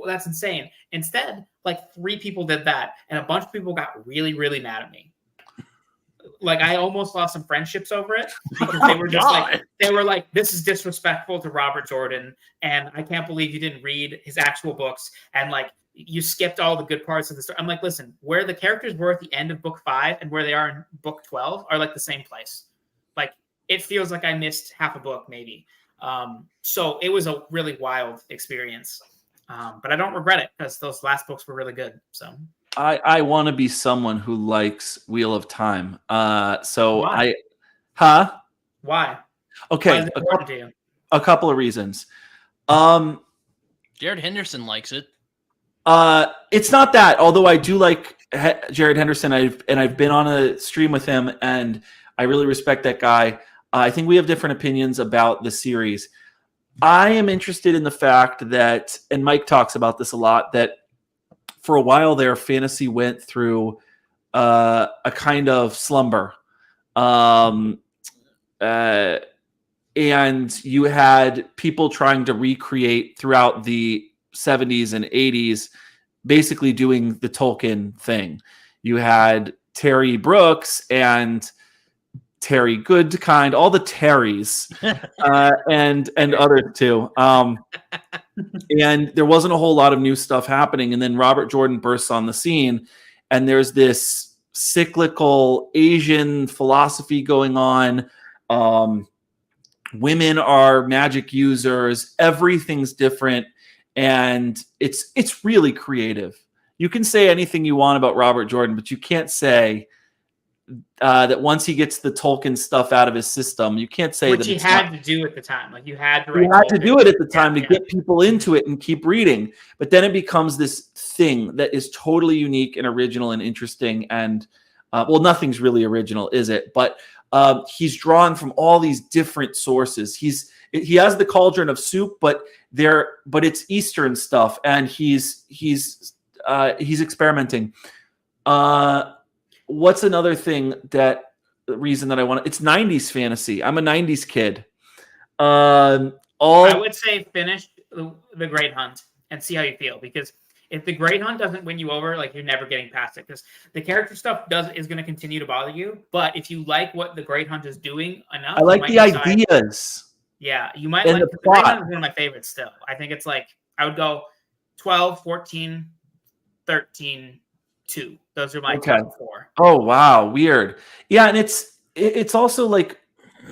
That's insane. Instead, like 3 people did that. And a bunch of people got really, really mad at me. Like I almost lost some friendships over it because they were just they were like, this is disrespectful to Robert Jordan. And I can't believe you didn't read his actual books. And like, you skipped all the good parts of the story. I'm like, listen, where the characters were at the end of book 5 and where they are in book 12 are like the same place. Like it feels like I missed half a book maybe. So it was a really wild experience. But I don't regret it because those last books were really good. So I want to be someone who likes Wheel of Time. Why? Why? Okay. Why is it important to you? A couple of reasons. Jared Henderson likes it. It's not that, although I do like Jared Henderson. I've been on a stream with him and I really respect that guy. I think we have different opinions about the series. I am interested in the fact that, and Mike talks about this a lot, that for a while there, fantasy went through a kind of slumber. And you had people trying to recreate throughout the 70s and 80s, basically doing the Tolkien thing. You had Terry Brooks and Terry Goodkind, all the Terrys, and others too. And there wasn't a whole lot of new stuff happening. And then Robert Jordan bursts on the scene, and there's this cyclical Asian philosophy going on. Women are magic users. Everything's different. And it's really creative. You can say anything you want about Robert Jordan, but you can't say that once he gets the Tolkien stuff out of his system, you can't say which that he had to do at the time. Like you had to write. You had to do it at the time to get people into it and keep reading. But then it becomes this thing that is totally unique and original and interesting. And well, nothing's really original, is it? But he's drawn from all these different sources. He has the cauldron of soup, but it's Eastern stuff, and he's experimenting. What's another thing reason that I want? It's 90s fantasy. I'm a 90s kid. I would say finish The Great Hunt and see how you feel, because If the Great Hunt doesn't win you over, like you're never getting past it because the character stuff is going to continue to bother you. But if you like what the Great Hunt is doing enough, I like the ideas. Yeah, you might and like the the Great plot. Hunt is one of my favorites still. I think it's like I would go 12, 14, 13, 2. Those are my top 4. Oh wow, weird. Yeah, and it's also like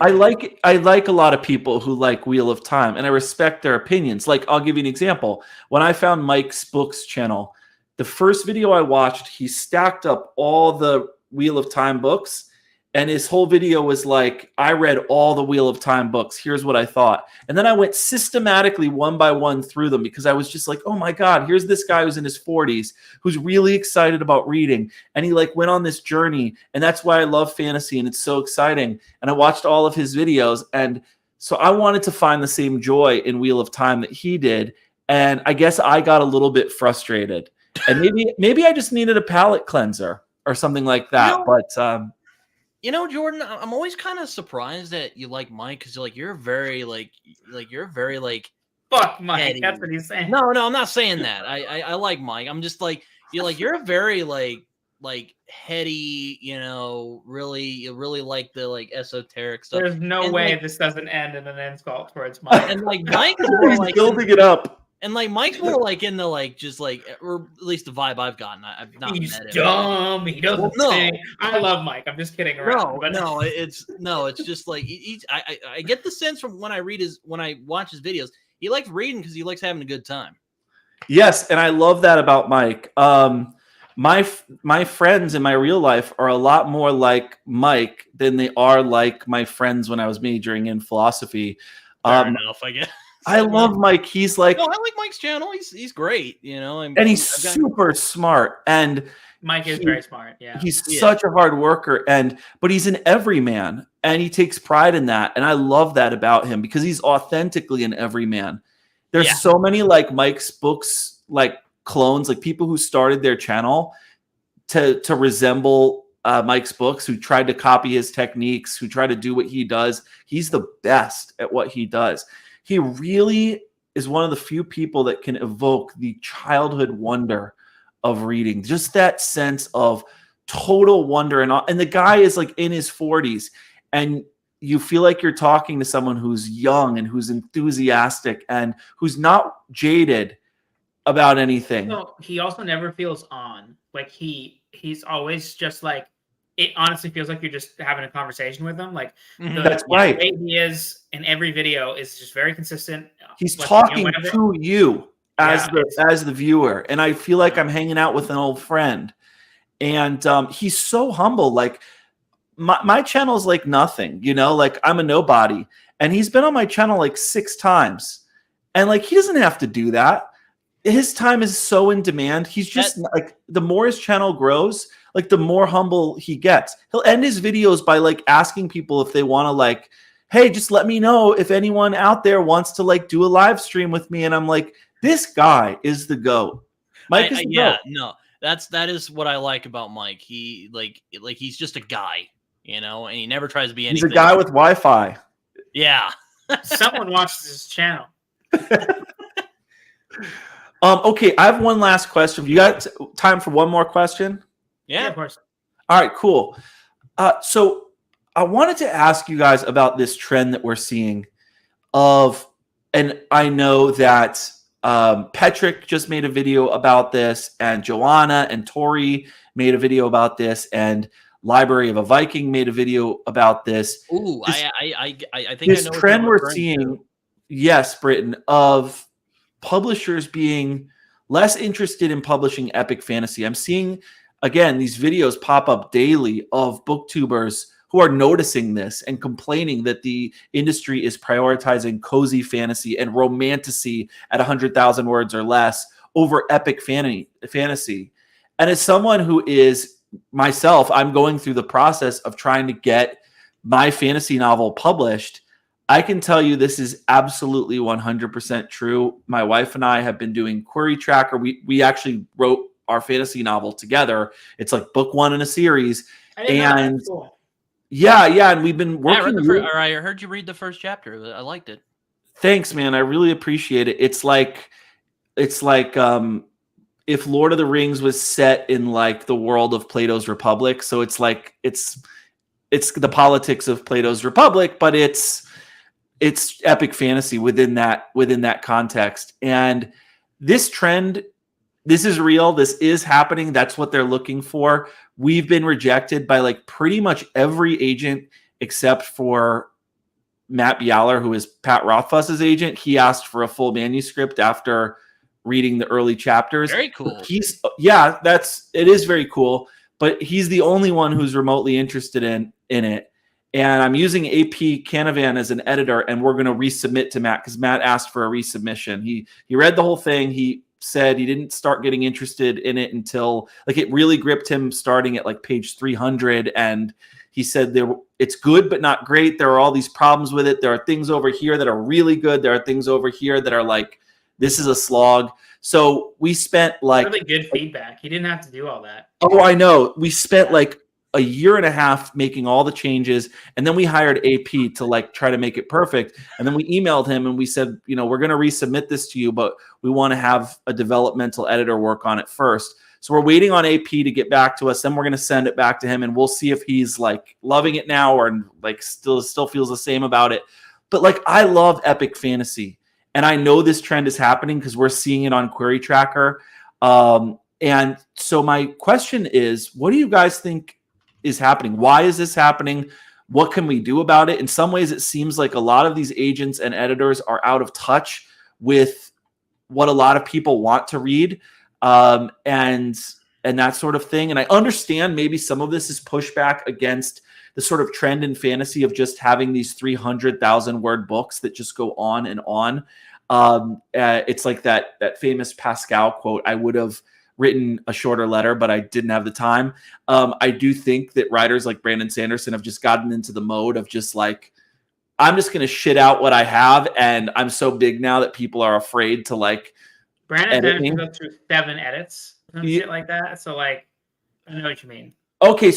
I like a lot of people who like Wheel of Time, and I respect their opinions. Like I'll give you an example. When I found Mike's Books channel, the first video I watched, he stacked up all the Wheel of Time books, and his whole video was like, I read all the Wheel of Time books. Here's what I thought. And then I went systematically one by one through them because I was just like, oh my God, here's this guy who's in his 40s who's really excited about reading. And he like went on this journey. And that's why I love fantasy and it's so exciting. And I watched all of his videos. And so I wanted to find the same joy in Wheel of Time that he did. And I guess I got a little bit frustrated. And maybe I just needed a palate cleanser or something like that. You know, Jordan, I'm always kind of surprised that you like Mike because you're very fuck Mike. heady. That's what he's saying. No, I'm not saying that. I like Mike. I'm just like you're a very like heady. You know, you really like the like esoteric stuff. There's no and, way like, this doesn't end in an insult towards Mike. And like Mike is more he's like building it up. And like Mike's more like in the like just like, or at least the vibe I've gotten. I've not He's met him. dumb. He doesn't sing. I love Mike. I'm just kidding around. It's just like I get the sense from when I watch his videos, he likes reading because he likes having a good time. Yes, and I love that about Mike. My friends in my real life are a lot more like Mike than they are like my friends when I was majoring in philosophy. Fair enough, I guess. I love Mike. He's like, no, I like Mike's channel. He's great, you know, and he's super smart. And Mike is very smart. Yeah, he's such a hard worker, but he's an everyman, and he takes pride in that. And I love that about him because he's authentically an everyman. There's so many like Mike's Books like clones, like people who started their channel to resemble Mike's Books, who tried to copy his techniques, who try to do what he does. He's the best at what he does. He really is one of the few people that can evoke the childhood wonder of reading, just that sense of total wonder. And the guy is like in his 40s, and you feel like you're talking to someone who's young and who's enthusiastic and who's not jaded about anything. No, he also never feels on. Like he's always just like, it honestly feels like you're just having a conversation with him. Like that's right. The way he is in every video is just very consistent. He's talking to you as the viewer, and I feel like I'm hanging out with an old friend. And he's so humble. Like my channel's like nothing, you know. Like I'm a nobody, and he's been on my channel like 6 times, and like he doesn't have to do that. His time is so in demand. He's just like, the more his channel grows, like the more humble he gets. He'll end his videos by like asking people if they want to like, hey, just let me know if anyone out there wants to like do a live stream with me. And I'm like, this guy is the GOAT. Mike is the GOAT. No, that is what I like about Mike. He like he's just a guy, you know, and he never tries to be anything. He's a guy with Wi-Fi. Yeah. Someone watches his channel. Okay, I have one last question. You got time for one more question? Yeah, of course. All right, cool. So I wanted to ask you guys about this trend that we're seeing and I know that Patrick just made a video about this, and Joanna and Tori made a video about this, and Library of a Viking made a video about this. Ooh, I think this I know trend we're seeing, yes, Britton, of publishers being less interested in publishing epic fantasy. I'm seeing, again, these videos pop up daily of booktubers who are noticing this and complaining that the industry is prioritizing cozy fantasy and romantasy at 100,000 words or less over epic fantasy. And as someone who is myself, I'm going through the process of trying to get my fantasy novel published. I can tell you this is absolutely 100% true. My wife and I have been doing Query Tracker. We actually wrote our fantasy novel together. It's like book 1 in a series. And cool. Yeah, and we've been working. I heard you read the first chapter. I liked it. Thanks, man. I really appreciate it. It's like if Lord of the Rings was set in like the world of Plato's Republic. So it's like it's the politics of Plato's Republic, but it's epic fantasy within that context. And this trend, this is real. This is happening. That's what they're looking for. We've been rejected by like pretty much every agent except for Matt Bialer, who is Pat Rothfuss's agent. He asked for a full manuscript after reading the early chapters. Very cool. It is very cool, but he's the only one who's remotely interested in it. And I'm using AP Canavan as an editor, and we're going to resubmit to Matt because Matt asked for a resubmission. He read the whole thing. He said he didn't start getting interested in it until like it really gripped him starting at like page 300. And he said it's good, but not great. There are all these problems with it. There are things over here that are really good. There are things over here that are like, this is a slog. So we spent like really good feedback. You didn't have to do all that. Oh, I know. We spent like a year and a half making all the changes, and then we hired AP to like try to make it perfect. And then we emailed him and we said, we're going to resubmit this to you, but we want to have a developmental editor work on it first. So we're waiting on AP to get back to us. Then we're going to send it back to him, and we'll see if he's like loving it now or like still feels the same about it. But like, I love epic fantasy, and I know this trend is happening because we're seeing it on Query Tracker. And so my question is, what do you guys think is happening? Why is this happening? What can we do about it? In some ways, it seems like a lot of these agents and editors are out of touch with what a lot of people want to read, and that sort of thing. And I understand maybe some of this is pushback against the sort of trend in fantasy of just having these 300,000 word books that just go on and on. It's like that famous Pascal quote, I would have written a shorter letter, but I didn't have the time. I do think that writers like Brandon Sanderson have just gotten into the mode of just like, I'm just going to shit out what I have. And I'm so big now that people are afraid to like. Brandon Sanderson goes through 7 edits and shit like that. So like, I know what you mean. Okay,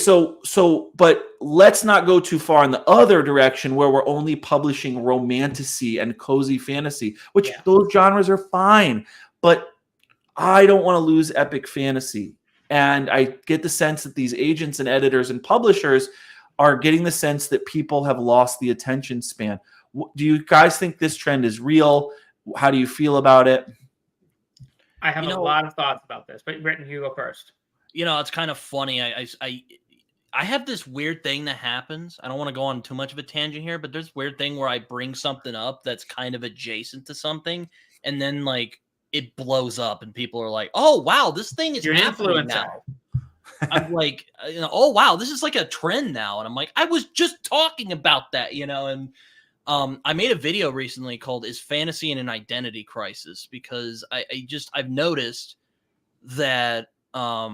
but let's not go too far in the other direction where we're only publishing romantasy and cozy fantasy, which those genres are fine. But I don't want to lose epic fantasy. And I get the sense that these agents and editors and publishers are getting the sense that people have lost the attention span. Do you guys think this trend is real? How do you feel about it? I have a lot of thoughts about this, but Britton, you go first. It's kind of funny. I have this weird thing that happens. I don't want to go on too much of a tangent here, but there's this weird thing where I bring something up that's kind of adjacent to something, and then like it blows up and people are like, oh wow, this thing is happening now. I'm like, oh wow, this is like a trend now. And I'm like, I was just talking about that, and I made a video recently called "Is Fantasy in an Identity Crisis?" because I've noticed that a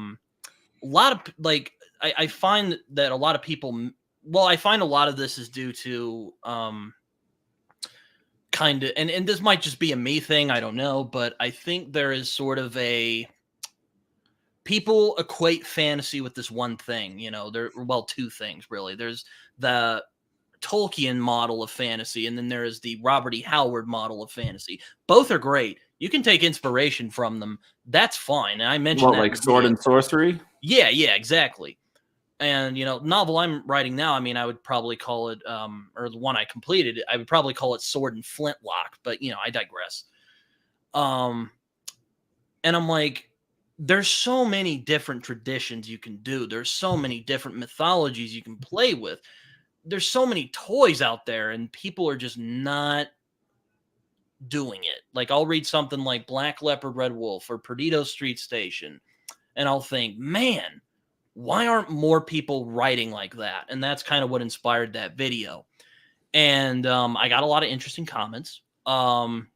lot of like I find that a lot of people, I find a lot of this is due to kind of, and this might just be a me thing, I don't know, but I think there is sort of people equate fantasy with this one thing, two things really. There's the Tolkien model of fantasy, and then there is the Robert E. Howard model of fantasy. Both are great. You can take inspiration from them. That's fine. And I mentioned that like Sword and Sorcery? Yeah, exactly. And, novel I'm writing now, I mean, I would probably call it, or the one I completed, I would probably call it Sword and Flintlock, but, I digress. And I'm like, there's so many different traditions you can do. There's so many different mythologies you can play with. There's so many toys out there, and people are just not doing it. Like, I'll read something like Black Leopard, Red Wolf, or Perdido Street Station, and I'll think, man, why aren't more people writing like that? And that's kind of what inspired that video. And I got a lot of interesting comments. And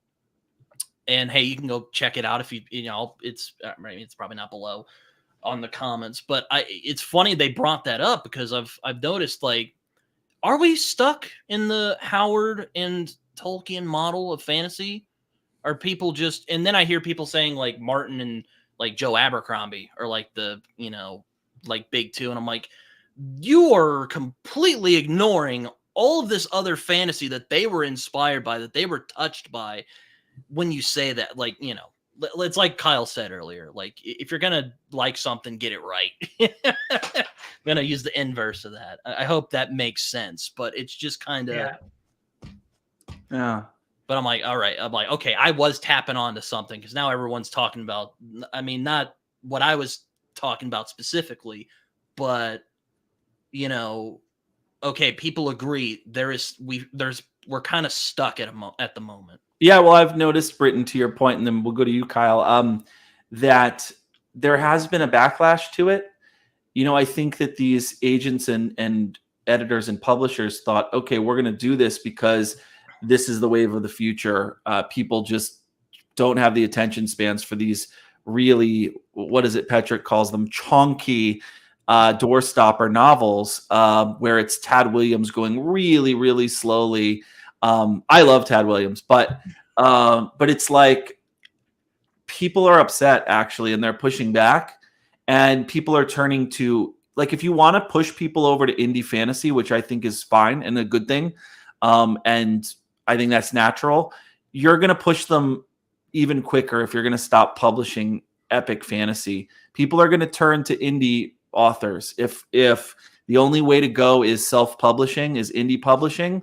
hey, you can go check it out if it's probably not below on the comments. But it's funny they brought that up because I've noticed, like, are we stuck in the Howard and Tolkien model of fantasy? Are people just, and then I hear people saying like Martin and like Joe Abercrombie are like the, like big two. And I'm like, you are completely ignoring all of this other fantasy that they were inspired by, that they were touched by when you say that. Like, it's like Kyle said earlier. Like, if you're gonna like something, get it right. I'm gonna use the inverse of that. I hope that makes sense, but it's just kind of Yeah. But I'm like, all right. I'm like, okay, I was tapping onto something because now everyone's talking about. I mean, not what I was talking about specifically, but okay, people agree. We're kind of stuck at the moment. Yeah, well, I've noticed, Britton, to your point, and then we'll go to you, Kyle, that there has been a backlash to it. I think that these agents and editors and publishers thought, okay, we're going to do this because this is the wave of the future. People just don't have the attention spans for these really, what is it, Patrick calls them, chonky doorstopper novels, where it's Tad Williams going really, really slowly. I love Tad Williams, but it's like people are upset actually, and they're pushing back, and people are turning to, like, if you want to push people over to indie fantasy, which I think is fine and a good thing, and I think that's natural, you're going to push them even quicker if you're going to stop publishing epic fantasy. People are going to turn to indie authors. If the only way to go is self-publishing, is indie publishing,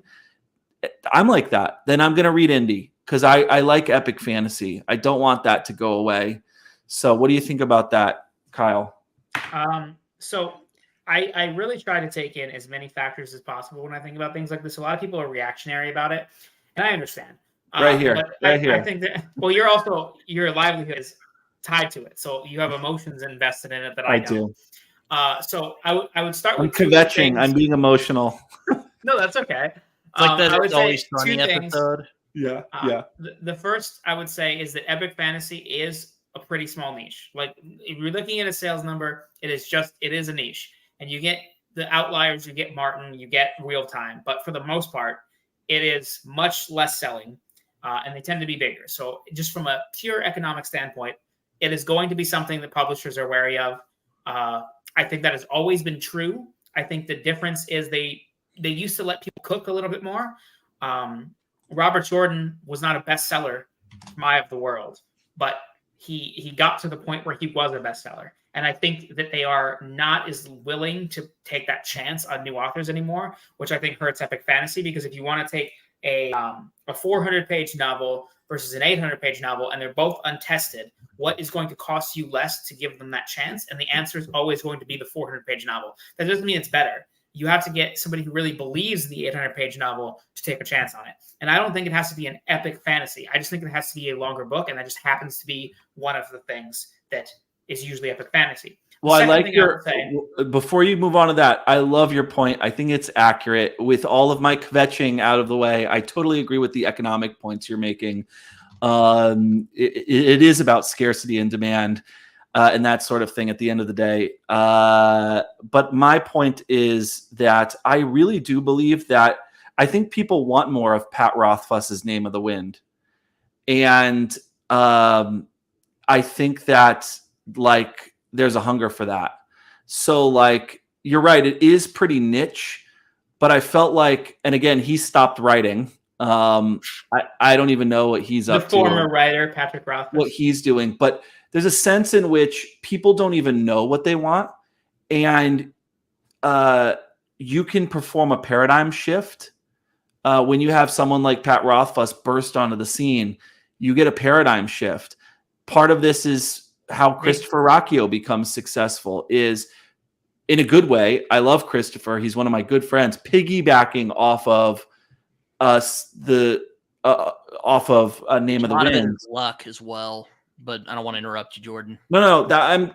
I'm like that. Then I'm going to read indie because I like epic fantasy. I don't want that to go away. So what do you think about that, Kyle? So I really try to take in as many factors as possible when I think about things like this. A lot of people are reactionary about it, and I understand. Right here. I think that, well, your livelihood is tied to it. So you have emotions invested in it that I don't. Do. So I would start with kvetching. I'm being emotional. No, that's okay. It's like that I would Always say Sunny episode. Yeah. The first I would say is that epic fantasy is a pretty small niche. Like, if you're looking at a sales number, it is a niche. And you get the outliers, you get Martin, you get Real Time. But for the most part, it is much less selling, and they tend to be bigger. So just from a pure economic standpoint, it is going to be something that publishers are wary of. I think that has always been true. I think the difference is they used to let people cook a little bit more. Robert Jordan was not a bestseller from Eye of the World, but he got to the point where he was a bestseller. And I think that they are not as willing to take that chance on new authors anymore, which I think hurts epic fantasy, because if you want to take a 400-page novel versus an 800-page novel, and they're both untested, what is going to cost you less to give them that chance? And the answer is always going to be the 400-page novel. That doesn't mean it's better. You have to get somebody who really believes in the 800-page novel to take a chance on it. And I don't think it has to be an epic fantasy. I just think it has to be a longer book, and that just happens to be one of the things that is usually epic fantasy. Well, I like before you move on to that, I love your point. I think it's accurate. With all of my kvetching out of the way, I totally agree with the economic points you're making. It is about scarcity and demand, and that sort of thing at the end of the day. But my point is that I really do believe that I think people want more of Pat Rothfuss's Name of the Wind. And I think that, like, there's a hunger for that. So, like, you're right, it is pretty niche, but I felt like, and again, he stopped writing. I don't even know what he's up to. The former writer, Patrick Rothfuss. What he's doing. But there's a sense in which people don't even know what they want. And you can perform a paradigm shift. When you have someone like Pat Rothfuss burst onto the scene, you get a paradigm shift. Part of this is how Christopher Rocchio becomes successful, is in a good way. I love Christopher. He's one of my good friends, piggybacking off of Name of the Wind. Luck as well, but I don't want to interrupt you, Jordan. No,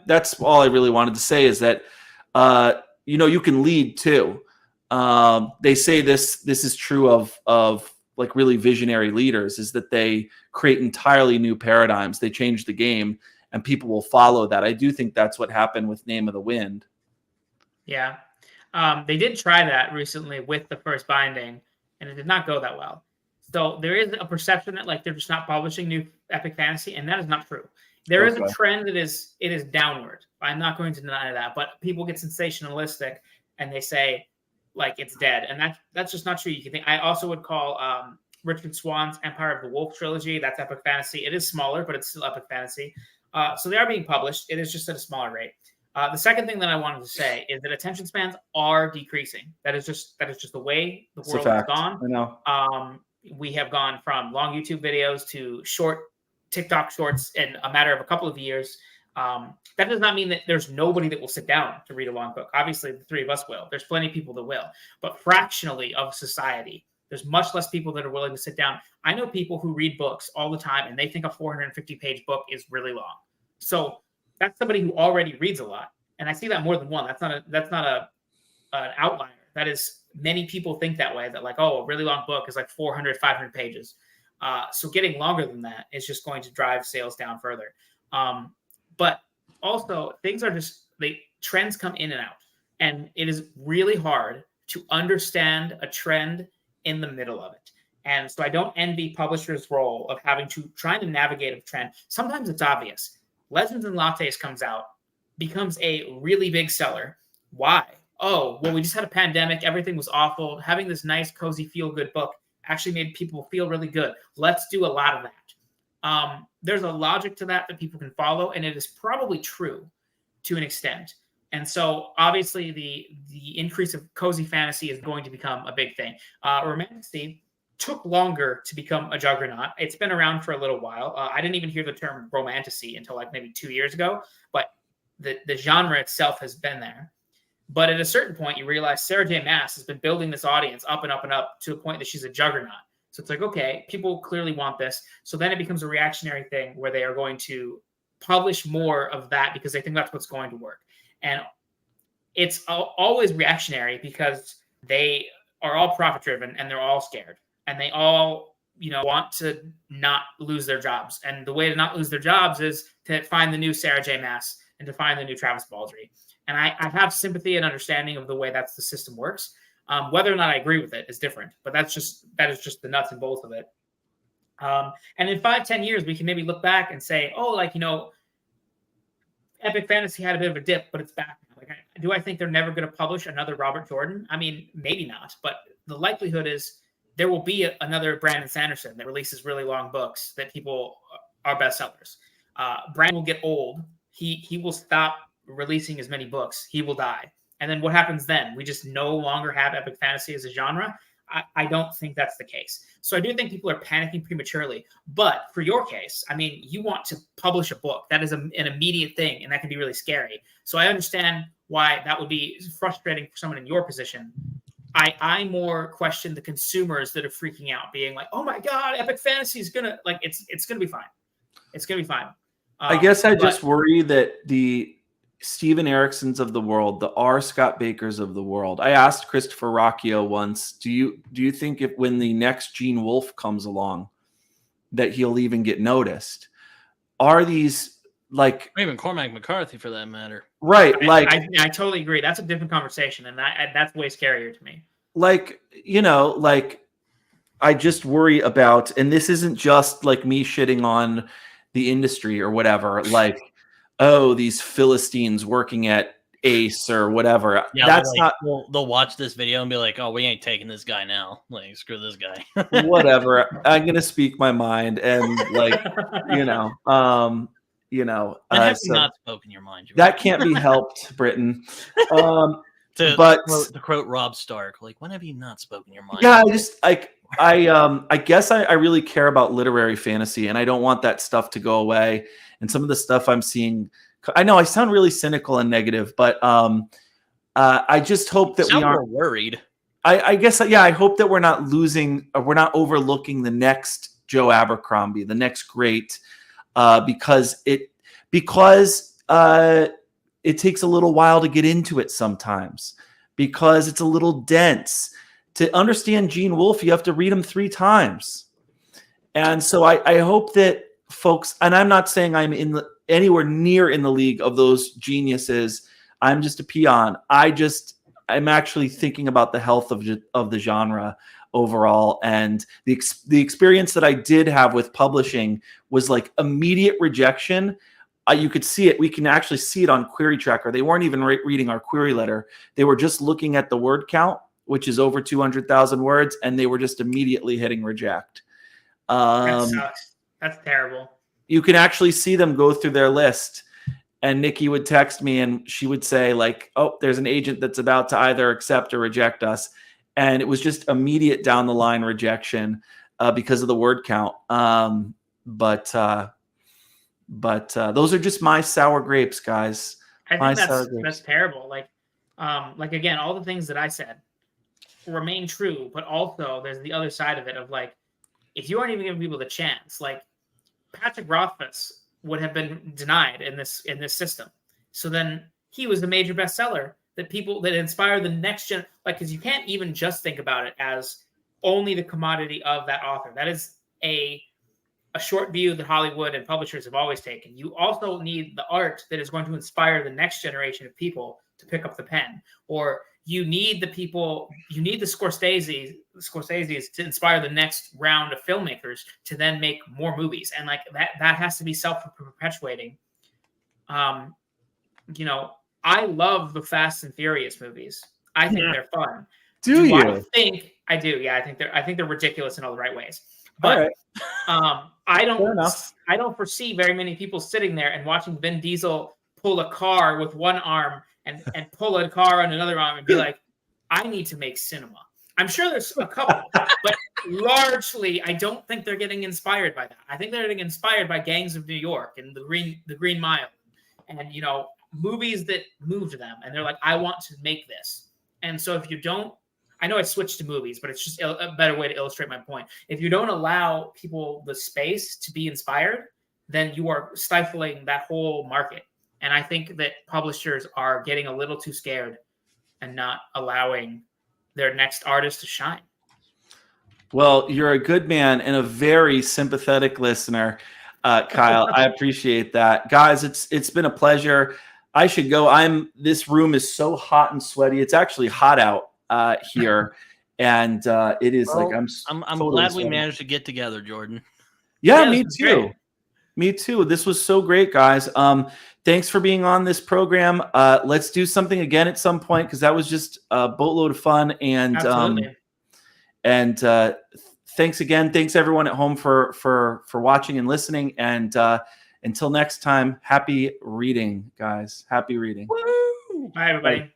that's all I really wanted to say, is that you can lead too. They say this is true of like really visionary leaders, is that they create entirely new paradigms. They change the game, and people will follow that. I do think that's what happened with Name of the Wind. Yeah. They did try that recently with the first binding, and it did not go that well. So there is a perception that, like, they're just not publishing new epic fantasy, and that is not true. There is a trend that it is downward. I'm not going to deny that, but people get sensationalistic and they say, like, it's dead, and that's just not true. You can think. I also would call Richard Swann's Empire of the Wolf trilogy. That's epic fantasy. It is smaller, but it's still epic fantasy. So they are being published. It is just at a smaller rate. The second thing that I wanted to say is that attention spans are decreasing. That is just the way the world has gone. I know. We have gone from long YouTube videos to short TikTok shorts in a matter of a couple of years. That does not mean that there's nobody that will sit down to read a long book. Obviously, the three of us will. There's plenty of people that will. But fractionally of society, there's much less people that are willing to sit down. I know people who read books all the time, and they think a 450-page book is really long. So that's somebody who already reads a lot. And I see that more than one. That's not an outlier. That is, many people think that way, that like, oh, a really long book is like 400, 500 pages. So getting longer than that is just going to drive sales down further. But also, trends come in and out. And it is really hard to understand a trend in the middle of it. And so I don't envy publishers' role of trying to navigate a trend. Sometimes it's obvious. Legends and Lattes comes out, becomes a really big seller. Why? Oh, well, we just had a pandemic. Everything was awful. Having this nice, cozy, feel-good book actually made people feel really good. Let's do a lot of that. There's a logic to that people can follow, and it is probably true to an extent. And so, obviously, the increase of cozy fantasy is going to become a big thing. Romantasy took longer to become a juggernaut. It's been around for a little while. I didn't even hear the term romantasy until like maybe 2 years ago, but the genre itself has been there. But at a certain point, you realize Sarah J. Maas has been building this audience up and up and up to a point that she's a juggernaut. So it's like, okay, people clearly want this. So then it becomes a reactionary thing where they are going to publish more of that because they think that's what's going to work. And it's always reactionary because they are all profit-driven and they're all scared. And they all, want to not lose their jobs. And the way to not lose their jobs is to find the new Sarah J. Maas and to find the new Travis Baldree. And I have sympathy and understanding of the way the system works. Whether or not I agree with it is different, but that is just the nuts and bolts of it. And in 5-10 years, we can maybe look back and say, oh, epic fantasy had a bit of a dip, but it's back now. Do I think they're never going to publish another Robert Jordan? I mean, maybe not, but the likelihood is there will be another Brandon Sanderson that releases really long books that people are bestsellers. Brandon will get old. He will stop releasing as many books. He will die. And then what happens then? We just no longer have epic fantasy as a genre? I don't think that's the case. So I do think people are panicking prematurely. But for your case, I mean, you want to publish a book. That is an immediate thing, and that can be really scary. So I understand why that would be frustrating for someone in your position. I more question the consumers that are freaking out, being like, oh my God, epic fantasy is going to, it's going to be fine. It's going to be fine. I guess I just worry that the Steven Ericksons of the world, the R. Scott Bakers of the world. I asked Christopher Rocchio once, do you think when the next Gene Wolfe comes along that he'll even get noticed? Are these even Cormac McCarthy for that matter? Right. I totally agree. That's a different conversation. And that's way scarier to me. I just worry about, and this isn't just like me shitting on the industry or whatever, oh, these Philistines working at Ace or whatever. Yeah, that's not. They'll watch this video and be like, "Oh, we ain't taking this guy now. Screw this guy." Whatever. I'm gonna speak my mind, and and have you not spoken your mind? That can't be helped, Britton. To quote Rob Stark, when have you not spoken your mind? Yeah, I guess I really care about literary fantasy, and I don't want that stuff to go away. And some of the stuff I'm seeing, I know I sound really cynical and negative, but I just hope that we aren't worried. I guess, I hope that we're not losing, or we're not overlooking the next Joe Abercrombie, the next great, because it takes a little while to get into it sometimes, because it's a little dense. To understand Gene Wolfe, you have to read him 3 times. And so I hope that folks, and I'm not saying I'm anywhere near in the league of those geniuses. I'm just a peon. I'm actually thinking about the health of the genre overall. And the experience that I did have with publishing was immediate rejection. You could see it. We can actually see it on Query Tracker. They weren't even reading our query letter. They were just looking at the word count, which is over 200,000 words, and they were just immediately hitting reject. That sucks. That's terrible. You can actually see them go through their list. And Nikki would text me and she would say like, oh, there's an agent that's about to either accept or reject us. And it was just immediate down the line rejection because of the word count. But those are just my sour grapes, guys. I think that's terrible. Like again, all the things that I said remain true, but also there's the other side of it of like, if you aren't even giving people the chance, like Patrick Rothfuss would have been denied in this system. So then he was the major bestseller that inspired the next gen. Like, because you can't even just think about it as only the commodity of that author. That is a short view that Hollywood and publishers have always taken. You also need the art that is going to inspire the next generation of people to pick up the pen, or you need the Scorsese's to inspire the next round of filmmakers to then make more movies. And like that has to be self-perpetuating. You know, I love the Fast and Furious movies. I think they're fun. Do you? I do. Yeah, I think they're ridiculous in all the right ways. But I don't foresee very many people sitting there and watching Vin Diesel pull a car with one arm and pull a car on another arm and be like, I need to make cinema. I'm sure there's a couple, but largely, I don't think they're getting inspired by that. I think they're getting inspired by Gangs of New York and the Green Mile, and you know, movies that moved them. And they're like, I want to make this. And so if you don't, I know I switched to movies, but it's just a better way to illustrate my point. If you don't allow people the space to be inspired, then you are stifling that whole market. And I think that publishers are getting a little too scared and not allowing their next artist to shine. Well, you're a good man and a very sympathetic listener, Kyle. I appreciate that. Guys, it's been a pleasure. I should go. This room is so hot and sweaty. It's actually hot out here. And it is I'm totally glad we managed to get together, Jordan. Yeah, me too. Great. Me too. This was so great, guys. Thanks for being on this program. Let's do something again at some point, because that was just a boatload of fun. And thanks again. Thanks everyone at home for watching and listening. And until next time, happy reading, guys. Happy reading. Woo! Bye, everybody. Bye.